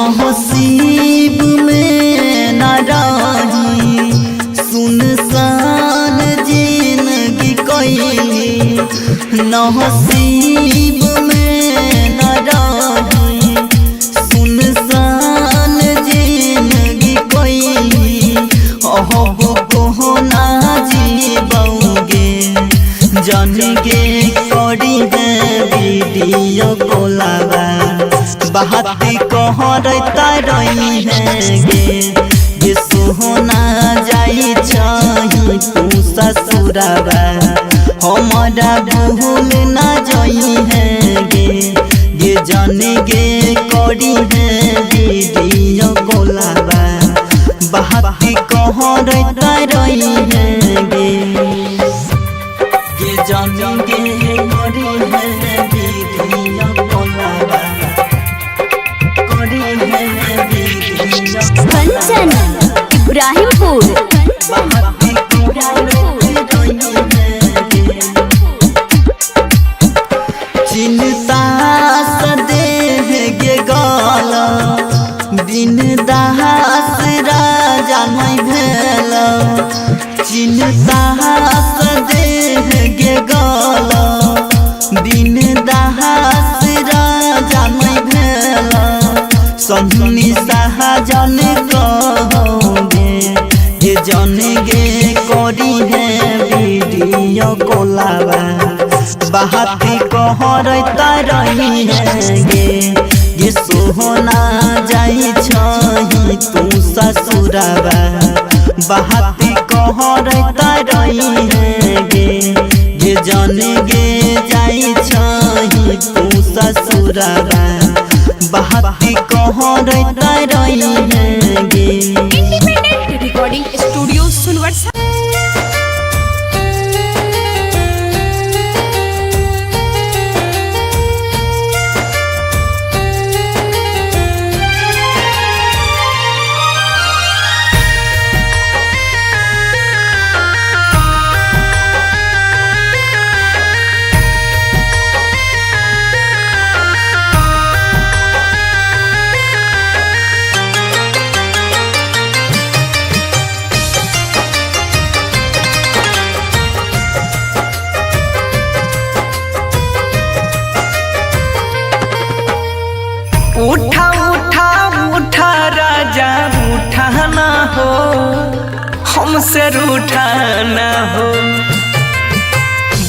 Speaker 4: नसीब में न रही सुनसान जिंदगी कैली नसीब में न रही सुनसान जिंदगी कैली अहब को ना जीबोगे जन गे करी है वीडियो कॉलवा बात कहरत रही है गे सोहना जाई छही तू ससुरबा हमारा भूल ना जाई है गे जाने गे करी है वीडियो कॉलवा बात कहरत रही है गे जाने गे करी है वीडियो कॉलवा करी है वीडियो
Speaker 3: कंचन इब्राहिमपुर
Speaker 4: बात कहरत रही है चिंता सदेह गे गाला दिन दास राजा नहीं भेल चिन्ता देह गे गल दिन दास राजा नहीं भेल सन्नी साहजन कहोगे हे जन गे करी है वीडियो कोलाबा बाती कहर रही है गे सोहना जाई छही तू ससुराबा बाती कहर रही है गे जन गे जाई छही तू ससुराबा बाती कहर रही है गे।
Speaker 6: इंडिपेंडेंट रिकॉर्डिंग स्टूडियो सुनवर्षा।
Speaker 1: उठा उठा उठा राजा उठा ना हो हमसे रूठा ना हो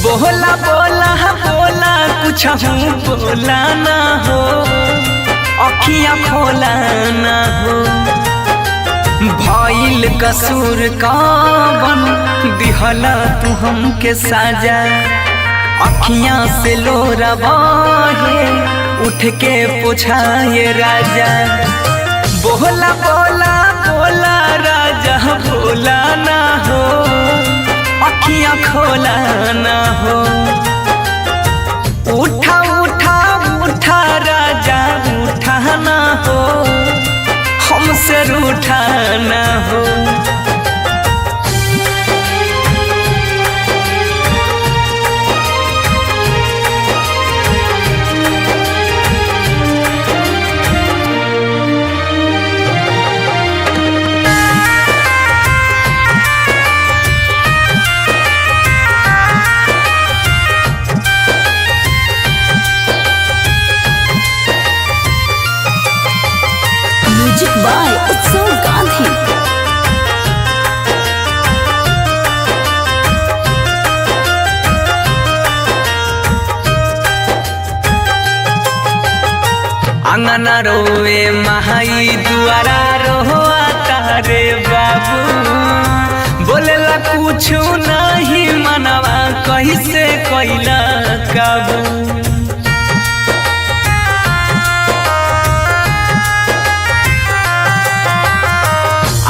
Speaker 1: बोला बोला बोला कुछ हूँ बोला ना हो अखियाँ खोला ना हो भइल कसूर कवन दिहला तू हमके साजा अखियाँ से लोरा बहे उठ के पूछाए राजा बोला बोला बोला राजा बोला ना हो अखियाँ खोला ना हो उठा उठा उठा राजा उठा ना हो हमसे रूठा ना हो।
Speaker 3: म्यूजिक बाय उत्सव गांधी।
Speaker 1: अंगना रोए महाई दुआरा रोआ तारे बाबू बोलेला कुछ नहीं मनवा कैसे कैला काबू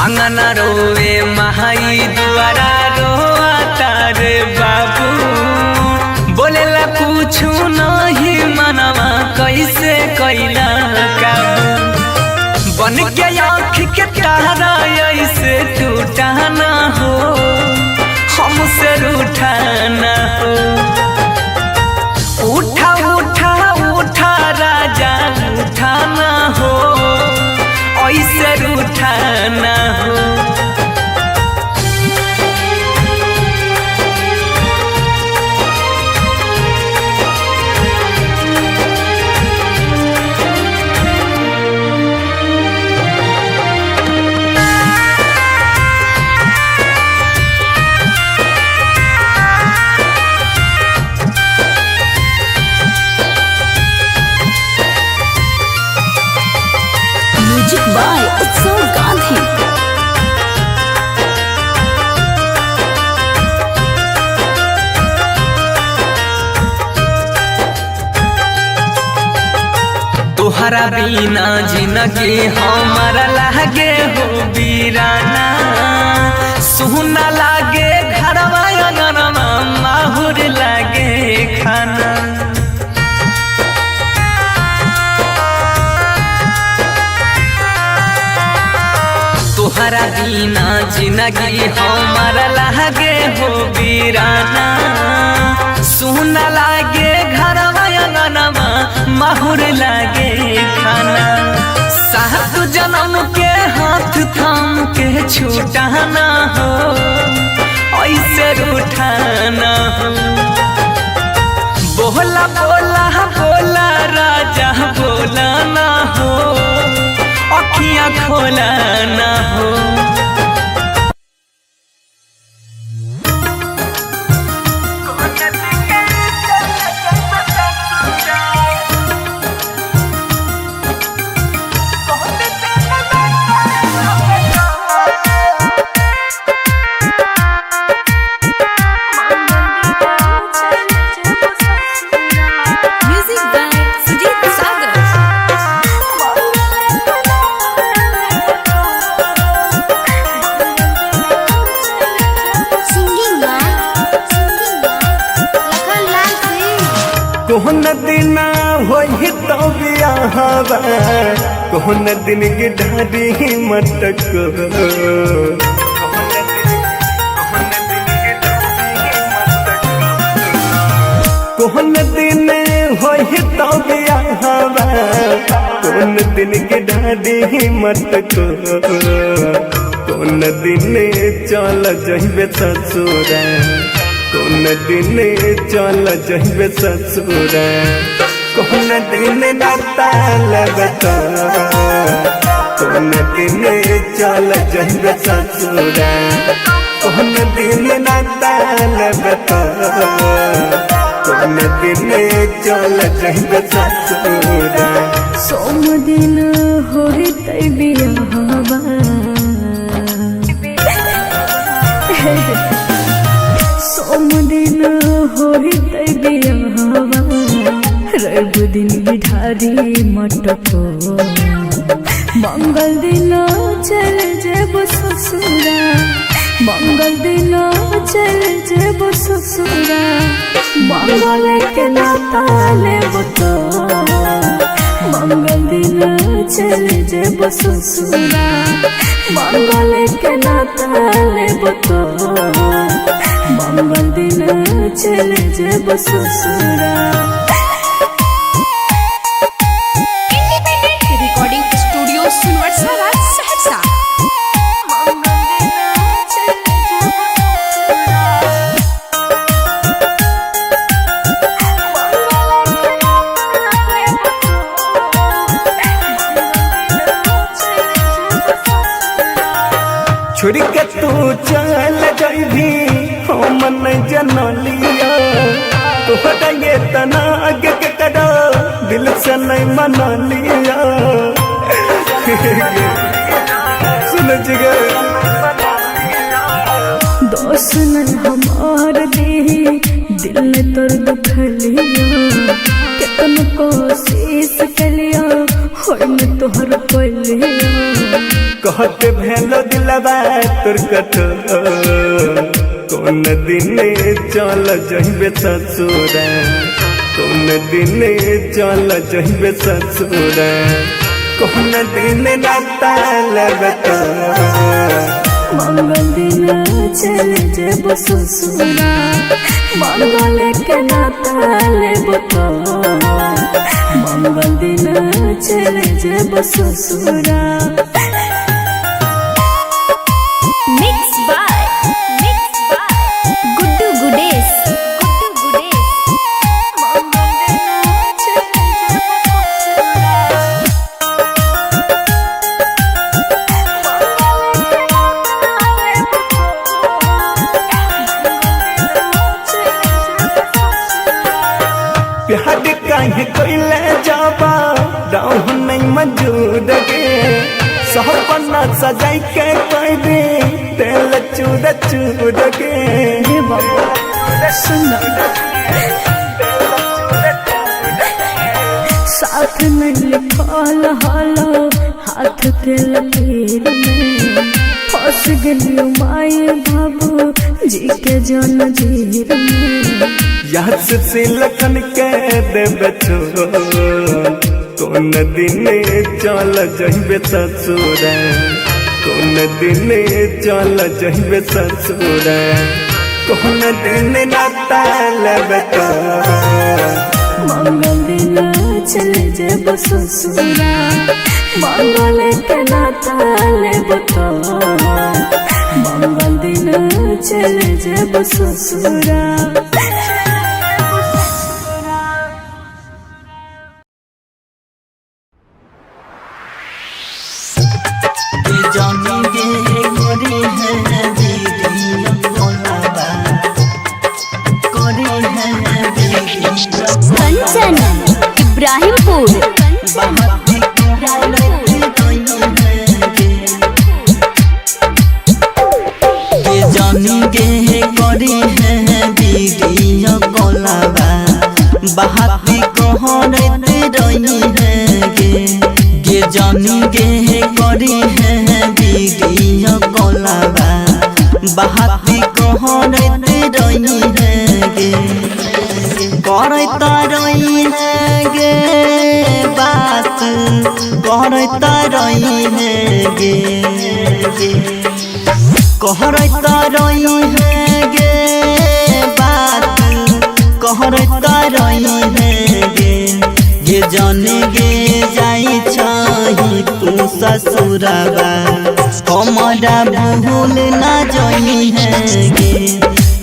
Speaker 1: अंगना रोए महाई दुआरा रोआ तारे बाबू बोलेला कुछ नहीं मनवा कैसे कैला काबू बन के आँख के तारा ऐसे टूटा ना हो हमसे रूठा ना हो उठा उठा उठा राजा उठा ना हो ऐसे रूठा ना हो।
Speaker 3: म्यूजिक बाय उत्सव गांधी।
Speaker 1: तोहरा बिना जिंदगी हमारा लागे हो बीराना सुना लागे घरवा अंगनवा माहुर लागे खाना तोहरा बिना जिंदगी हमारा लागे हो वीराना सुन लागे घरवा अंगनवा माहुर लागे खाना सात जन्म के हाथ थाम के छूटाना हो ऐसे रूठाना हो बोला बोला बोला राजा बोला ना हो अखियाँ खोला ना हो
Speaker 6: music by Sujeet Sagar.
Speaker 3: Singing Lakhan Lal Singh.
Speaker 5: कोहन दिन होई तो बियाहवा कोहन दिन की ढाडी मटक कोहन दिन होई तो बियाहवा कोहन दिन की ढाडी मटक कोन दिन चल जइबे ससुरा कोन दिन चल जइबे ससुरा कोन दिन नाता लगता कोन दिन चल जइबे ससुरा कोन दिन नाता लगता कोन दिन चल जइबे ससुरा
Speaker 2: सोम दिन होई तै बियाहवा सोम दिन होई तै बियाहवा रवि दिन बिठारी मटको मंगल दिन चल जेब ससुरा मंगल दिन चल जेब ससुरा मंगल के नाता लेब तो मंगल दिन चल जेब ससुरा मंगल के नाता लेब तो मंगल दिन चल जेब ससुरा।
Speaker 6: इंडिपेंडेंट रिकॉर्डिंग स्टूडियो सुनवर्सा सहरसा।
Speaker 5: छोड़ के तू चल जाइबी हम नहीं जनलिया तोहरा ये तना आगे के कड़ा दिल से नहीं मनलिया सुन जिगर
Speaker 2: दोस्त न हमार दे दिल ने तोर दुखलिया कितन कोशिश कलिया होय न तोहर कोलिया
Speaker 5: कहते भेलो दिलवा तोर कठोर कौन दिन चल जइबे ससुरा कौन दिन चल जइबे ससुरा कौन दिन नाता लगता
Speaker 2: मंगल दिन चल जेब ससुरा मंगल के नाता लेब तो मंगल दिन चल जेब ससुरा।
Speaker 3: Mix by Guddu Gudesh.
Speaker 5: प्यार काहे कोइले जाबा राह नहीं मौजूद गे सपना सजाई के कोई दे तेल चूर चूर गे
Speaker 2: हे बाबा सुन साथ में लिखल हालो हाथ के लकीर में फंस गलियो माए बाबू जी के जन जीर में
Speaker 5: याद से लखन के देबे कौन दिन चल जइबे ससुरा कौन दिन चल जइबे ससुर कौन दिन नाता लेबे
Speaker 2: मंगल दिन चले जब ससुरा मंगल के नाता लेब तो मंगल दिन चले जब ससुरा।
Speaker 3: कंचन इब्राहिमपुर
Speaker 4: जानी गे करी है वीडियो कॉलवा बहाती कहरत रही है गे जानी गे करी है वीडियो कॉलवा बहाती कहरत रही है गे करता रही है गे बात करता रही है गे कहरता रही है गे बात कहरता रही है गे जाने गे जाई छही तू ससुरबा हमारा भूल ना जाई है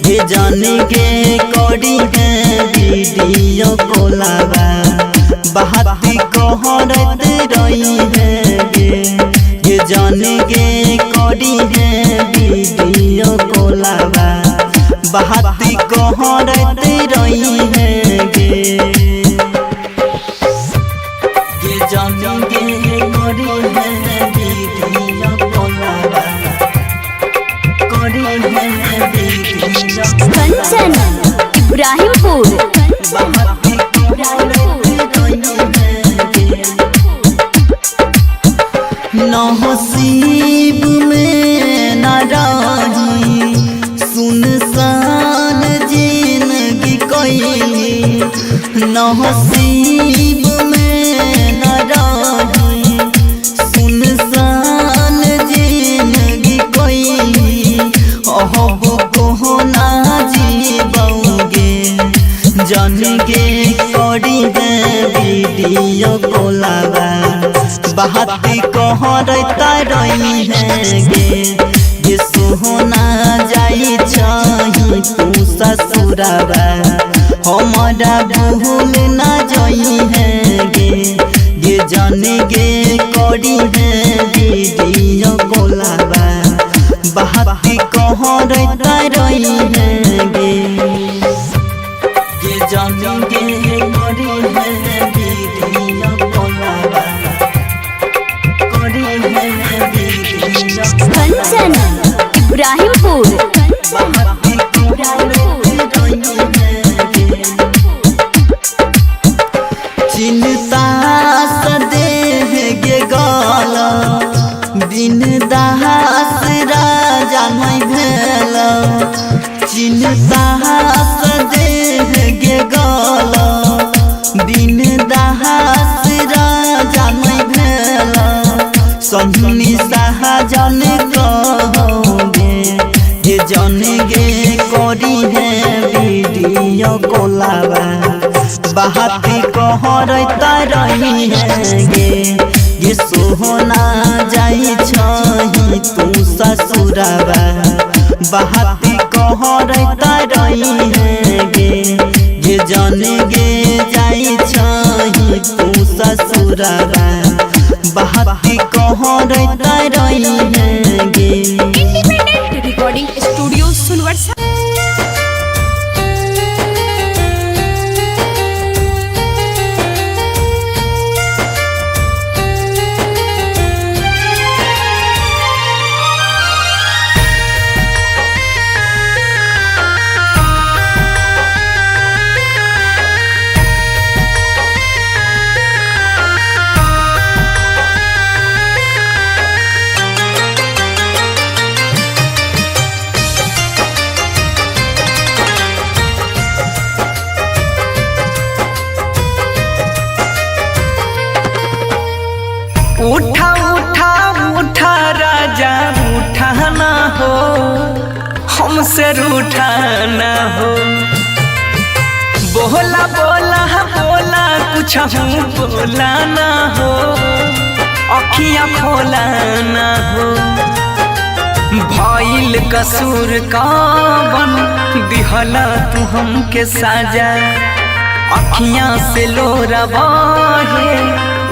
Speaker 4: गे जाने गे करी है वीडियो कॉलवा बहाती कहरत रही है गे जाने गे करी है वीडियो कॉलवा बहाती कहरत रही है गे जाने गे करी है वीडियो कॉलवा करी है वीडियो
Speaker 3: कंचन इब्राहिमपुर
Speaker 4: नसीब में न रही सुनसान जिंदगी कोई नसीब में न रही सुनसान जिंदगी कोई अहब को ना जीबोगे जान गे करी है वीडियो कॉलवा बहाती कहरता रही है गे सोहना जाई छही तू ससुरबा हमारा भूल ना जाई है गे जाने गे करी है वीडियो कॉलवा बहाती कहरता रही है गे जाने गे करी है वीडियो कॉलवा
Speaker 3: कंचन इब्राहिमपुर
Speaker 4: चिंता सदेह गे गाला दिन दास राजा नहीं भेल चिंता सदेह गे गाला दिन दास राजा नहीं भेल सन्नी सहजन कहोगे जन गे करी है वीडियो कॉलवा बहाती कहरता रही है गे सोहना जाई छही तू ससुरबा बहाती कहरता रही है गे जन गे जाई छही तू ससुरबा बहाती कहरता रही है गे।
Speaker 6: इंडिपेंडेंट रिकॉर्डिंग स्टूडियो सुनवर्षा।
Speaker 1: हमसे रूठा न हो। बोला बोला बोला कुछ बोला न हो, अखियाँ खोला न हो। भइल कसूर कवन दिहला तू हमके साजा, अखियाँ से लोरा बहे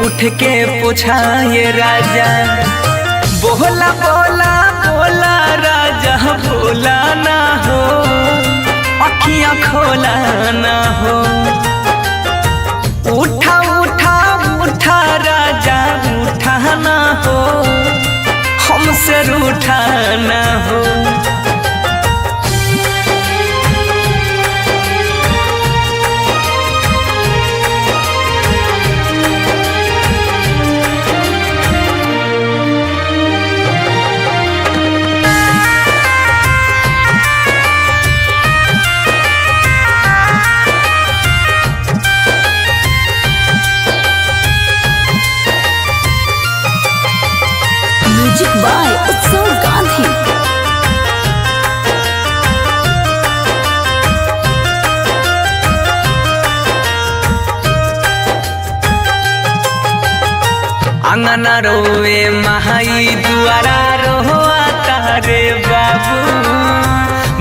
Speaker 1: उठ के पोछाए राजा। बोला बोला बोला राजा बोला ना हो, अखियाँ खोला ना हो। उठा उठा उठा राजा उठा ना हो, हमसे रूठा ना हो।
Speaker 3: म्यूजिक बाय उत्सव गांधी।
Speaker 1: अंगना रोवे महाई दुआरा रोआ तारे बाबू,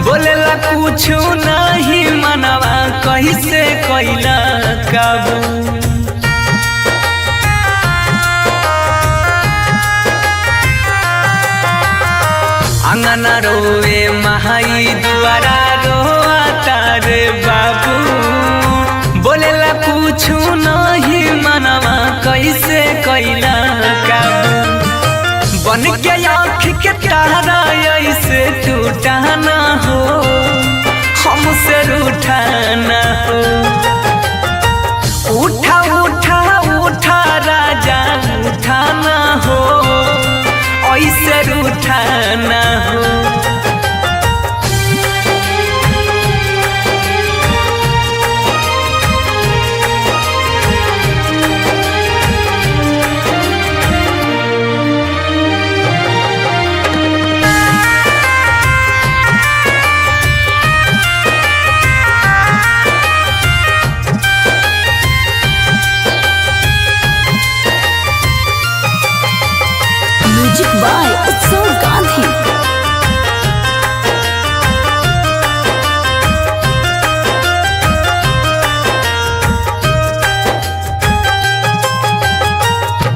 Speaker 1: बोलेला कुछ नहीं मनवा कैसे कैला काबू। अंगना रोवे महाई दुआरा रोआ तारे बाबू, बोलेला कुछ नहीं मनवा कैसे कैला काबू। बन के आँख के तारा ऐसे टूटा ना हो, हमसे रूठा ना हो। उठा उठा उठा राजा उठा ना हो, ऐसे रूठा ना हो।
Speaker 3: म्यूजिक बाय उत्सव गांधी।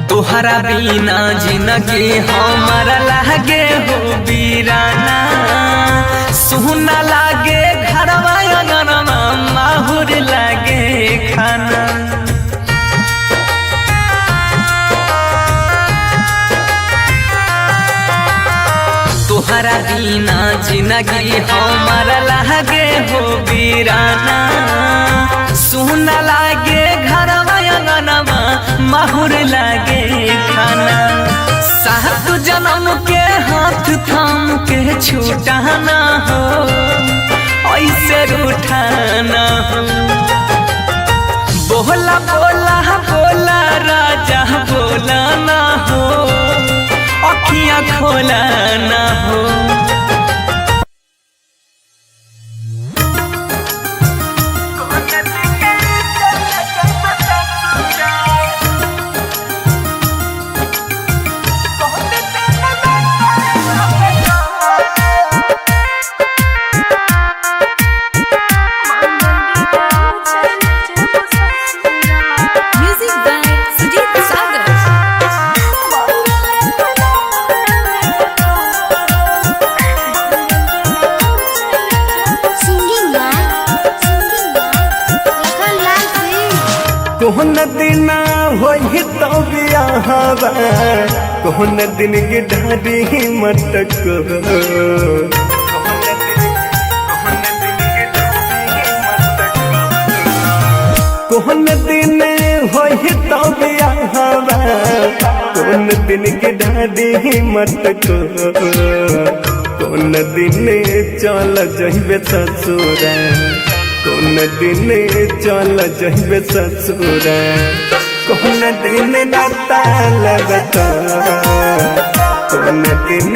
Speaker 1: तोहरा बिना जिंदगी हमारा लागे हो बीराना, सुना लागे घरवा अंगनवा माहुर लागे खाना। तोहरा बिना जिंदगी हमारा लागे हो बीराना, सुना लागे घरवा अंगनवा माहुर लागे खाना। सात जन्म के हाथ थाम के छूटा ना हो, ऐसे रूठा ना हो। बोला बोला बोला राजा बोला ना हो, अखियाँ खोला ना हो।
Speaker 6: Music by Sujeet Sagar.
Speaker 5: कोहन दिन होई तो बियाहवा, कोहन दिन के ढाडी मटक। कोहन दिन होई तो बियाहवा, कोहन दिन के ढाडी मटक। कोन दिन चल जइबे ससुरा, कोन दिन चल जइबे ससुरा। कोन दिन नाता लगता, कोन दिन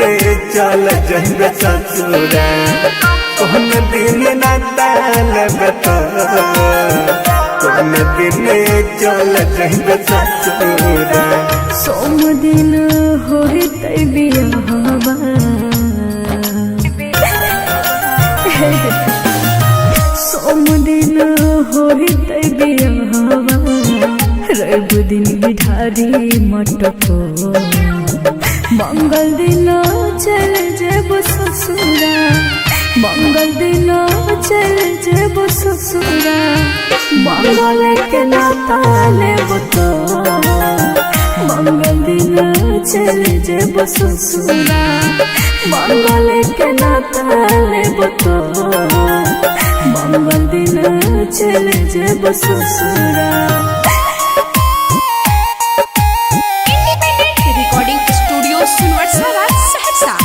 Speaker 5: चल जइबे ससुरा। कौन दिन ना ताल बता कौन दिन चल जइबे ससुरा
Speaker 2: सोम दिन होते बियाहवा सोम दिन होते बियाहवा रवि दिन बिठारी मटको मंगल दिन चल जेब ससुरा मंगल दिन चल जेब ससुरा मंगल के नाता लेब तो मंगल दिन चल जेब ससुरा मंगल के नाता लेब तो मंगल दिन चल जेब ससुरा
Speaker 6: रिकॉर्डिंग स्टूडियो सुनवरसाला सहरसा।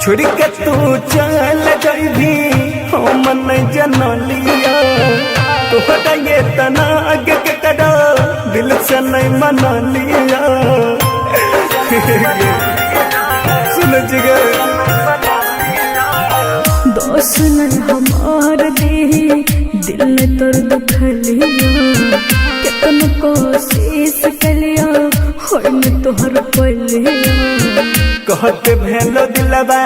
Speaker 5: छोड़ के तू चल जइभी हम नहीं जनलिया तोहरा ये तना आगे के कड़ा दिल से नहीं मनलिया सुन जिगर
Speaker 2: दोस्त नहीं हमार देही दिल में तोर दुखलिया कितन कोशिश कलिया होय में तोहर पलिया
Speaker 5: कहते भेलो दिलवा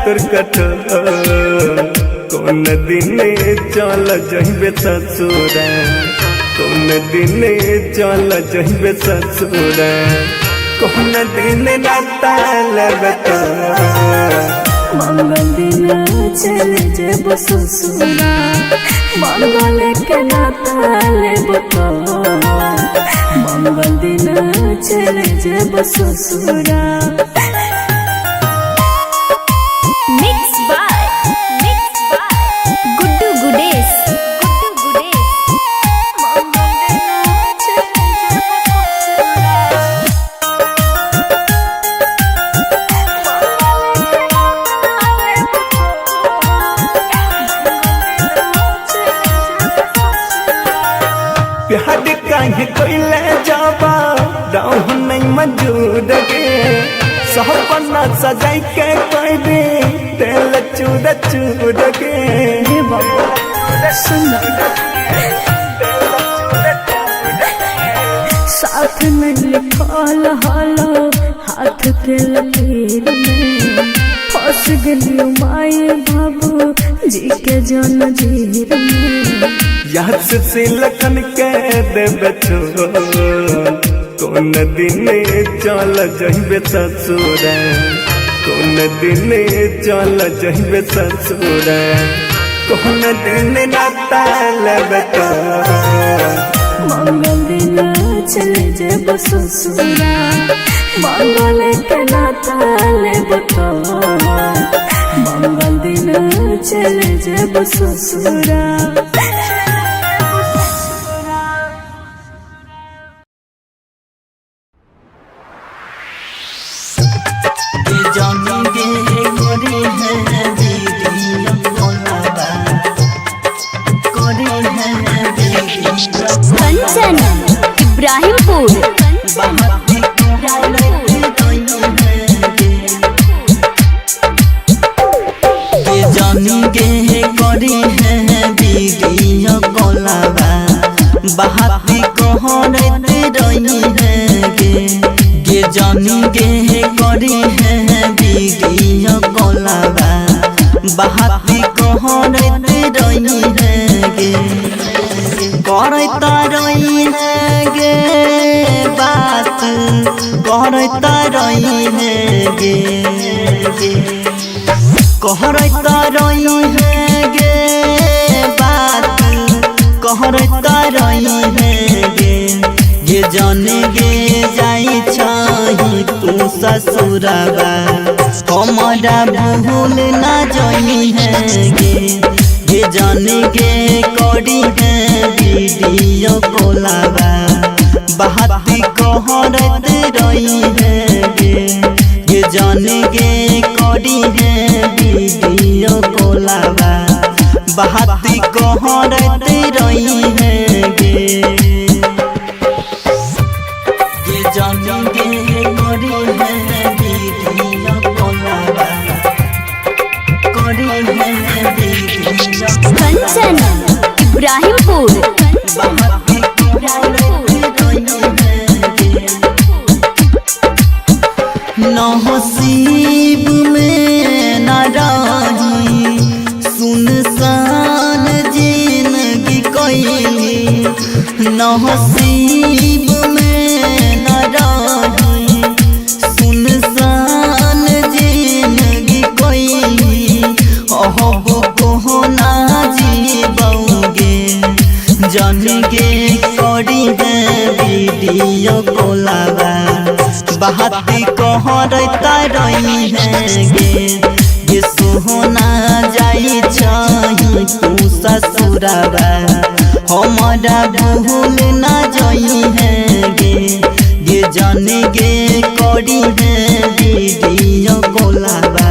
Speaker 5: तोर कटो कौन दिन चल जइबे ससुरा कौन दिन चल जइबे ससुरा कौन दिन ना ताल बता
Speaker 2: मंगल दिन चल जेब ससुरा मंगल के नाता लेब तो मंगल दिन चल जेब ससुरा
Speaker 3: मिक्स बाय गुड्डू गुडेश
Speaker 5: प्यार काहे कोइले जाबा दाऊ नहीं मौजूद गे सपना सजाई के कोई भी तेल चूड़ चूड़ के
Speaker 2: हे बाबा सुन साथ में लिखल हालो हाथ के लकीर में फंस गई माए बाबू जी के जन जीर में
Speaker 5: याद से लखन के देबे छो कौन दिन चल जइबे ससुरा कौन दिन चल जइबे ससुरा कौन दिन ना ताल बता
Speaker 2: मंगल दिन चल जेब ससुरा मंगल के नाता लेब तो मंगल दिन चल जेब ससुरा
Speaker 4: जानी गे करे है दीदी कोलाबा करे है दीदी
Speaker 3: कंचन इब्राहिमपुर
Speaker 4: जानी गे करे है दीदी कोलाबा बहाती कहरते रही है गे जानी गे करे है दीदी कोलाबा बहाती कहरते रही है गे करता रही है गे बात करता रही है गे कहरता रही है गे बात कहरता रही है गे जाने गे जाई छही तू ससुरबा हमारा भूल ना जाई है गे जाने गे करी है वीडियो कोलाबा बहाती कहरते रही है गे जाने गे करी है वीडियो कोलाबा कोलाबा बहाती कहरते रही है गे ये जानी गे करी है दीदिया कोलाबा करी है दीदिया
Speaker 3: कंचन इब्राहिमपुर
Speaker 4: बहाती कहरते रही है गे नसीब में न रही सुनसान जिंदगी कोई नसीब में न रही सुनसान जिंदगी कोई अब को ना जीबोगे जानेगे करी है वीडियो कोलाबा बहाती कहरता रही है गे ये सोहना जाई चाही तू ससुराबा हमारा भूल ना जाई है गे ये जाने गे करी है वीडियो कोलाबा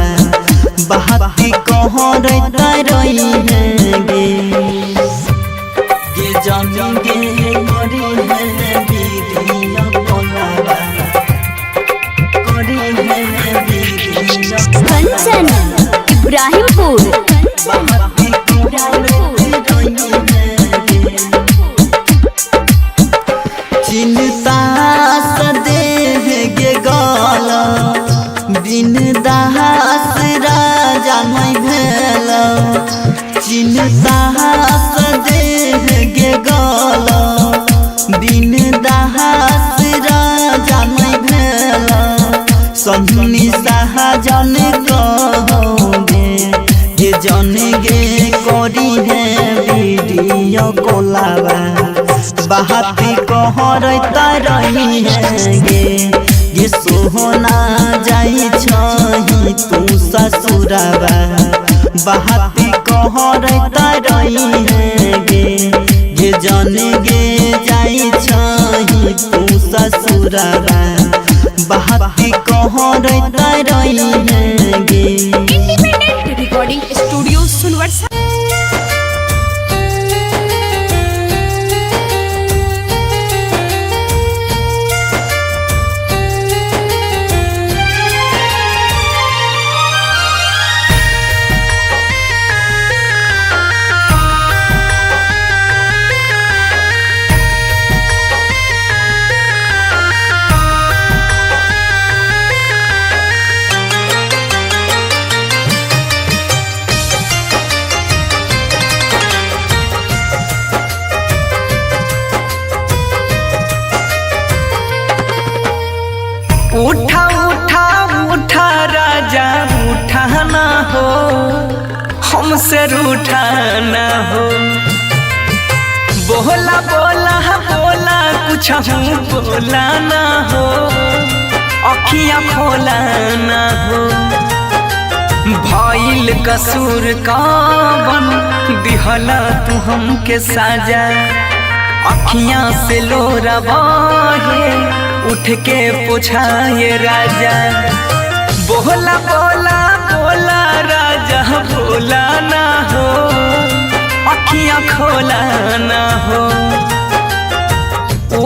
Speaker 4: बहाती कहरता रही है गे ये जाने गे करी है वीडियो कोलाबा
Speaker 3: कंचन इब्राहिमपुर
Speaker 4: चिंता सदेह गे गाला बिन दास राजा नहीं भेल चिंता सदेह गे गाला बिन दास राजा नहीं भेल सन्नी शाहजन कहोगे ये जानेगे करी है वीडियो कोलाबा बहाती कहरता रही है गे ये सोहना जाई छही तू ससुराबा बहाती कहरता रही है गे ये जानेगे जाई छही तू ससुराबा बहाती कहरता रही है गे
Speaker 6: इंडिपेंडेंट रिकॉर्डिंग स्टूडियो सुनवर्सा
Speaker 1: उठा उठा उठा राजा उठा ना हो हमसे रूठा ना हो बोला बोला बोला कुछ बोला ना हो अखियाँ खोला ना हो भइल कसूर कवन दिहला तू हमके साजा अखियाँ से लोरा बहे उठ के पूछाए राजा बोला बोला बोला राजा बोला ना हो अखियाँ खोला ना हो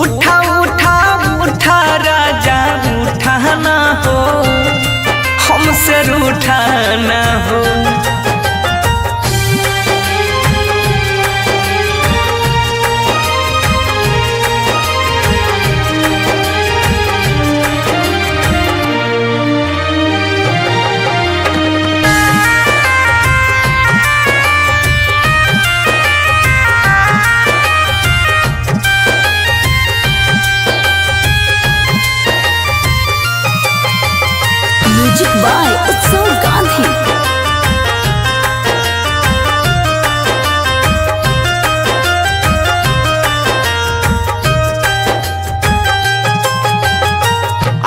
Speaker 1: उठा उठा उठा राजा उठा ना हो हमसे रूठा ना हो
Speaker 3: म्यूजिक बाय उत्सव गांधी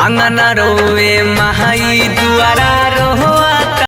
Speaker 1: अंगना रोवे महाई दुआरा रोवे